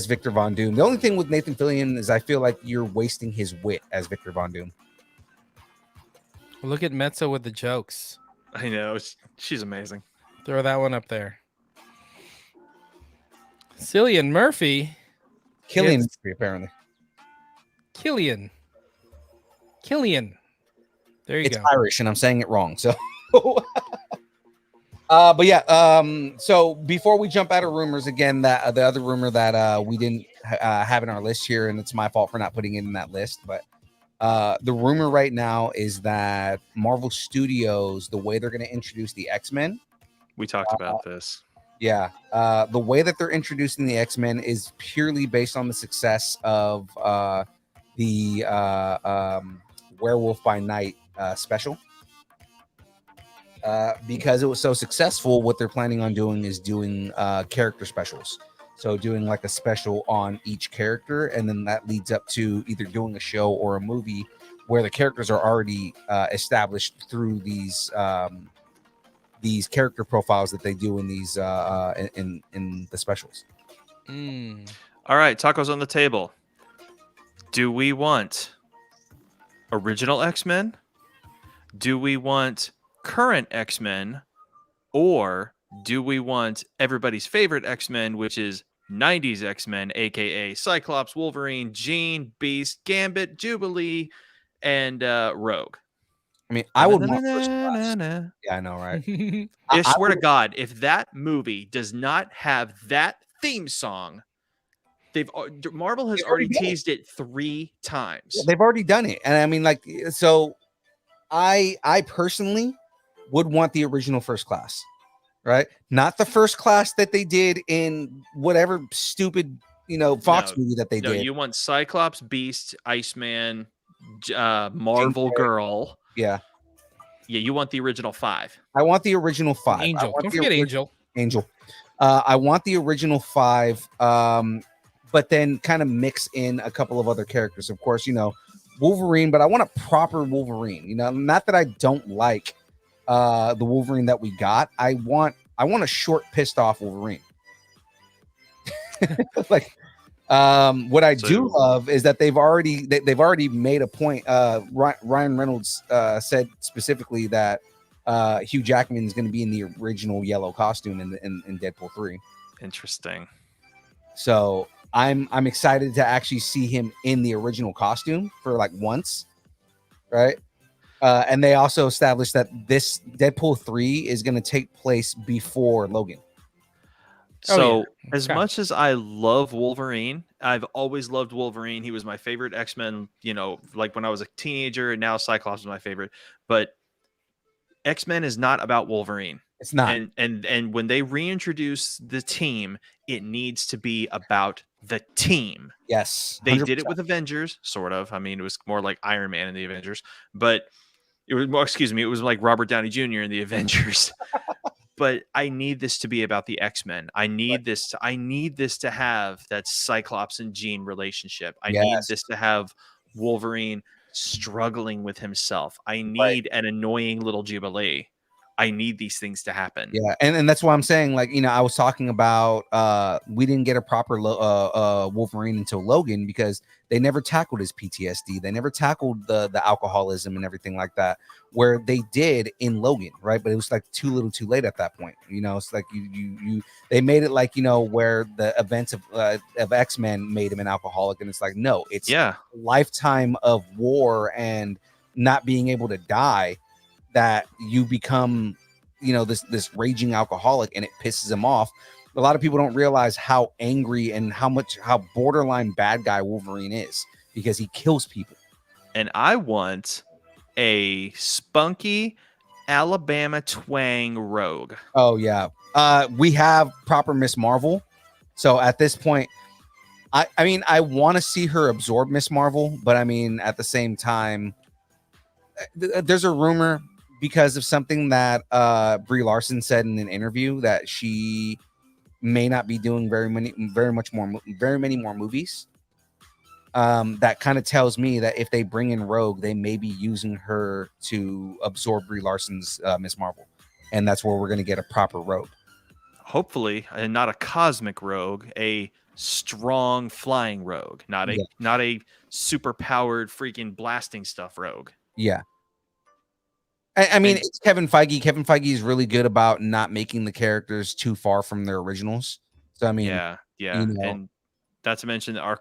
Victor Von Doom. The only thing with Nathan Fillion is I feel like you're wasting his wit as Victor Von Doom. Look at Mezzo with the jokes. I know. She's amazing. Throw that one up there. Cillian Murphy. Killian It's- Murphy, apparently. Killian. There you It's go. Irish, and I'm saying it wrong. So, but yeah. So before we jump out of rumors again, that the other rumor that we didn't have in our list here, and it's my fault for not putting it in that list, but the rumor right now is that Marvel Studios, the way they're going to introduce the X-Men, We talked about this. yeah, the way that they're introducing the X-Men is purely based on the success of the Werewolf by Night special. because it was so successful, what they're planning on doing is doing character specials. So doing like a special on each character, and then that leads up to either doing a show or a movie where the characters are already established through these character profiles that they do in these in the specials. All right, tacos on the table. Do we want original X-Men? Do we want current X-Men? Or do we want everybody's favorite X-Men, which is 90s X-Men, aka Cyclops, Wolverine, Jean, Beast, Gambit, Jubilee, and Rogue? I mean, I would want first class. Yeah, I know, right? I swear to God, if that movie does not have that theme song, Marvel has already teased it 3 times. Yeah, they've already done it, and I mean, like, so I personally would want the original First Class, right? Not the First Class that they did in whatever stupid, Fox movie that they did. You want Cyclops, Beast, Iceman, Marvel Girl. Yeah. Yeah, you want the original 5. I want the original 5. Angel. Don't forget Angel. Angel. I want the original 5, but then kind of mix in a couple of other characters. Of course, Wolverine, but I want a proper Wolverine. Not that I don't like the Wolverine that we got. I want a short, pissed off Wolverine. Like, what I do love is that they've already made a point. Ryan Reynolds said specifically that Hugh Jackman is going to be in the original yellow costume in Deadpool 3. Interesting. So I'm excited to actually see him in the original costume for like once, right? And they also established that this Deadpool 3 is going to take place before Logan. So as much as I love Wolverine, I've always loved Wolverine. He was my favorite X-Men, like when I was a teenager, and now Cyclops is my favorite. But X-Men is not about Wolverine. It's not. And when they reintroduce the team, it needs to be about the team. Yes. 100%. They did it with Avengers, sort of. I mean, it was more like Iron Man in the Avengers, but it was more, it was like Robert Downey Jr. in the Avengers. But I need this to be about the X-Men. I need this to have that Cyclops and Jean relationship. I need this to have Wolverine struggling with himself. I need an annoying little Jubilee. I need these things to happen. Yeah, and that's why I'm saying, like, I was talking about we didn't get a proper Wolverine until Logan because they never tackled his PTSD. They never tackled the alcoholism and everything like that, where they did in Logan, right? But it was like too little, too late at that point. It's like they made it like where the events of X-Men made him an alcoholic, and it's like no, it's a lifetime of war and not being able to die that you become this raging alcoholic, and it pisses him off. A lot of people don't realize how angry and how borderline bad guy Wolverine is because he kills people. And I want a spunky Alabama twang Rogue. Oh yeah. We have proper Miss Marvel. So at this point, I mean, I want to see her absorb Miss Marvel, but I mean, at the same time, there's a rumor because of something that Brie Larson said in an interview that she may not be doing very many more movies. That kind of tells me that if they bring in Rogue, they may be using her to absorb Brie Larson's Miss Marvel, and that's where we're going to get a proper Rogue. Hopefully, and not a cosmic Rogue, a strong flying Rogue, not a super powered freaking blasting stuff Rogue. Yeah. I mean, it's Kevin Feige. Kevin Feige is really good about not making the characters too far from their originals. So I mean, and not to mention our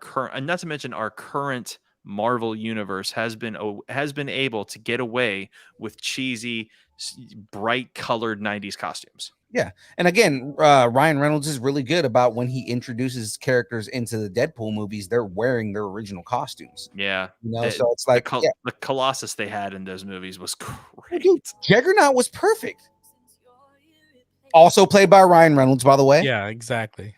current Marvel universe has been able to get away with cheesy, bright colored 90s costumes. Yeah, and again, Ryan Reynolds is really good about when he introduces characters into the Deadpool movies, they're wearing their original costumes. Yeah, so it's like the Colossus they had in those movies was great. Juggernaut was perfect. Also played by Ryan Reynolds, by the way. Yeah, exactly.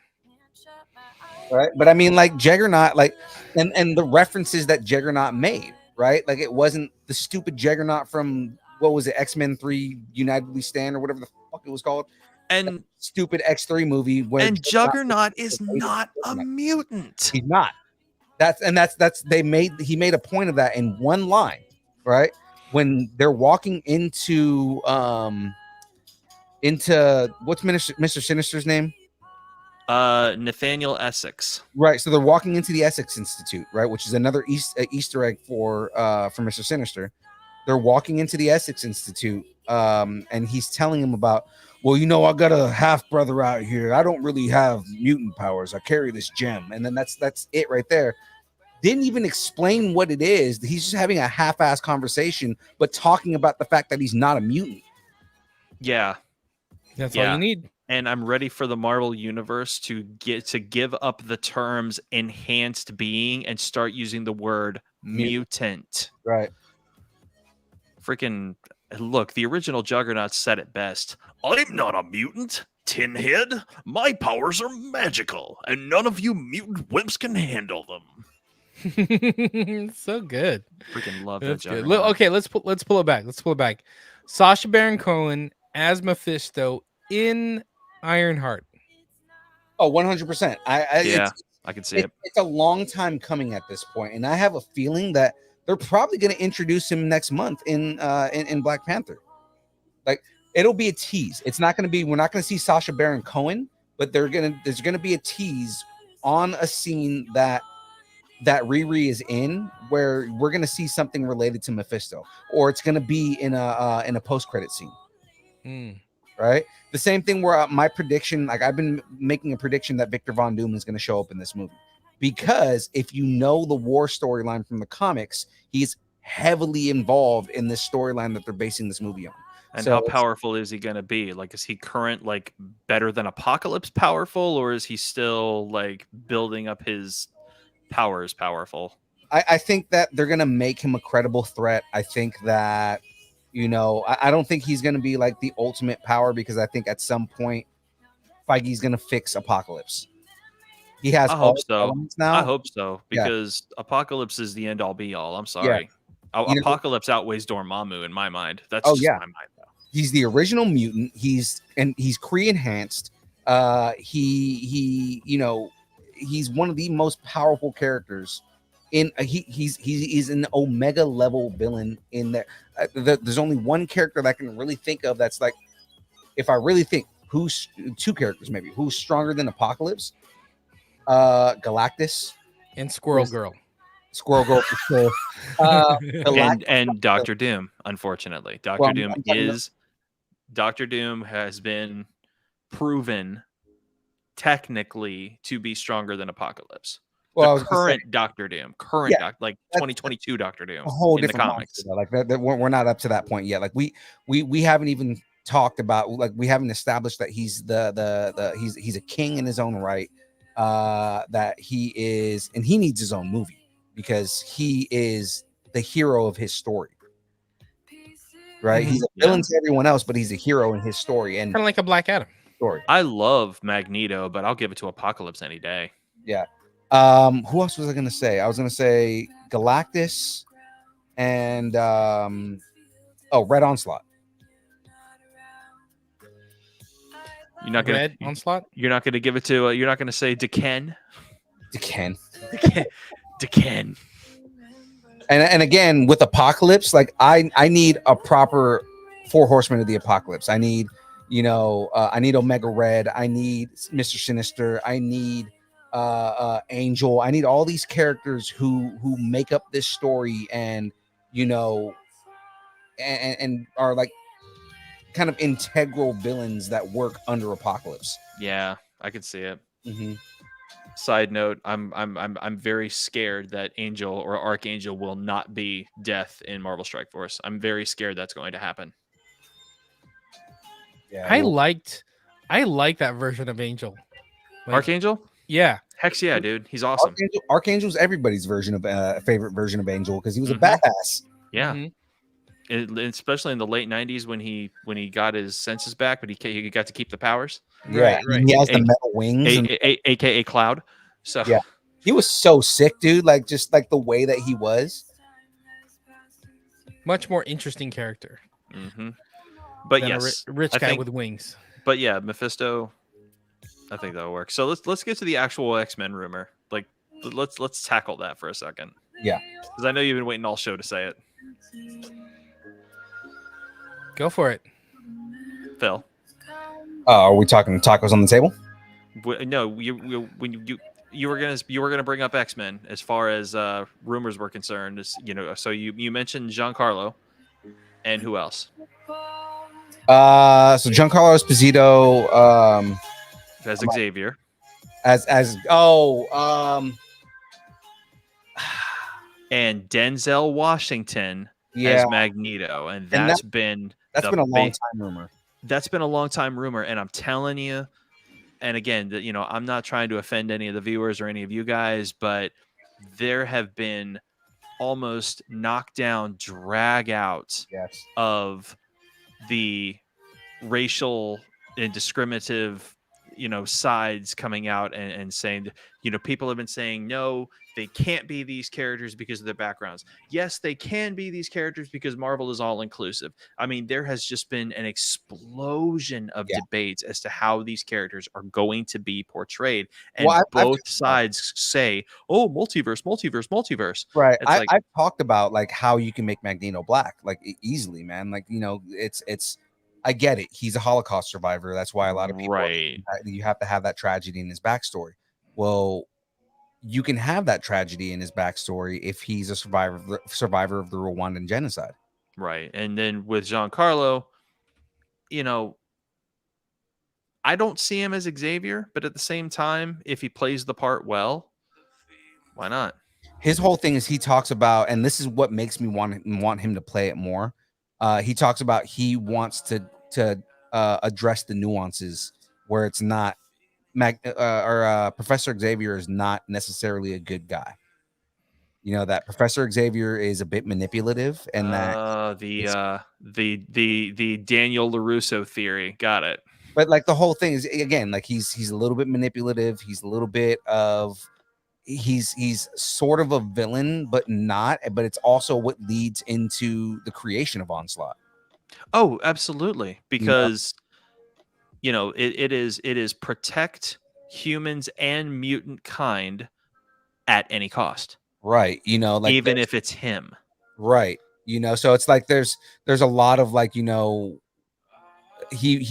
Right, but I mean, like Juggernaut, like, and the references that Juggernaut made, right? Like, it wasn't the stupid Juggernaut from what was it, X-Men 3 United We Stand or whatever the fuck it was called. And Stupid X3 movie where Juggernaut is not a mutant. he's not. That's he made a point of that in one line, right? When they're walking into what's Mr. Sinister's name? Nathaniel Essex. Right. So they're walking into the Essex Institute, right, which is another Easter egg for Mr. Sinister. They're walking into the Essex Institute, and he's telling him about, well, you know, I got a half brother out here. I don't really have mutant powers. I carry this gem, and then that's it right there. Didn't even explain what it is. He's just having a half-ass conversation, but talking about the fact that he's not a mutant. Yeah. That's all you need. And I'm ready for the Marvel universe to give up the terms enhanced being and start using the word mutant. Right. Freaking look, the original Juggernaut said it best. I'm not a mutant, Tinhead. My powers are magical, and none of you mutant wimps can handle them. So good. Freaking love that That's good. Juggernaut. Okay, let's pull it back. Let's pull it back. Sacha Baron Cohen as Mephisto in Ironheart. Oh, 100%. I can see it. It's a long time coming at this point, and I have a feeling that they're probably going to introduce him next month in Black Panther. Like, it'll be a tease. It's not going to be. We're not going to see Sacha Baron Cohen, but there's going to be a tease on a scene that Riri is in, where we're going to see something related to Mephisto, or it's going to be in a post-credit scene. Right? The same thing where my prediction, like I've been making a prediction that Victor Von Doom is going to show up in this movie, because if you know the war storyline from the comics, he's heavily involved in this storyline that they're basing this movie on. And So how powerful is he going to be? Like, is he current, like better than Apocalypse powerful, or is he still like building up his powers powerful? I think that they're going to make him a credible threat. I think that, you know, I don't think he's going to be like the ultimate power, because I think at some point Feige's going to fix Apocalypse. He has I all hope the so. elements now. I hope so, Yeah. because Apocalypse is the end all be all. I'm sorry. You know- Apocalypse outweighs Dormammu in my mind. That's Oh, just yeah. my mind, though. He's the original mutant. He's Kree enhanced. He you know, he's one of the most powerful characters in he's an Omega level villain in there. There's only one character that I can really think of that's like, if I really think, who's two characters maybe who's stronger than Apocalypse, Galactus And Squirrel Girl. Squirrel Girl for sure. Galactus, And Doctor Doom, unfortunately. Doctor Doom I'm talking about- Doctor Doom has been proven technically to be stronger than Apocalypse. well, I The was gonna say, current Doctor Doom, like that's 2022 Doctor Doom a whole in the different comics. monster, though. Like that we're not up to that point yet. Like we haven't even talked about, like, we haven't established that he's he's a king in his own right, that he is, and he needs his own movie because he is the hero of his story, right? He's a villain to everyone else, but he's a hero in his story and Kind of like a Black Adam. story. I love Magneto, but I'll give it to Apocalypse any day. Yeah. Who else was I gonna say? I was gonna say Galactus and Red Onslaught. You're not gonna Red Onslaught. You're not gonna give it to. You're not gonna say D'Ken. Ken. D'Ken. And again, with Apocalypse, like I need a proper 4 Horsemen of the Apocalypse. I need, you know, I need Omega Red. I need Mr. Sinister. I need Angel. I need all these characters who make up this story, and you know, and are like kind of integral villains that work under Apocalypse. Yeah, I can see it. Mm-hmm. Side note: I'm very scared that Angel or Archangel will not be Death in Marvel Strike Force. I'm very scared that's going to happen. Yeah, I liked that version of Angel. Like, Archangel? yeah. Heck yeah, dude. He's awesome. Archangel's everybody's version of favorite version of Angel, because he was a Mhm. badass. Yeah. Mhm. Especially in the late 90s when he got his senses back, but he got to keep the powers, Yeah, Right. he has the A- metal wings. And aka Cloud. So Yeah. he was so sick, dude. Like, just like the way that he was. Much more interesting character. Mm-hmm. But than yes, a rich I guy think, with wings. but yeah, Mephisto. I think that'll work. So let's get to the actual X-Men rumor. Like, let's tackle that for a second. Yeah. Because I know you've been waiting all show to say it, Go for it. Phil. Are we talking tacos on the table? No, when you were gonna bring up X-Men as far as rumors were concerned. So you mentioned Giancarlo, and who else? So Giancarlo Esposito, As Xavier. And Denzel Washington yeah, as Magneto, and that's been a long time rumor. That's been a long time rumor, and I'm telling you, and again, I'm not trying to offend any of the viewers or any of you guys, but there have been almost knockdown, drag outs Yes. of the racial and discriminative sides coming out and saying that, people have been saying no, they can't be these characters because of their backgrounds. Yes, they can be these characters because Marvel is all inclusive. I mean, there has just been an explosion of debates as to how these characters are going to be portrayed, and both sides say, oh, multiverse. Right. It's like, I've talked about like how you can make Magneto black, like easily, man. Like, it's I get it. He's a Holocaust survivor. That's why a lot of people you have to have that tragedy in his backstory. Well, you can have that tragedy in his backstory if he's a survivor of the Rwandan genocide. Right. And then with Giancarlo, I don't see him as Xavier, but at the same time, if he plays the part well, why not? His whole thing is he talks about, and this is what makes me want him to play it more. He talks about he wants to address the nuances where it's not Professor Xavier is not necessarily a good guy. That Professor Xavier is a bit manipulative, and that the Daniel LaRusso theory. Got it. But like the whole thing is, again, like he's a little bit manipulative. He's a little bit of he's sort of a villain, but not. But it's also what leads into the creation of Onslaught. Oh, absolutely, because it is protect humans and mutant kind at any cost. Right. Like even if it's him. Right. So it's like there's a lot of like, he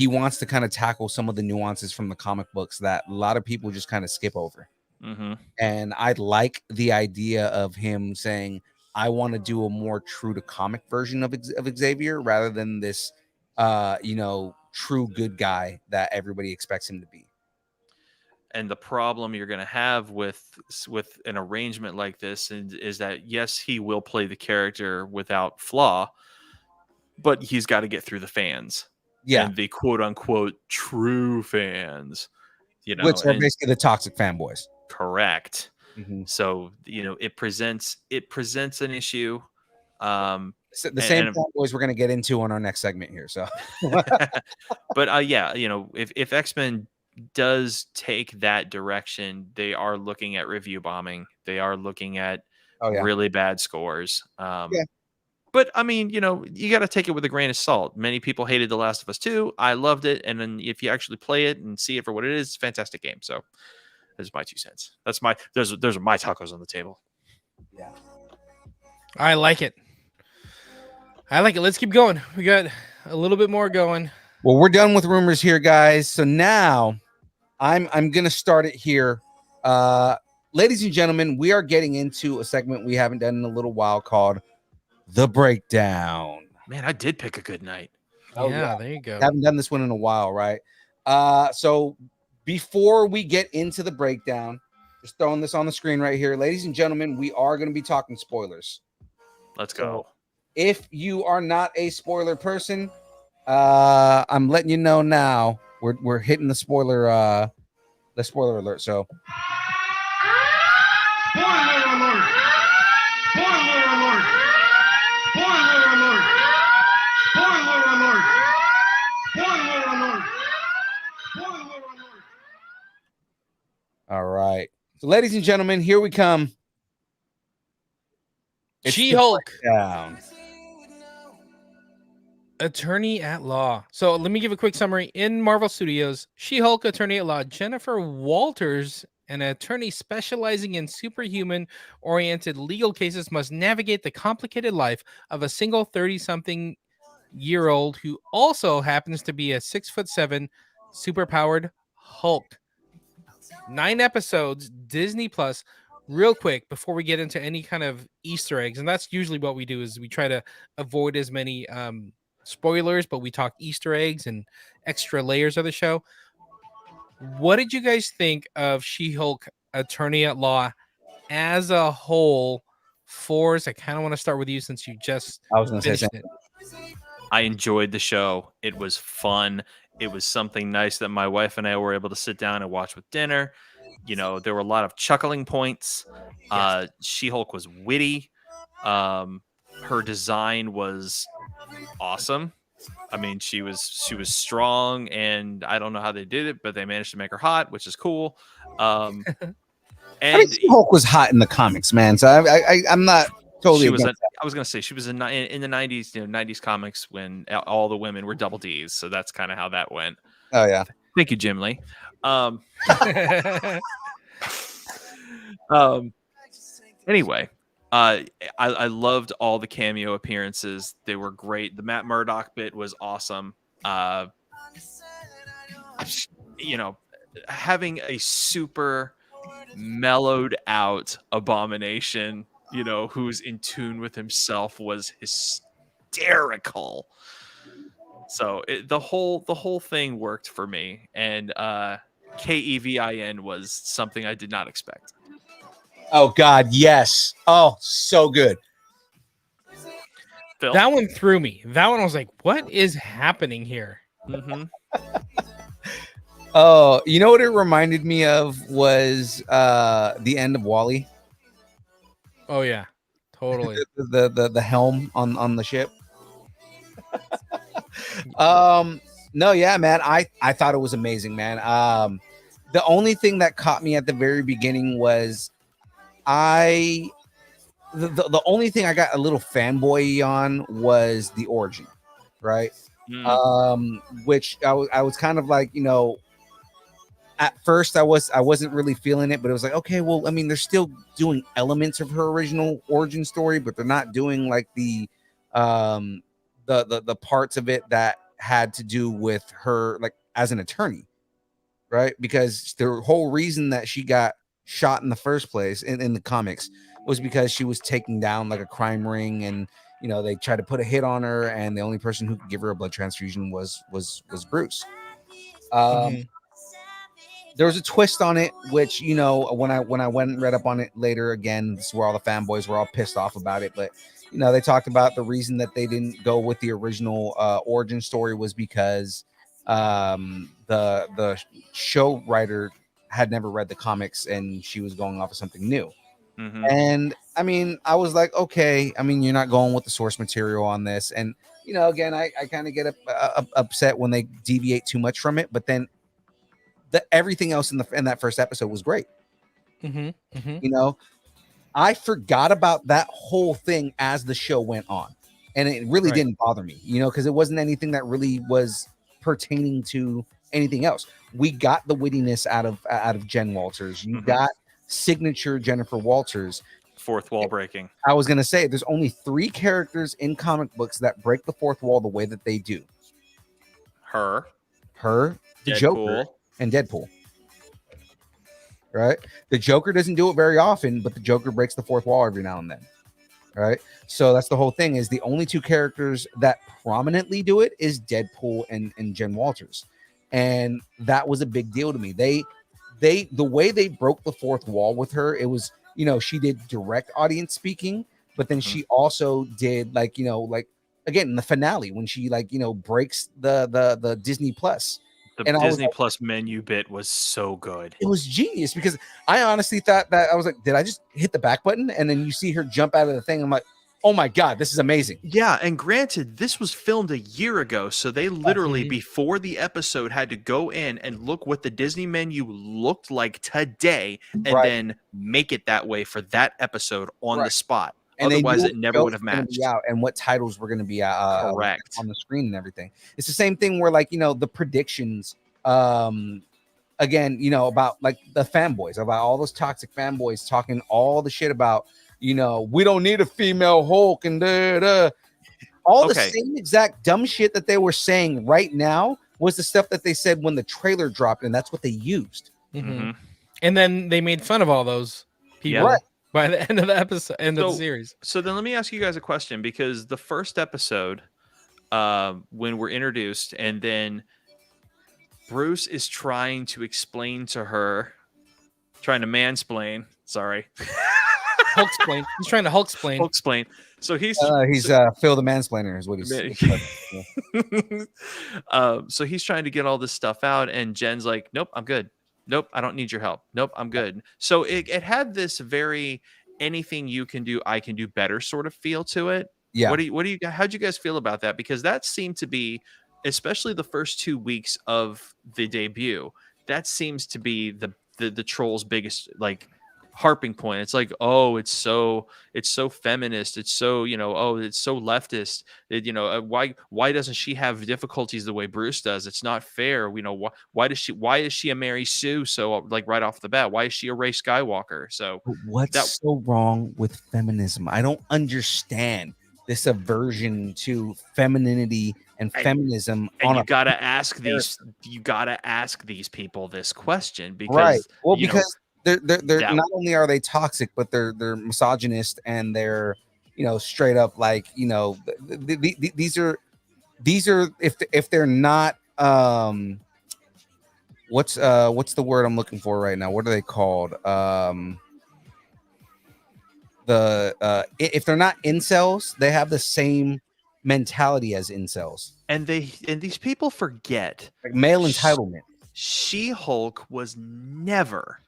wants to kind of tackle some of the nuances from the comic books that a lot of people just kind of skip over. Mm-hmm. And I like the idea of him saying, I want to do a more true to comic version of Xavier rather than this, true good guy that everybody expects him to be. And the problem you're going to have with an arrangement like this is that, yes, he will play the character without flaw, but he's got to get through the fans. Yeah. And the quote unquote true fans, which are basically the toxic fanboys. Correct. Mm-hmm. So, it presents an issue. So the same fanboys we're going to get into on our next segment here. So, but if X-Men does take that direction, they are looking at review bombing. They are looking at really bad scores. But I mean, you got to take it with a grain of salt. Many people hated The Last of Us 2. I loved it. And then if you actually play it and see it for what it is, it's a fantastic game. So that's my 2 cents. Those are my tacos on the table. Yeah. I like it. Let's keep going. We got a little bit more going. Well, we're done with rumors here, guys. So now I'm going to start it here. Ladies and gentlemen, we are getting into a segment we haven't done in a little while called The Breakdown. Man, I did pick a good night. Yeah, there you go. Haven't done this one in a while, right? So before we get into the breakdown, just throwing this on the screen right here, ladies and gentlemen, we are going to be talking spoilers. Let's go. If you are not a spoiler person, I'm letting you know now. We're hitting the spoiler alert. So Spoiler alert! Spoiler alert! Spoiler alert! Spoiler alert! Spoiler alert! Spoiler alert! all right. So ladies and gentlemen, here we come. It's She-Hulk. down. Attorney at Law. So let me give a quick summary. In Marvel Studios, She-Hulk Attorney at Law Jennifer Walters, an attorney specializing in superhuman-oriented legal cases, must navigate the complicated life of a single 30-something-year-old who also happens to be a 6'7" superpowered Hulk. 9 episodes, Disney Plus. Real quick before we get into any kind of Easter eggs, and that's usually what we do is we try to avoid as many spoilers, but we talk Easter eggs and extra layers of the show. What did you guys think of She-Hulk Attorney at Law as a whole? Forrest, I kind of want to start with you since you just I was going to say finished something. it. I enjoyed the show. It was fun. It was something nice that my wife and I were able to sit down and watch with dinner. You know, there were a lot of chuckling points. She-Hulk was witty. Her design was awesome. I mean, she was strong, and I don't know how they did it, but they managed to make her hot, which is cool. And I mean, Hulk was hot in the comics, man. So I'm not totally. she was. against I was gonna say she was in the 90s, 90s comics when all the women were double Ds. So that's kind of how that went. that. Oh yeah. Thank you, Jim Lee. Anyway, I loved all the cameo appearances. They were great. The Matt Murdock bit was awesome. You know, having a super mellowed out Abomination, you know, who's in tune with himself was hysterical. So the whole thing worked for me, and Kevin was something I did not expect. Oh God, yes. Oh, so good. Phil? That one threw me. That one I was like, what is happening here? Mm-hmm. Oh, you know what it reminded me of was the end of WALL-E. Oh yeah, totally. the helm on the ship. No, yeah, man. I thought it was amazing, man. The only thing that caught me at the very beginning was the only thing I got a little fanboy on was the origin, right? Which I was kind of like, you know, at first I wasn't really feeling it, but it was like, okay, well, I mean, they're still doing elements of her original origin story, but they're not doing like the parts of it that had to do with her like as an attorney, right? Because the whole reason that she got shot in the first place in the comics was because she was taking down like a crime ring, and you know they tried to put a hit on her, and the only person who could give her a blood transfusion was Bruce. There was a twist on it, which, you know, when I went and read up on it later, again, this is where all the fanboys were all pissed off about it, but you know, they talked about the reason that they didn't go with the original origin story was because the show writer had never read the comics and she was going off of something new. Mm-hmm. And I mean, I was like, okay, I mean, you're not going with the source material on this. And, you know, again, I kind of get upset when they deviate too much from it, but then everything else in that first episode was great. Mm-hmm, mm-hmm. You know, I forgot about that whole thing as the show went on, and it really didn't bother me, you know, because it wasn't anything that really was pertaining to anything else. We got the wittiness out of Jen Walters. You got signature Jennifer Walters. Fourth wall breaking. I was gonna say there's only 3 characters in comic books that break the fourth wall the way that they do. Her, the Deadpool. Joker, and Deadpool. Right? The Joker doesn't do it very often, but the Joker breaks the fourth wall every now and then. Right? So that's the whole thing, is the only 2 characters that prominently do it is Deadpool and Jen Walters. And that was a big deal to me. The way they broke the fourth wall with her, it was, you know, she did direct audience speaking, but then she also did like, you know, like again in the finale when she like, you know, breaks the Disney Plus. The Disney Plus menu bit was so good. It was genius because I honestly thought that I was like, did I just hit the back button? And then you see her jump out of the thing. I'm like, oh my God, this is amazing. Yeah. And granted, this was filmed a year ago. So they literally, before the episode, had to go in and look what the Disney menu looked like today and then make it that way for that episode on the spot. And they Otherwise, knew it what never shows would have were gonna be matched. out and what titles were going to be Correct. on the screen and everything. It's the same thing where, like, the predictions, again, about like the fanboys, about all those toxic fanboys talking all the shit about, we don't need a female Hulk and all the Okay. same exact dumb shit that they were saying right now was the stuff that they said when the trailer dropped, and that's what they used. Mhm. And then they made fun of all those people Yeah. by the end of the episode, end of the So- series. So then let me ask you guys a question, because the first episode, when we're introduced, and then Bruce is trying to explain to her, trying to mansplain. Sorry, Hulksplain. He's trying to Hulksplain. explain. So he's Phil the Mansplainer is what he's. so he's trying to get all this stuff out, and Jen's like, "Nope, I'm good. Nope, I don't need your help. Nope, I'm good." So it had this very anything you can do, I can do better sort of feel to it. Yeah. What do you how'd you guys feel about that? Because that seemed to be, especially the first 2 weeks of the debut, that seems to be the troll's biggest like harping point. It's like, oh, it's so feminist. It's so, oh, it's so leftist. Why doesn't she have difficulties the way Bruce does? It's not fair. Why is she a Mary Sue? So like right off the bat, why is she a Rey Skywalker? So But what's so wrong with feminism? I don't understand this aversion to femininity and feminism and on you a gotta ask these people this question, because right. Well, you know, because they're Yeah. not only are they toxic, but they're misogynist, and they're straight up like these are if they're not what's the word I'm looking for right now? What are they called? If they're not incels, they have the same mentality as incels, and these people forget like male entitlement. She-Hulk was never,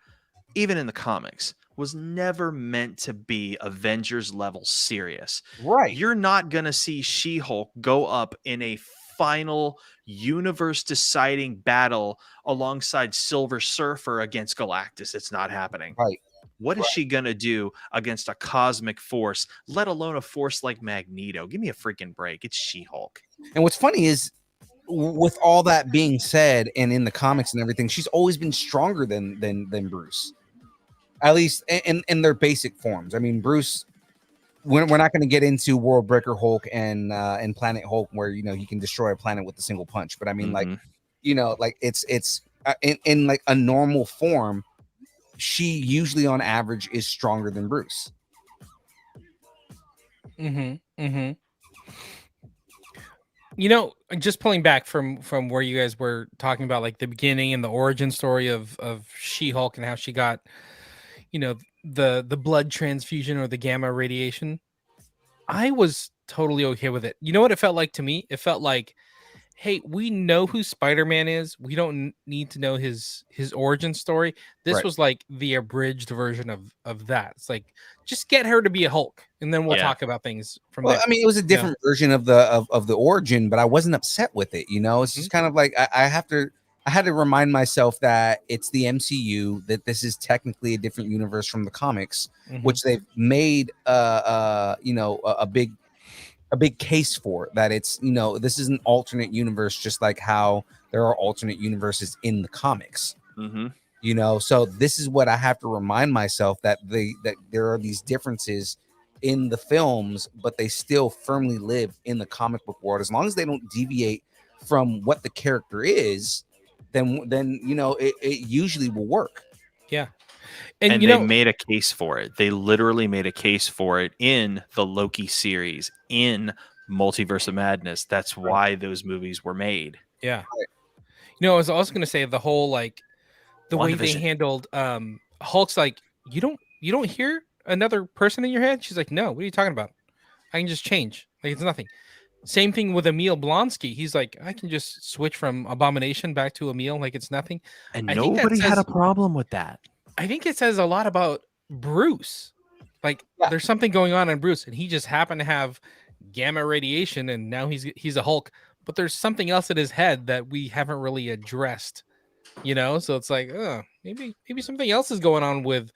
even in the comics, was never meant to be Avengers level serious. Right. You're not gonna see She-Hulk go up in a final universe deciding battle alongside Silver Surfer against Galactus. It's not happening. Right. What is she gonna do against a cosmic force, let alone a force like Magneto? Give me a freaking break. It's She-Hulk. And what's funny is, with all that being said, and in the comics and everything, she's always been stronger than Bruce, at least in their basic forms. I mean, Bruce. We're not going to get into World Breaker Hulk and Planet Hulk, where he can destroy a planet with a single punch. But I mean, like it's in like a normal form, she usually on average is stronger than Bruce. Just pulling back from where you guys were talking about, like the beginning and the origin story of She-Hulk and how she got, the blood transfusion or the gamma radiation. I was totally okay with it. You know what it felt like to me? It felt like, hey, we know who Spider-Man is. We don't need to know his origin story. This Right. was like the abridged version of that. It's like, just get her to be a Hulk, and then we'll Yeah. talk about things from Well, there. I mean, it was a different version of the origin, but I wasn't upset with it. It's just kind of like I had to remind myself that it's the MCU, that this is technically a different universe from the comics, Mhm. which they've made a big case for, that it's this is an alternate universe, just like how there are alternate universes in the comics. So this is what I have to remind myself, that there are these differences in the films, but they still firmly live in the comic book world. As long as they don't deviate from what the character is, then it usually will work. Yeah. And they made a case for it. They literally made a case for it in the Loki series, in Multiverse of Madness. That's why those movies were made. Yeah. I was also going to say the whole, like, the way they WandaVision. handled Hulk's like, you don't hear another person in your head? She's like, no, what are you talking about? I can just change. Like, it's nothing. Same thing with Emil Blonsky. He's like, I can just switch from Abomination back to Emil like it's nothing. And I think that nobody had says- a problem with that. I think it says a lot about Bruce. Like, there's something going on in Bruce, and he just happened to have gamma radiation, and now he's a Hulk. But there's something else in his head that we haven't really addressed you know. So it's like, maybe something else is going on with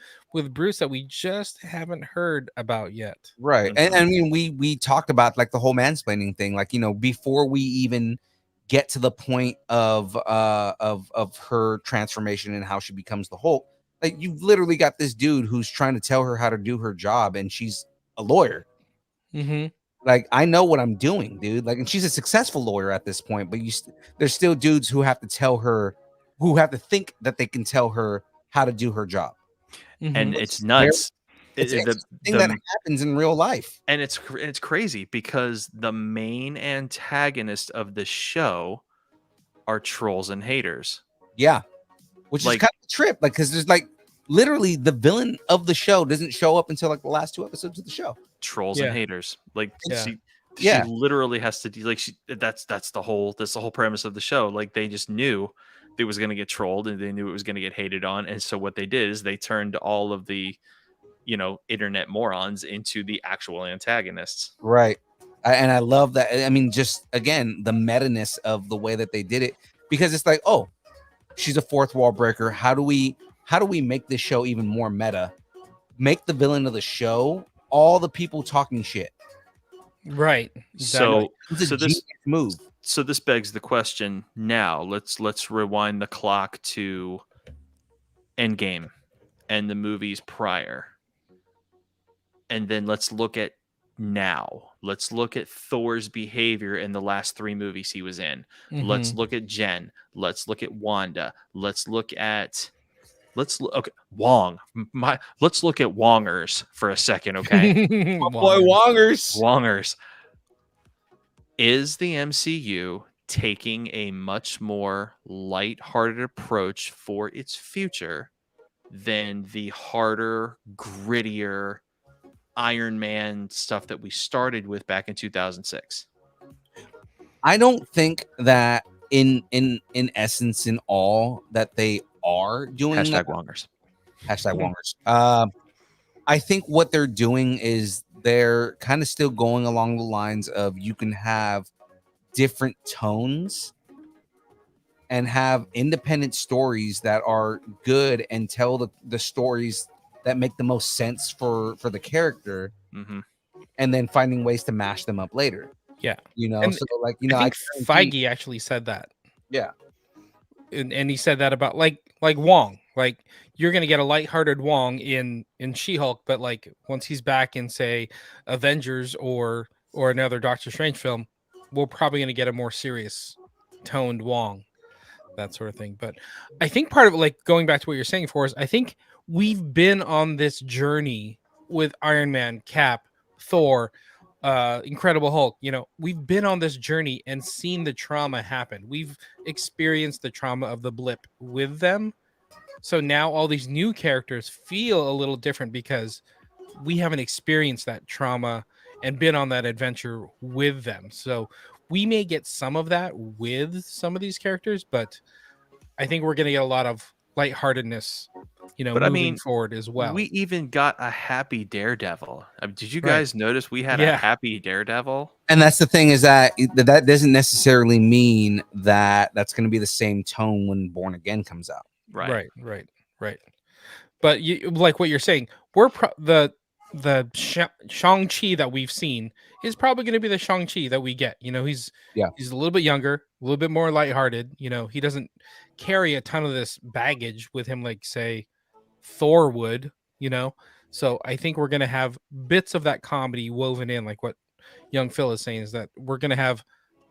Bruce that we just haven't heard about yet. Right. And I mean, we talked about like the whole mansplaining thing, like, you know, before we even get to the point of her transformation and how she becomes the Hulk. Like, you've literally got this dude who's trying to tell her how to do her job, and she's a lawyer. Mm-hmm. Like, I know what I'm doing, dude. Like, and she's a successful lawyer at this point, but there's still dudes who have to tell her, who have to think that they can tell her how to do her job. And it's nuts. It's It- a the- thing that happens in real life. And it's crazy because the main antagonist of the show are trolls and haters. Yeah, which is Like- kind of a trip, like, because there's like literally the villain of the show doesn't show up until like the last 2 episodes of the show. Trolls Yeah. and haters. Like Yeah. she Yeah. literally has to do like that's the whole premise of the show. Like they just knew it was going to get trolled and they knew it was going to get hated on, and so what they did is they turned all of the internet morons into the actual antagonists. Right. And I love that. I mean, just again, the meta-ness of the way that they did it, because it's like, oh, she's a fourth wall breaker. How do we make this show even more meta? Make the villain of the show all the people talking shit. Right. So It's a so genius move. So this begs the question now. Let's rewind the clock to Endgame and the movies prior. And then let's look at now. Let's look at Thor's behavior in the last 3 movies he was in. Let's Mm-hmm. look at Jen. Let's look at Wanda. Let's look at Wong. Let's look at Wongers for a second, okay? Boy, Wongers. Wongers. Is the MCU taking a much more lighthearted approach for its future than the harder, grittier Iron Man stuff that we started with back in 2006? I don't think that in essence, in all, that they are doing Hashtag that. Wongers. Hashtag Wongers. I think what they're doing is they're kind of still going along the lines of, you can have different tones and have independent stories that are good and tell the stories that make the most sense for the character, Hmm. and then finding ways to mash them up later. Yeah. And And so like, I I think guarantee- Feige actually said that. Yeah. And he said that about like Wong. Like, you're gonna get a lighthearted Wong in She-Hulk, but like once he's back in, say, Avengers or another Doctor Strange film, we're probably gonna get a more serious toned Wong, that sort of thing. But I think part of it, like going back to what you're saying, Forrest, I think we've been on this journey with Iron Man, Cap, Thor, Incredible Hulk. We've been on this journey and seen the trauma happen. We've experienced the trauma of the blip with them. So now all these new characters feel a little different because we haven't experienced that trauma and been on that adventure with them. So we may get some of that with some of these characters, but I think we're going to get a lot of lightheartedness, But I moving mean, forward as well. We even got a happy Daredevil. Did you Right. guys notice we had a Yeah. happy Daredevil? And that's the thing, is that that doesn't necessarily mean that that's going to be the same tone when Born Again comes out. Right. Right. But you, like what you're saying, the Shang-Chi that we've seen is probably going to be the Shang-Chi that we get. He's a little bit younger, a little bit more lighthearted. He doesn't carry a ton of this baggage with him like, say, Thor would. So I think we're going to have bits of that comedy woven in, like what young Phil is saying, is that we're going to have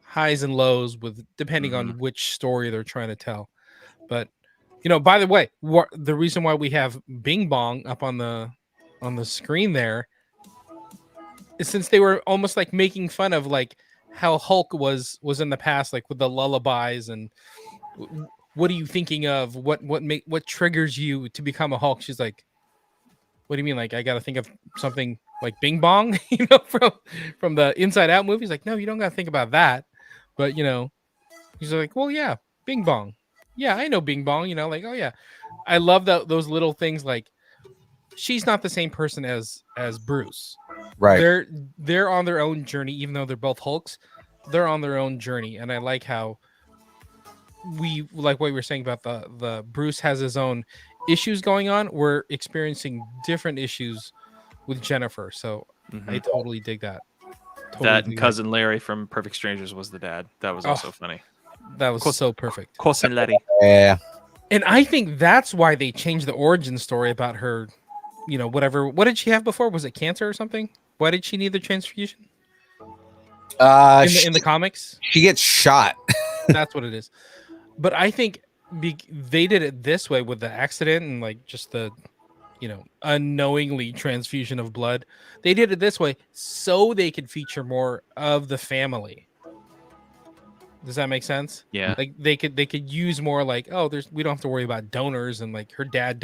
highs and lows with depending on which story they're trying to tell. But by the way, the reason why we have Bing Bong up on the screen there is since they were almost like making fun of like how Hulk was in the past, like with the lullabies and what are you thinking of? What triggers you to become a Hulk? She's like, what do you mean? Like, I got to think of something like Bing Bong, from the Inside Out movie. He's like, no, you don't got to think about that. But he's like, well, yeah, Bing Bong. Yeah, I know Bing Bong, like, oh yeah. I love those little things, like she's not the same person as Bruce. Right. They're on their own journey, even though they're both Hulks, they're on their own journey. And I like how we like what we were saying about the Bruce has his own issues going on. We're experiencing different issues with Jennifer, so I totally dig that. Totally That dig and cousin Larry from Perfect Strangers was the dad. That was also funny. that was so perfect. Cousin Larry. Yeah. And I think that's why they changed the origin story about her, you know, whatever. What did she have before? Was it cancer or something? Why did she need the transfusion? In the comics? She gets shot. That's what it is. But I think they did it this way with the accident and like just the, you know, unknowingly transfusion of blood. They did it this way so they could feature more of the family. Does that make sense? Yeah. Like they could use more like, oh, we don't have to worry about donors and like her dad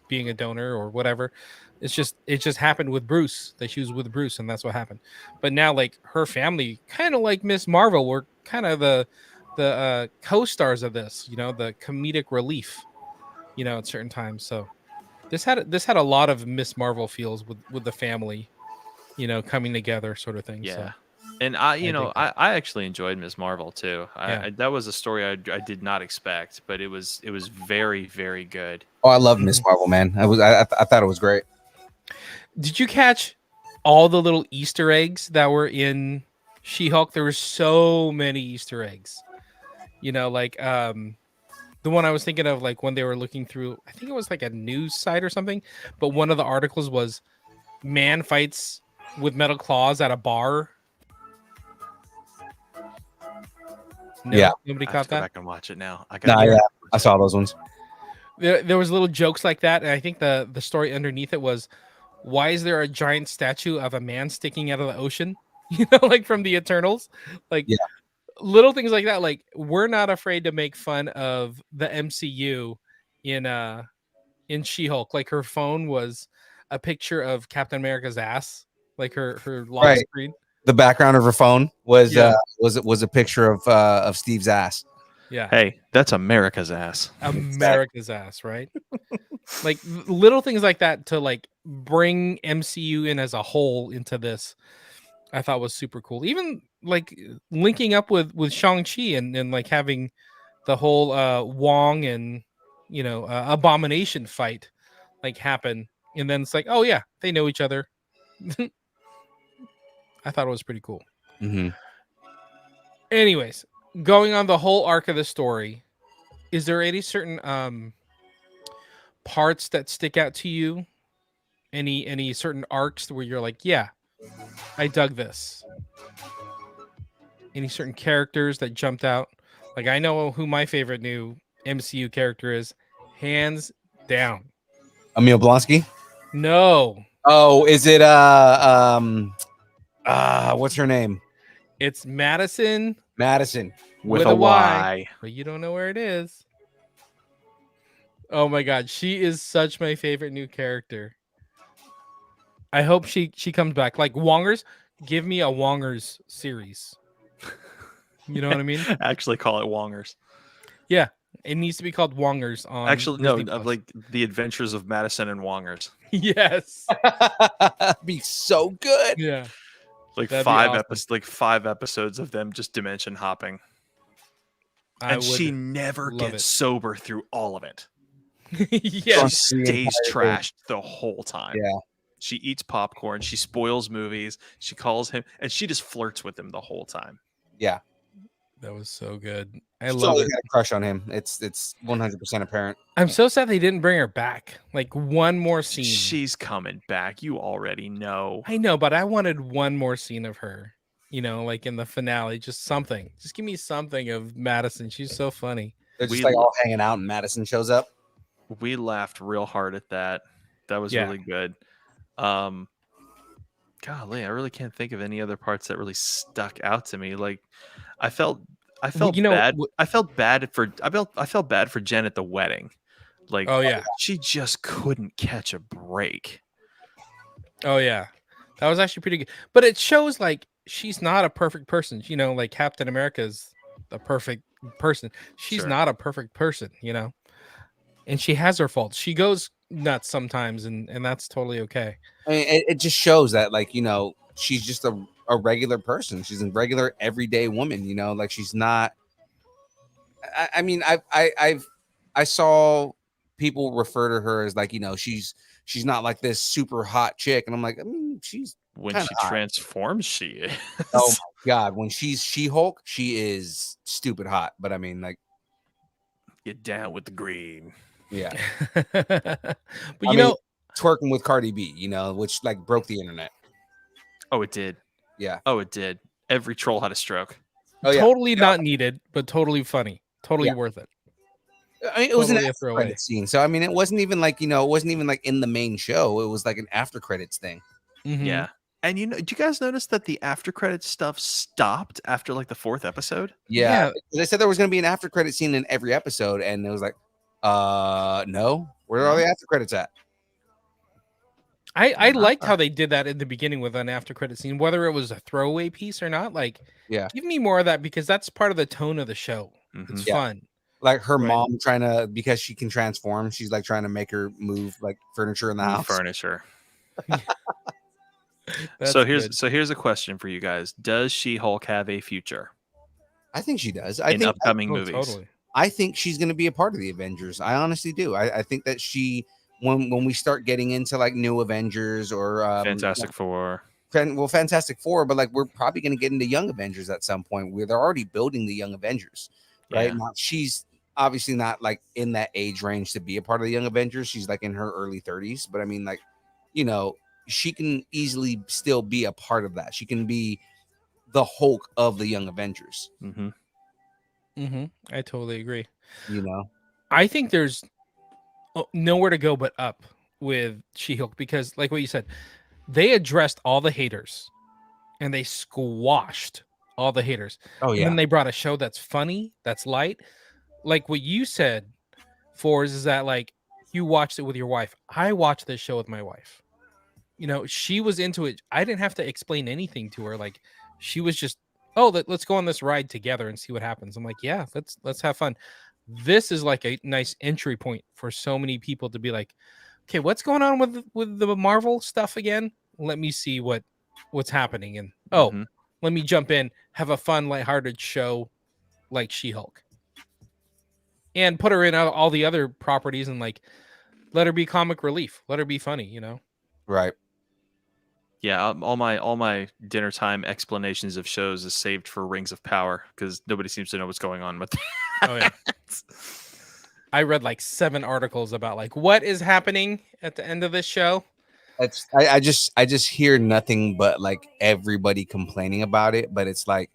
being a donor or whatever. It just happened with Bruce, that she was with Bruce, and that's what happened. But now like her family, kind of like Miss Marvel, were kind of the co-stars of this, you know, the comedic relief, you know, at certain times. So this had a lot of Miss Marvel feels with the family, you know, coming together sort of thing. Yeah. So. And I actually enjoyed Ms. Marvel too. Yeah. That was a story I did not expect, but it was very, very good. Oh, I love Miss Marvel, man. I thought it was great. Did you catch all the little Easter eggs that were in She-Hulk? There were so many Easter eggs. You know, like the one I was thinking of, like when they were looking through, I think it was like a news site or something, but one of the articles was man fights with metal claws at a bar. No, Yeah. Nobody I have caught to go that? back and watch it now. I saw those ones. There was little jokes like that, and I think the story underneath it was, why is there a giant statue of a man sticking out of the ocean? You know, like from the Eternals, like Yeah. little things like that. Like we're not afraid to make fun of the MCU in She-Hulk. Like her phone was a picture of Captain America's ass, like her lock Right. screen. The background of her phone was Yeah. was a picture of Steve's ass. Yeah, Hey, that's America's ass. America's ass, right? Like little things like that to like bring MCU in as a whole into this, I thought was super cool. Even like linking up with Shang-Chi and like having the whole Wong and you know Abomination fight like happen, and then it's like, oh yeah, they know each other. I thought it was pretty cool. Mm-hmm. Anyways, going on the whole arc of the story, is there any certain parts that stick out to you? Any certain arcs where you're like, yeah, I dug this? Any certain characters that jumped out? Like I know who my favorite new MCU character is, hands down. Emil Blonsky. No, Oh, is it what's her name? it's Madison Madison. With a Y. but you don't know where it is. Oh my god, she is such my favorite new character. I hope she comes back. Like Wongers, give me a Wongers series. You know what I mean? Actually, call it Wongers. Yeah, it needs to be called Wongers on. Actually, no, Disney Plus. like the Adventures of Madison and Wongers. Yes. Be so good. Yeah. Like That'd be five awesome. five episodes of them just dimension hopping, I and she would never love gets it. sober through all of it. Yes. She The stays entire thing. trashed the whole time. Yeah. She eats popcorn. She spoils movies. She calls him, and she just flirts with him the whole time. Yeah. That was so good. I She's love always it. got a crush on him. It's 100% apparent. I'm so sad they didn't bring her back. Like one more scene. She's coming back. You already know. I know, but I wanted one more scene of her. You know, like in the finale, just something. Just give me something of Madison. She's so funny. They're just We like lo- all hanging out, and Madison shows up. We laughed real hard at that. That was Yeah. really good. Golly, I really can't think of any other parts that really stuck out to me. Like, I felt you know, bad. I felt bad for Jen at the wedding. Like, Oh yeah. she just couldn't catch a break. Oh yeah. That was actually pretty good. But it shows like she's not a perfect person. You know, like Captain America's the perfect person. She's Sure. not a perfect person, you know. And she has her faults. She goes nuts sometimes, and that's totally okay. I mean, it just shows that, like, you know, she's just a regular person. She's a regular everyday woman, you know, like she's not. I mean, I saw people refer to her as like, you know, she's not like this super hot chick, and I'm like, I mean, she's When kinda she hot. transforms, she is. Oh my god, when she's She-Hulk, she is stupid hot. But I mean, like, Get down with the green. yeah, But I you mean, know, twerking with Cardi B, you know, which like broke the internet. Oh, it did. Yeah. Oh, it did. Every troll had a stroke. Oh yeah. totally not needed, but totally funny. Totally Yeah. worth it. I mean, it was Totally an a after throwaway. credit scene, so I mean, it wasn't even like, you know, it wasn't even like in the main show. It was like an after credits thing. Mhm. Yeah. And you know, do you guys notice that the after credit stuff stopped after like the 4th episode? Yeah, Yeah. they said there was going to be an after credit scene in every episode, and it was like, no, where are No. the after credits at? I liked how they did that in the beginning with an after credit scene, whether it was a throwaway piece or not. Like, Yeah. give me more of that because that's part of the tone of the show. It's Mhm. Yeah. fun. Like her Right. mom trying to, because she can transform, she's like trying to make her move like furniture in the Move house. furniture. That's So good. here's a question for you guys. Does She-Hulk have a future I think she does. in upcoming Oh, movies? totally. I think she's going to be a part of the Avengers. I honestly do. I think that when we start getting into like new Avengers or Fantastic Four. Fantastic Four, but like we're probably going to get into Young Avengers at some point where they're already building the Young Avengers, right? Yeah. Now she's obviously not like in that age range to be a part of the Young Avengers. She's like in her early 30s, but I mean, like, you know, she can easily still be a part of that. She can be the Hulk of the Young Avengers, Mm-hmm. I totally agree. you know? I think there's nowhere to go but up with She-Hulk because, like what you said, they addressed all the haters and they squashed all the haters. Oh And then they brought a show that's funny, that's light. Like what you said, Fours, is that like you watched it with your wife. I watched this show with my wife. You know, she was into it. I didn't have to explain anything to her. Like she was just, oh, let's go on this ride together and see what happens. I'm like, yeah, let's have fun. This is like a nice entry point for so many people to be like, okay, what's going on with the Marvel stuff again? Let me see what's happening. And Mhm. let me jump in, have a fun, lighthearted show like She-Hulk. And put her in all the other properties and like let her be comic relief. Let her be funny, you know? Right. Yeah, all my dinner time explanations of shows is saved for Rings of Power because nobody seems to know what's going on with that. Oh yeah. I read like 7 articles about like what is happening at the end of this show. That's I just hear nothing but like everybody complaining about it, but it's like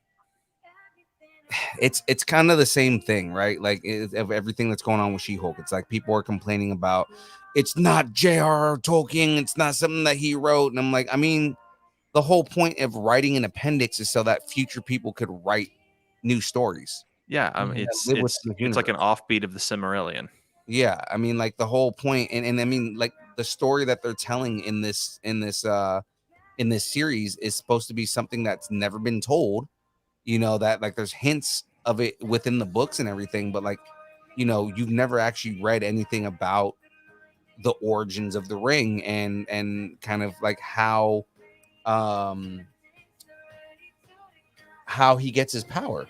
it's kind of the same thing, right? Like of everything that's going on with She-Hulk, it's like people are complaining about it's not J.R.R. Tolkien, it's not something that he wrote, and I'm like, I mean, the whole point of writing an appendix is so that future people could write new stories. Yeah, Mhm. it's Live it's within the it's like an universe. offbeat of the Cimmerillion. Yeah, I mean, like the whole point, and I mean, like the story that they're telling in this series is supposed to be something that's never been told. You know, that like there's hints of it within the books and everything, but like, you know, you've never actually read anything about the origins of the ring and kind of like how he gets his power.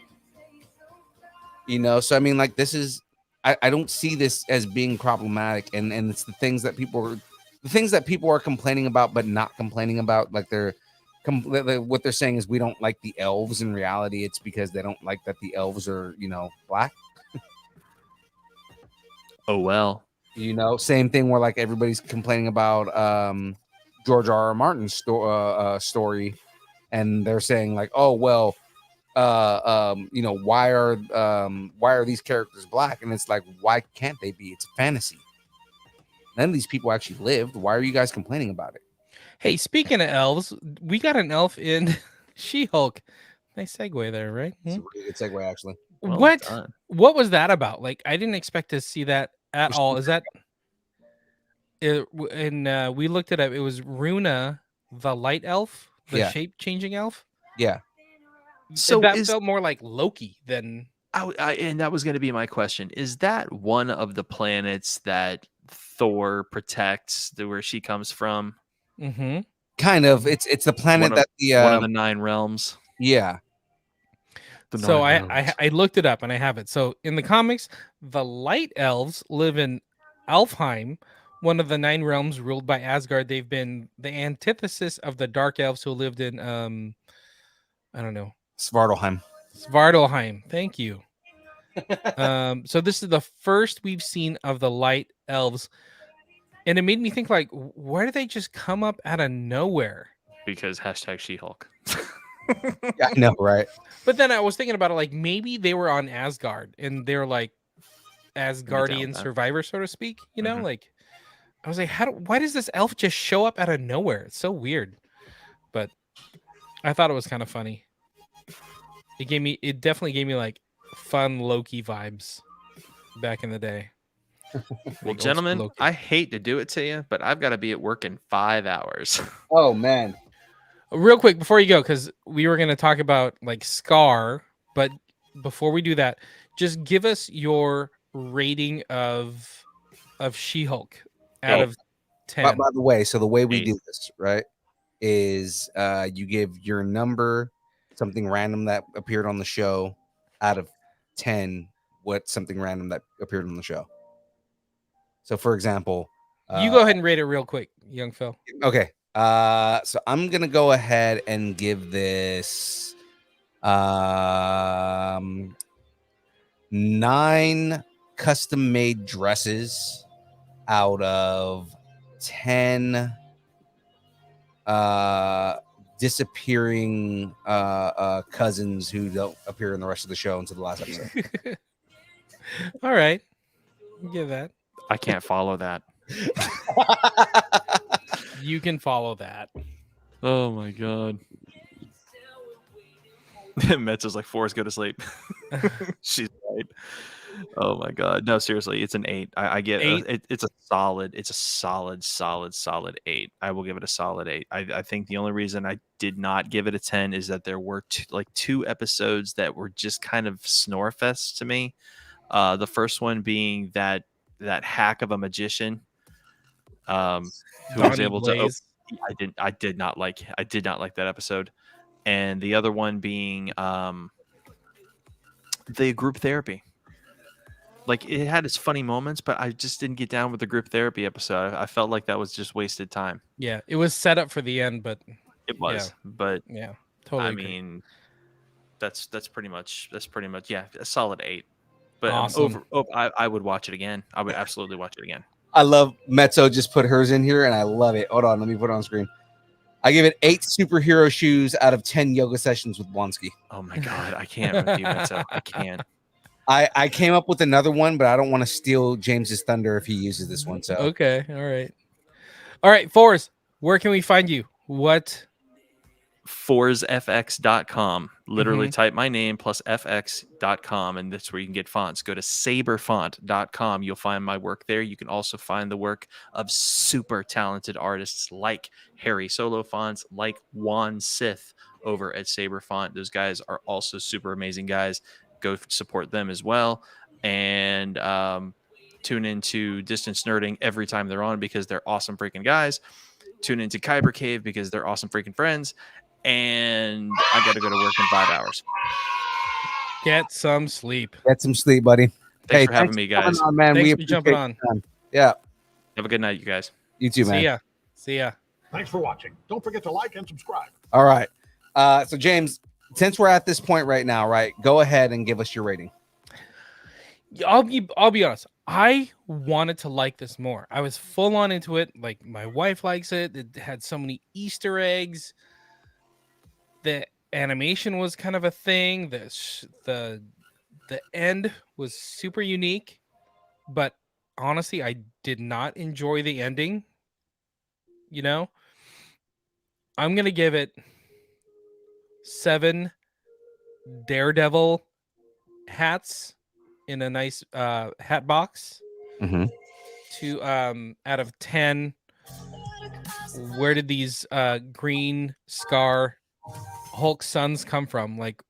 You know, so I mean, like this is I don't see this as being problematic, and it's the things that people are complaining about but not complaining about. Like what they're saying is we don't like the elves. In reality, it's because they don't like that the elves are, you know, black. Oh well. You know, same thing where like everybody's complaining about George R.R. Martin's story, and they're saying like, oh well, you know, why are these characters black? And it's like, why can't they be? It's a fantasy. None of these people actually lived. Why are you guys complaining about it? Hey, speaking of elves, we got an elf in She-Hulk. Nice segue there, right? It's a really good segue, actually. Well What done. what was that about? Like I didn't expect to see that at all. Is that and we looked it up. It was Runa, the light elf, the Yeah. shape changing elf. Yeah. So that is- felt more like Loki than And that was going to be my question. Is that one of the planets that Thor protects, where she comes from? mm-hmm. Kind of. It's the planet One of- that the One of the 9 realms. yeah. So Nine I Elves. I looked it up and I have it. So in the comics, the Light Elves live in Alfheim, one of the 9 realms ruled by Asgard. They've been the antithesis of the Dark Elves who lived in I don't know, Svartalheim. Svartalheim. Thank you. So this is the first we've seen of the Light Elves, and it made me think like, where did they just come up out of nowhere? Because hashtag She-Hulk. Yeah, I know, right? But then I was thinking about it, like maybe they were on Asgard and they're like with Asgardian that. survivor, so to speak. You know, Mhm. like I was like, why does this elf just show up out of nowhere? It's so weird. But I thought it was kind of funny. It definitely gave me like fun Loki vibes back in the day. Well, Like old school gentlemen, Loki. I hate to do it to you, but I've got to be at work in 5 hours. Oh man. Real quick before you go, because we were going to talk about like Scar, but before we do that, just give us your rating of She-Hulk out Oh. of 10. By the way, so the way we 8. do this, right, is you give your number, something random that appeared on the show, out of 10, what's something random that appeared on the show. So for example, You go ahead and rate it real quick, young Phil. okay. So I'm gonna go ahead and give this 9 custom made dresses out of 10 disappearing cousins who don't appear in the rest of the show until the last episode. All right. Give that. I can't follow that. You can follow that. Oh my god. Metzo's like, Forrest, go to sleep. She's right. Oh my god. No, seriously, it's an 8. I get 8? it's a solid 8. I will give it a solid 8. I think the only reason I did not give it a 10 is that there were 2 episodes that were just kind of snore fests to me. The first one being that hack of a magician who was Donnie able to Blaze. I did not like that episode. And the other one being the group therapy. Like, it had its funny moments, but I just didn't get down with the group therapy episode. I felt like that was just wasted time. Yeah, it was set up for the end, but It was, but yeah, totally. I agree. mean, that's pretty much yeah, a solid 8. But Awesome. I would watch it again. I would absolutely watch it again. I love Mezzo just put hers in here and I love it. Hold on, let me put it on screen. I give it 8 superhero shoes out of 10 yoga sessions with Blonsky. Oh my god, I can't with you, Metzo. I can't. I came up with another one, but I don't want to steal James's thunder if he uses this one. So Okay, all right, Forrest, where can we find you? What? ForsFX.com. Literally type my name plus FX.com, and that's where you can get fonts. Go to saberfont.com. You'll find my work there. You can also find the work of super talented artists like Harry Solo Fonts, like Juan Sith over at Saberfont. Those guys are also super amazing guys. Go support them as well. And tune into Distance Nerding every time they're on because they're awesome freaking guys. Tune into Kyber Cave because they're awesome freaking friends. And I got to go to work in 5 hours. Get some sleep. get some sleep, buddy. Thanks for having me, for coming guys. on, man. Thanks We for jumping appreciate on. your time. Yeah, Have a good night, you guys. you too, man. See ya. Thanks for watching. Don't forget to like and subscribe. All right. So James, since we're at this point right now, right? Go ahead and give us your rating. I'll be honest. I wanted to like this more. I was full on into it. Like, my wife likes it. It had so many Easter eggs. The animation was kind of a thing. The end was super unique, but honestly, I did not enjoy the ending. You know, I'm gonna give it 7 Daredevil hats in a nice hat box. Mm-hmm. To out of 10. Where did these green Scar Hulk sons come from? Like,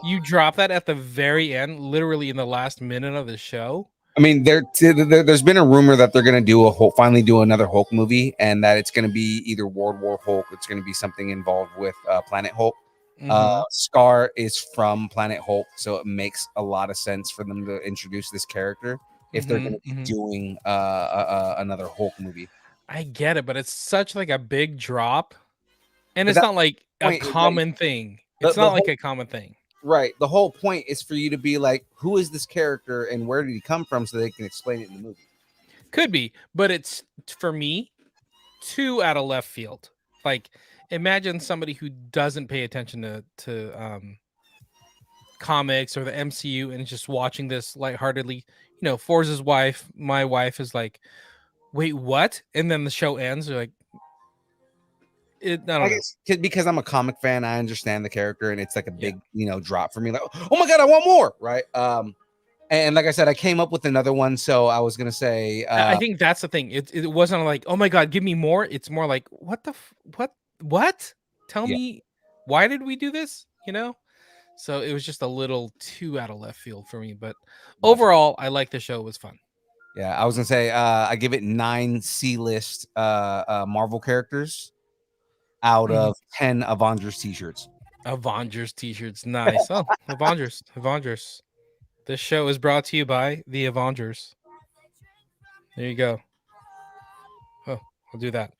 you drop that at the very end, literally in the last minute of the show. I mean, there's been a rumor that they're gonna do finally do another Hulk movie, and that it's gonna be either World War Hulk, it's gonna be something involved with Planet Hulk. Mhm. Scar is from Planet Hulk, so it makes a lot of sense for them to introduce this character if they're going to be doing another Hulk movie. I get it, but it's such like a big drop, and But it's that's not like the a point is, like, common thing. the, It's the not whole like a common thing. right. The whole point is for you to be like, who is this character and where did he come from, so they can explain it in the movie. Could be, but it's for me too out of left field. Like, imagine somebody who doesn't pay attention to comics or the MCU and is just watching this lightheartedly. Forza's wife, my wife, is like, "Wait, what?" And then the show ends. They're like, I don't know. guess because I'm a comic fan, I understand the character, and it's like a big, drop for me. Like, oh my god, I want more, right? And like I said, I came up with another one, so I was gonna say, I think that's the thing. It wasn't like, "Oh my god, give me more." It's more like, "What the what? Tell Yeah. me, why did we do this?" So it was just a little too out of left field for me. But overall, I like the show. It was fun. yeah, I was gonna say, I give it 9 C-list Marvel characters out of 10 Avengers t-shirts. Avengers t-shirts, nice. Oh, Avengers. This show is brought to you by the Avengers. There you go. Oh, I'll do that.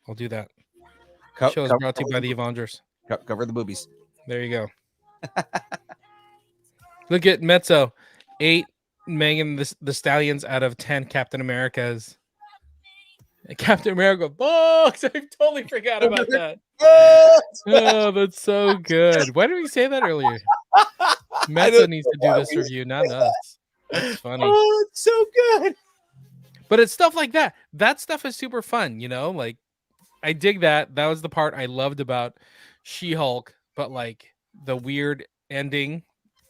Show is brought to you by the Avengers. Cover the boobies. There you go. Look at Mezzo, 8 Megan the Stallions out of 10 Captain Americas. Captain America box. I totally forgot about that. Oh, that's so good. Why did we say that earlier? Mezzo needs to do this review, not us. That's funny. Oh, it's so good. But it's stuff like that. That stuff is super fun, like I dig that. That was the part I loved about She-Hulk, but like the weird ending.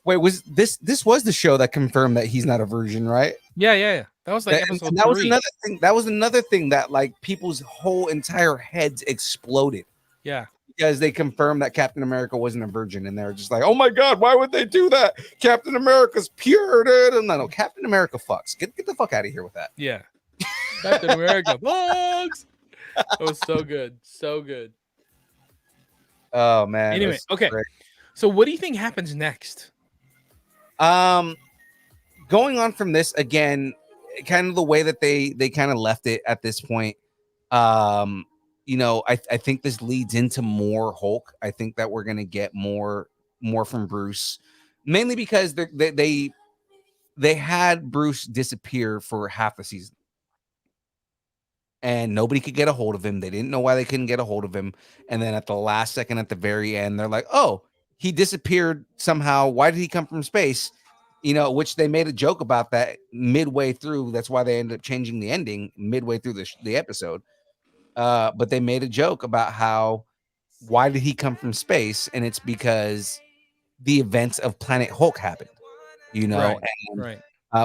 Wait, was this was the show that confirmed that he's not a virgin, right? Yeah. That was like episode and that 3. was another thing. That was another thing that like people's whole entire heads exploded. Yeah. Because they confirmed that Captain America wasn't a virgin, and they're just like, "Oh my god, why would they do that? Captain America's pure." No, Captain America fucks. Get the fuck out of here with that. Yeah. Captain America bugs. That was so good. So good. Oh man. Anyway, it's okay. great. So what do you think happens next? Going on from this again, kind of the way that they kind of left it at this point. I think this leads into more Hulk. I think that we're gonna get more from Bruce, mainly because they had Bruce disappear for half a season, and nobody could get a hold of him. They didn't know why they couldn't get a hold of him, and then at the last second, at the very end, they're like, "Oh, he disappeared somehow. Why did he come from space?" Which they made a joke about that midway through. That's why they ended up changing the ending midway through the episode. But they made a joke about why did he come from space? And it's because the events of Planet Hulk happened, Right.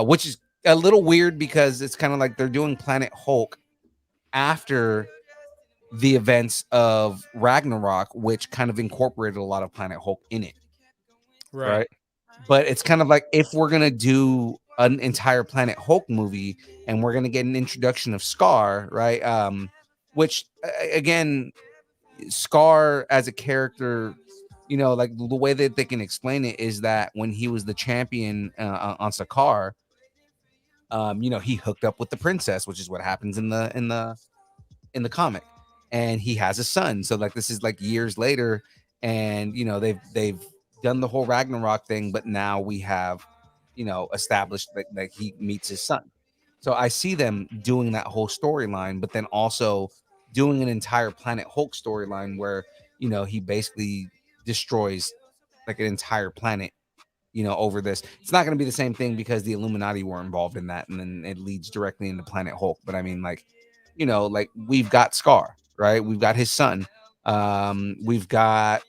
Which is a little weird because it's kind of like they're doing Planet Hulk after the events of Ragnarok, which kind of incorporated a lot of Planet Hulk in it. Right. But it's kind of like if we're going to do an entire Planet Hulk movie and we're going to get an introduction of Scar, right? Which again, Scar as a character, like the way that they can explain it is that when he was the champion on Sakaar, he hooked up with the princess, which is what happens in the comic, and he has a son. So like this is like years later, and they've done the whole Ragnarok thing, but now we have established that he meets his son. So I see them doing that whole storyline, but then also doing an entire Planet Hulk storyline where he basically destroys like an entire planet over this. It's not going to be the same thing because the Illuminati were involved in that, and then it leads directly into Planet Hulk. But I mean, like we've got Scar, right? We've got his son. We've got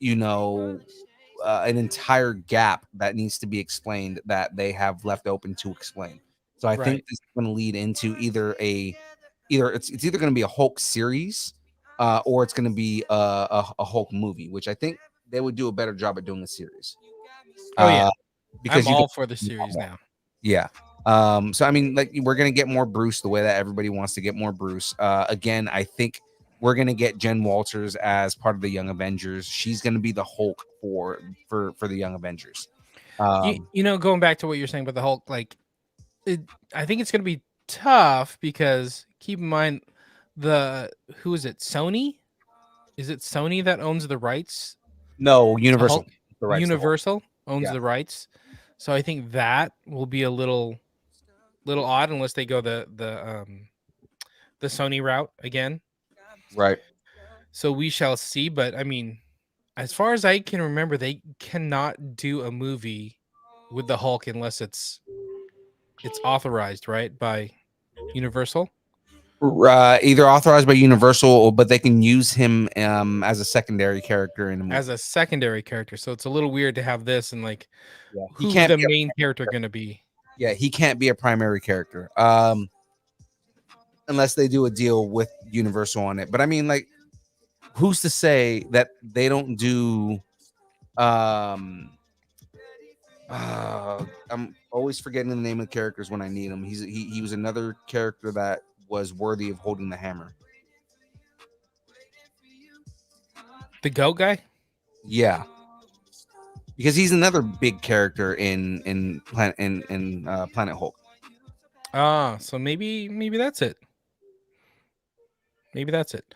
an entire gap that needs to be explained that they have left open to explain. So I think this is going to lead into either it's either going to be a Hulk series or it's going to be a Hulk movie, which I think they would do a better job at doing a series. Oh yeah, because I'm all for the series now. Yeah. So I mean, like we're gonna get more Bruce the way that everybody wants to get more Bruce. Again, I think we're gonna get Jen Walters as part of the Young Avengers. She's gonna be the Hulk for the Young Avengers. Going back to what you're saying about the Hulk, like, I think it's going to be tough because keep in mind who is it? Sony? Is it Sony that owns the rights? No, to Universal. Hulk? The rights to Hulk. Universal owns Yeah. the rights, so I think that will be a little odd unless they go the Sony route again. Right. So we shall see. But I mean, as far as I can remember, they cannot do a movie with the Hulk unless it's authorized, right, by Universal. Either authorized by Universal, but they can use him as a secondary character in a movie. As a secondary character. So it's a little weird to have this and like Yeah. He who's can't the be a- main character going to be. Yeah, he can't be a primary character unless they do a deal with Universal on it. But I mean, like, who's to say that they don't do I'm always forgetting the name of the characters when I need him. He was another character that was worthy of holding the hammer. The goat guy? Yeah, because he's another big character in Planet Hulk. Ah, so maybe that's it. Maybe that's it.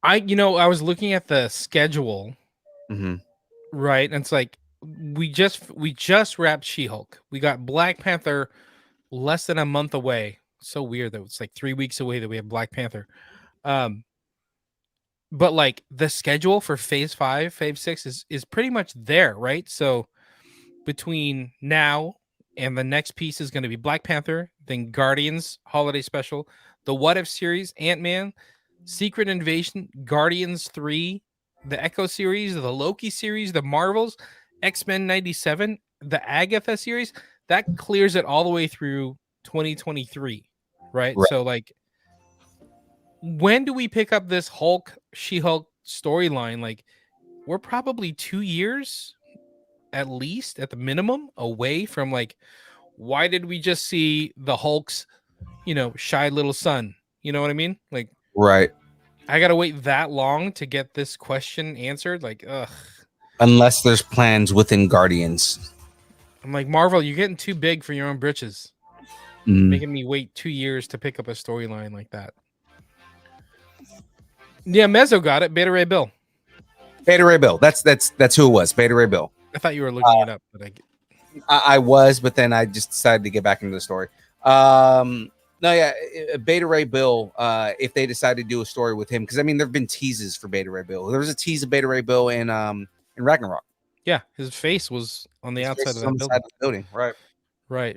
I was looking at the schedule, Mm-hmm. right? And it's like we just wrapped She-Hulk. We got Black Panther less than a month away. So weird that it's like 3 weeks away that we have Black Panther. But like the schedule for phase 5, phase 6 is pretty much there, right? So between now and the next piece is going to be Black Panther, then Guardians holiday special, the What If series, Ant-Man, Secret Invasion, Guardians 3, the Echo series, the Loki series, the Marvels, X-Men 97, the Agatha series. That clears it all the way through 2023, right? Right. So like, when do we pick up this She-Hulk storyline? Like, we're probably 2 years at least, at the minimum, away from like, why did we just see the Hulk's, shy little son? You know what I mean? Like, Right. I gotta wait that long to get this question answered. Like, ugh. Unless there's plans within Guardians. I'm like, Marvel, you're getting too big for your own britches, Mm. making me wait 2 years to pick up a storyline like that. Yeah, Mezzo got it. Beta Ray Bill. Beta Ray Bill. That's who it was. Beta Ray Bill. I thought you were looking it up, but I was, but then I just decided to get back into the story. No, yeah, Beta Ray Bill. If they decide to do a story with him, because I mean, there've been teases for Beta Ray Bill. There was a tease of Beta Ray Bill in Ragnarok. yeah, his face was on the outside of It's that on the building. side of the building, right?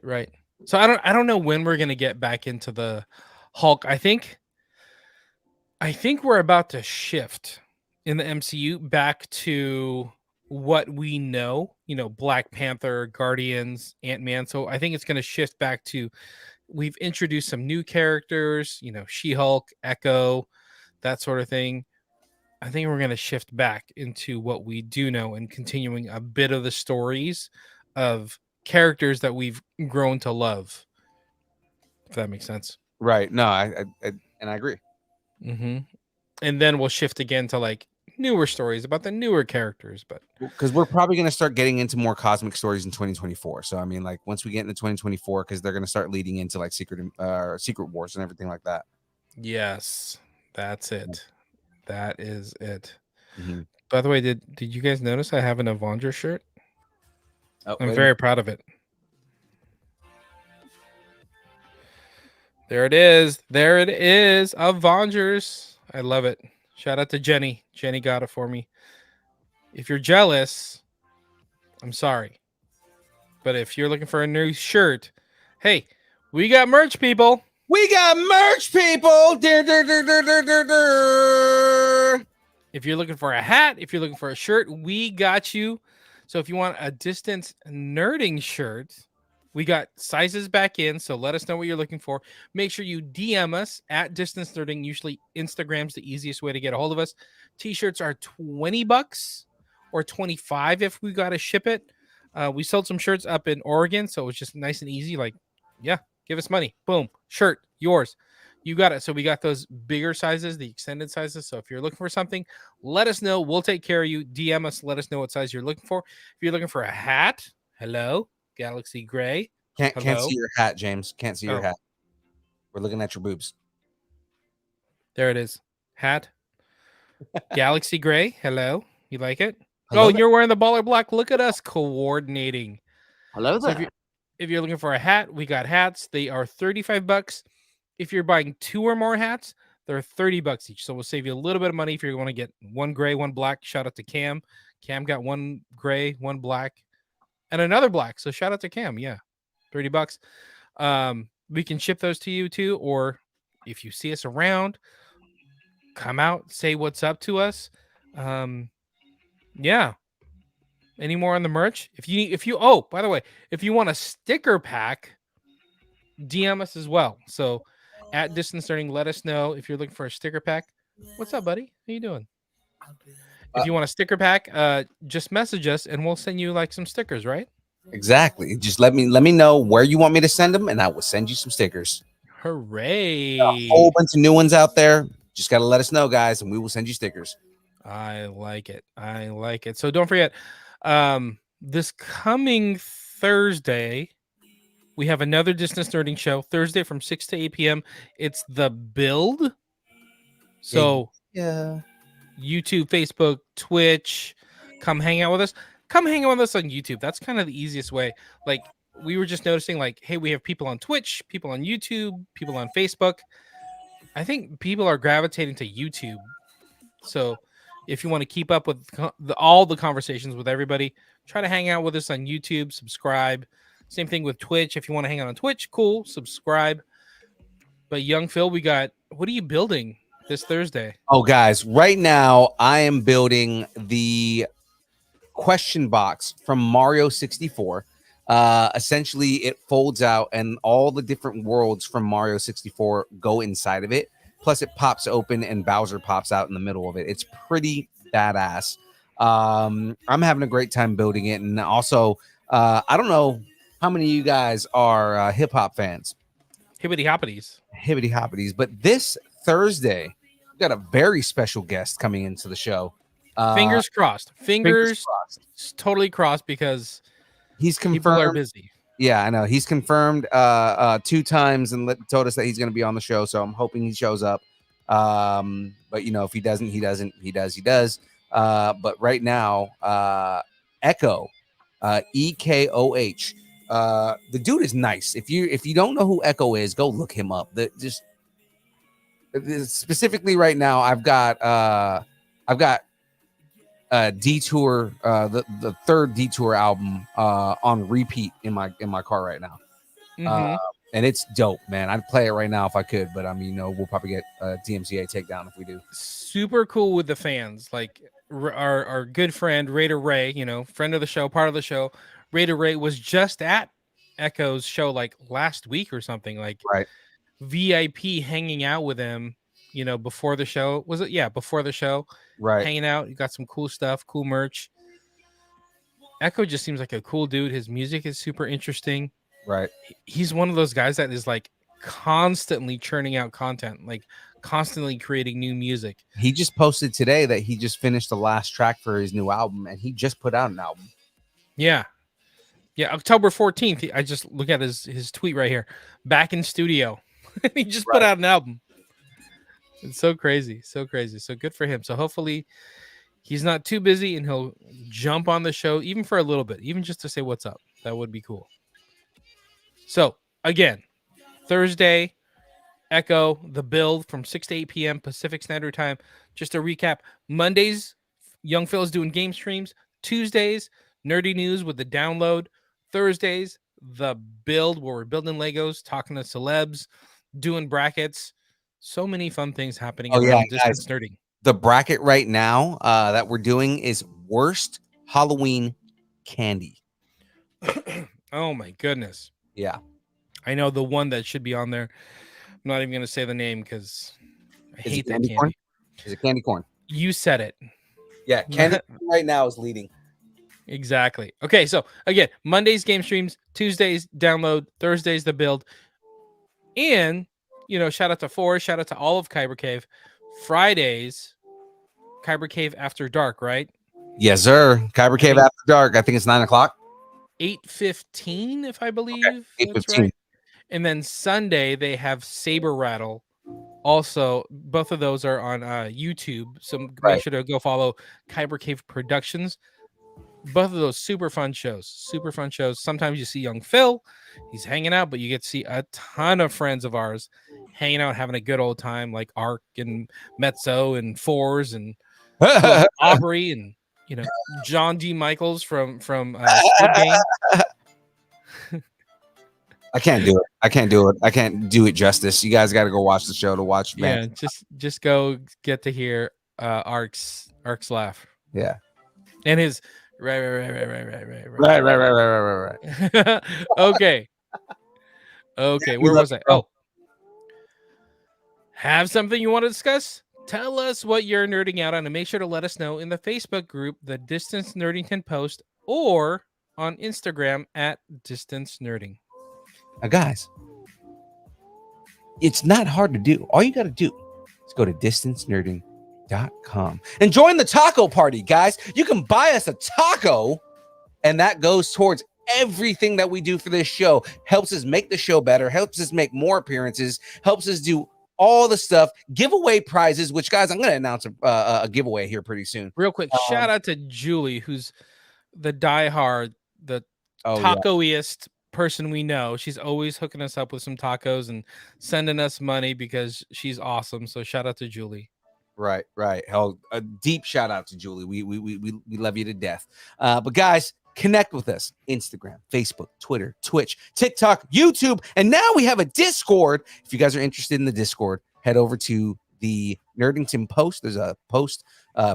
Right. So I don't know when we're gonna get back into the Hulk. I think we're about to shift in the MCU back to what we know, Black Panther, Guardians, Ant-Man. So I think it's gonna shift back to we've introduced some new characters, She-Hulk, Echo, that sort of thing. I think we're gonna shift back into what we do know and continuing a bit of the stories of characters that we've grown to love, if that makes sense. Right. No, I agree. Mm-hmm. And then we'll shift again to like newer stories about the newer characters. But Because we're probably going to start getting into more cosmic stories in 2024. So I mean, like once we get into 2024, because they're going to start leading into like Secret Wars and everything like that. yes, that's it. That is it. Mhm. By the way, did you guys notice I have an Avenger shirt? Oh, I'm wait a very proud of it. There it is. There it is. Avengers. I love it. Shout out to Jenny. Jenny got it for me. If you're jealous, I'm sorry. But if you're looking for a new shirt, hey, we got merch, people. We got merch, people. Dur, dur, dur, dur, dur, dur, dur. If you're looking for a hat, if you're looking for a shirt, we got you. So if you want a Distance Nerding shirt, we got sizes back in. So let us know what you're looking for. Make sure you DM us at Distance Nerding. Usually Instagram's the easiest way to get a hold of us. T-shirts are $20 or $25 if we got to ship it. We sold some shirts up in Oregon, so it was just nice and easy. Like, yeah, give us money. Boom. Shirt, yours. You got it. So we got those bigger sizes, the extended sizes. So if you're looking for something, let us know. We'll take care of you. DM us. Let us know what size you're looking for. If you're looking for a hat, hello, Galaxy Gray. Can't Hello? see your hat, James. Can't see your Oh. hat. We're looking at your boobs. There it is. Hat. Galaxy Gray. Hello. You like it? Hello Oh, there. you're wearing the baller black. Look at us coordinating. Hello So if you're looking for a hat, we got hats. They are $35. If you're buying 2 or more hats, they're $30 each. So we'll save you a little bit of money if you want to get one gray, one black. Shout out to Cam. Cam got one gray, one black, and another black. So shout out to Cam. Yeah, $30. We can ship those to you too, or if you see us around, come out, say what's up to us. Yeah. Any more on the merch? If you oh, by the way, if you want a sticker pack, DM us as well. So at Distance Learning, let us know if you're looking for a sticker pack. What's up, buddy? How you doing? If you want a sticker pack, just message us and we'll send you like some stickers, right? Exactly. Just let me know where you want me to send them, and I will send you some stickers. Hooray! A whole bunch of new ones out there. Just gotta let us know, guys, and we will send you stickers. I like it. I like it. So don't forget, this coming Thursday, we have another Distance Nerding show. Thursday from 6 to 8 p.m. It's the build. So Yeah. YouTube, Facebook, Twitch, come hang out with us. Come hang out with us on YouTube. That's kind of the easiest way. Like we were just noticing, like, hey, we have people on Twitch, people on YouTube, people on Facebook. I think people are gravitating to YouTube. So if you want to keep up with all the conversations with everybody, try to hang out with us on YouTube, subscribe. Same thing with Twitch. If you want to hang out on Twitch, cool, subscribe. But Young Phil, what are you building this Thursday? Oh, guys, right now I am building the question box from Mario 64. Essentially, it folds out, and all the different worlds from Mario 64 go inside of it. Plus, it pops open, and Bowser pops out in the middle of it. It's pretty badass. I'm having a great time building it, and also, I don't know how many of you guys are hip hop fans. Hibbity hoppities. Hibbity hoppities, but this Thursday, we got a very special guest coming into the show. Fingers crossed. Fingers crossed. totally crossed because He's people are confirmed. busy. Yeah, I know. He's confirmed 2 times and told us that he's going to be on the show. So I'm hoping he shows up. But you know, if he doesn't, he doesn't. He does. But right now, Echo, EKOH. The dude is nice. If you don't know who Echo is, go look him up. Specifically right now, I've got Detour, the third Detour album on repeat in my car right now. Mhm. And it's dope, man. I'd play it right now if I could, but I mean, we'll probably get a DMCA takedown if we do. Super cool with the fans. Like our good friend Raider Ray, friend of the show, part of the show. Raider Ray was just at Echo's show like last week or something. Like Right. VIP hanging out with him. Before the show. Was it? Yeah, before the show. Right. Hanging out. You got some cool stuff, cool merch. Echo just seems like a cool dude. His music is super interesting. Right. He's one of those guys that is like constantly churning out content, like constantly creating new music. He just posted today that he just finished the last track for his new album, and he just put out an album. Yeah. October 14th. I just look at his tweet right here. Back in studio. He just put out an album. It's so crazy. So good for him. So hopefully he's not too busy and he'll jump on the show even for a little bit, even just to say what's up. That would be cool. So again, Thursday, Echo, the build from 6 to 8 p.m. Pacific Standard Time. Just to recap, Mondays, Young Phil is doing game streams. Tuesdays, nerdy news with the download. Thursdays, the build where we're building Legos, talking to celebs, doing brackets. So many fun things happening. Oh, yeah, Distance Nerding. The bracket right now that we're doing is worst Halloween candy. Oh my goodness. Yeah. I know the one that should be on there. I'm not even going to say the name because I Is hate it that candy candy. corn? Is it candy corn? You said it. Yeah, candy corn right now is leading. Exactly. Okay, so again, Mondays game streams, Tuesdays download, Thursdays the build. And shout out to Forrest, shout out to all of Kyber Cave. Fridays, Kyber Cave After Dark, right? Yes, sir. Kyber Cave think- After Dark. I think it's 9:00. 8:15, if I believe. That's 8:15. right. And then Sunday they have Saber Rattle. Also, both of those are on YouTube. So make Right. sure to go follow Kyber Cave Productions. Both of those super fun shows. Super fun shows. Sometimes you see young Phil, he's hanging out, but you get to see a ton of friends of ours hanging out, having a good old time, like Ark and Mezzo and Fours and Aubrey and John D. Michaels from Squid Game. I can't do it. I can't do it justice. You guys got to go watch the show to watch. Yeah, Man. just go get to hear Ark's laugh Yeah. and his right. Right. Okay. Where was I? Oh, have something you want to discuss? Tell us what you're nerding out on, and make sure to let us know in the Facebook group, the Distance Nerdington Post, or on Instagram at Distance Nerding. Now, guys, it's not hard to do. All you got to do is go to distancenerding.com and join the taco party, guys. You can buy us a taco, and that goes towards everything that we do for this show. Helps us make the show better, helps us make more appearances, helps us do all the stuff, giveaway prizes, which, guys, I'm going to announce a giveaway here pretty soon. Real quick, shout out to Julie, who's the diehard, the Oh, tacoiest person we know. She's always hooking us up with some tacos and sending us money because she's awesome. So shout out to Julie. Right. Hell, a deep shout out to Julie. We love you to death. But guys, connect with us: Instagram, Facebook, Twitter, Twitch, TikTok, YouTube, and now we have a Discord. If you guys are interested in the Discord, head over to the Nerdington Post. There's a post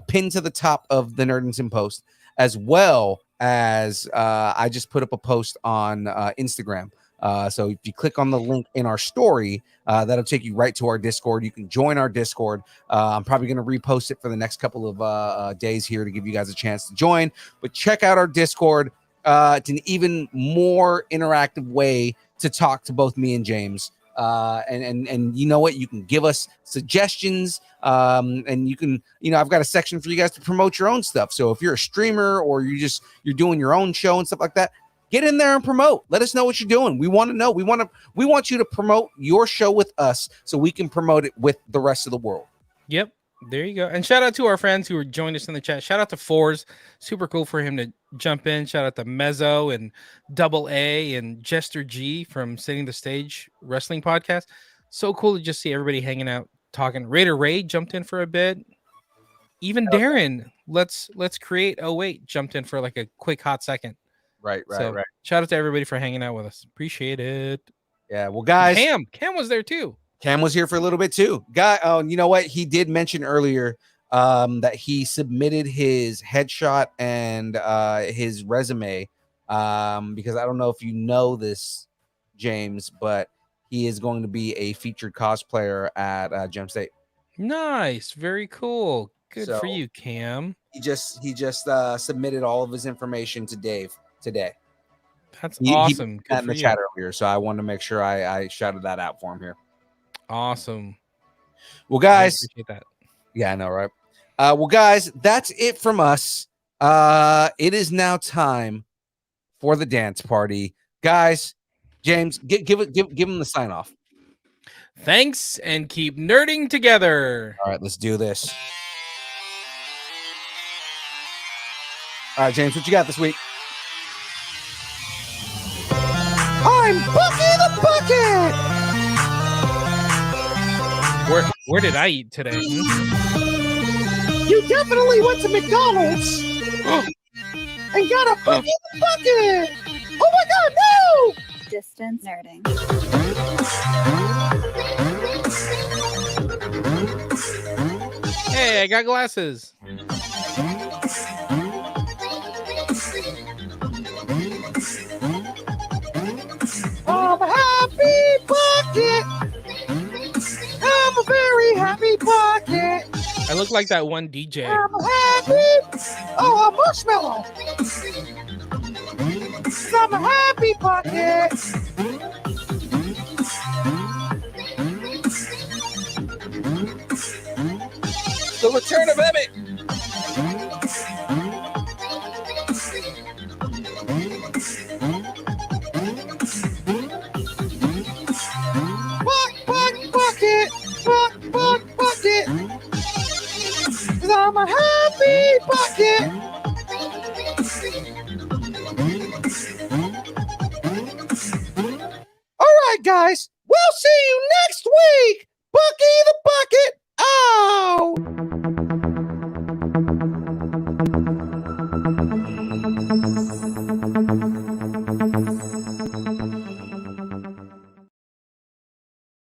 pinned to the top of the Nerdington Post, as well as I just put up a post on Instagram. So if you click on the link in our story, that'll take you right to our Discord. You can join our Discord. I'm probably going to repost it for the next couple of days here to give you guys a chance to join. But check out our Discord. It's an even more interactive way to talk to both me and James. And you know what? You can give us suggestions. And you can, I've got a section for you guys to promote your own stuff. So if you're a streamer or you're doing your own show and stuff like that, get in there and promote. Let us know what you're doing. We want to know. We want you to promote your show with us so we can promote it with the rest of the world. Yep. There you go. And shout out to our friends who joined us in the chat. Shout out to Fours. Super cool for him to jump in. Shout out to Mezzo and Double A and Jester G from Setting the Stage Wrestling Podcast. So cool to just see everybody hanging out, talking. Raider Ray jumped in for a bit. Even Darren, let's create. Oh wait, jumped in for like a quick hot second. Right. Shout out to everybody for hanging out with us. Appreciate it. Yeah. Well, guys, Cam was there too. Cam was here for a little bit too. Guy, you know what? He did mention earlier that he submitted his headshot and his resume because I don't know if you know this, James, but he is going to be a featured cosplayer at Gem State. Nice. Very cool. Good for So- you, Cam. He just submitted all of his information to Dave today. That's He awesome. put that Good in for the you. chat earlier, so I wanted to make sure I shouted that out for him here. Awesome. Well, I guys, appreciate that. yeah, I know, right? Well, guys, that's it from us. It is now time for the dance party, guys. James, give him the sign off. Thanks and keep nerding together. All right, let's do this. All right, James, what you got this week? I'm Bucky the Bucket. Where did I eat today? Hmm? You definitely went to McDonald's and got a Bucky the Bucket. Oh my God, no! Distance nerding. Hey, I got glasses. I'm a happy bucket. I'm a very happy bucket. I look like that one DJ. I'm happy. Oh, a marshmallow. I'm a happy bucket. The return of Emmett. Bucket, bucket. 'Cause I'm a happy bucket. All right, guys. We'll see you next week. Bucky the Bucket out.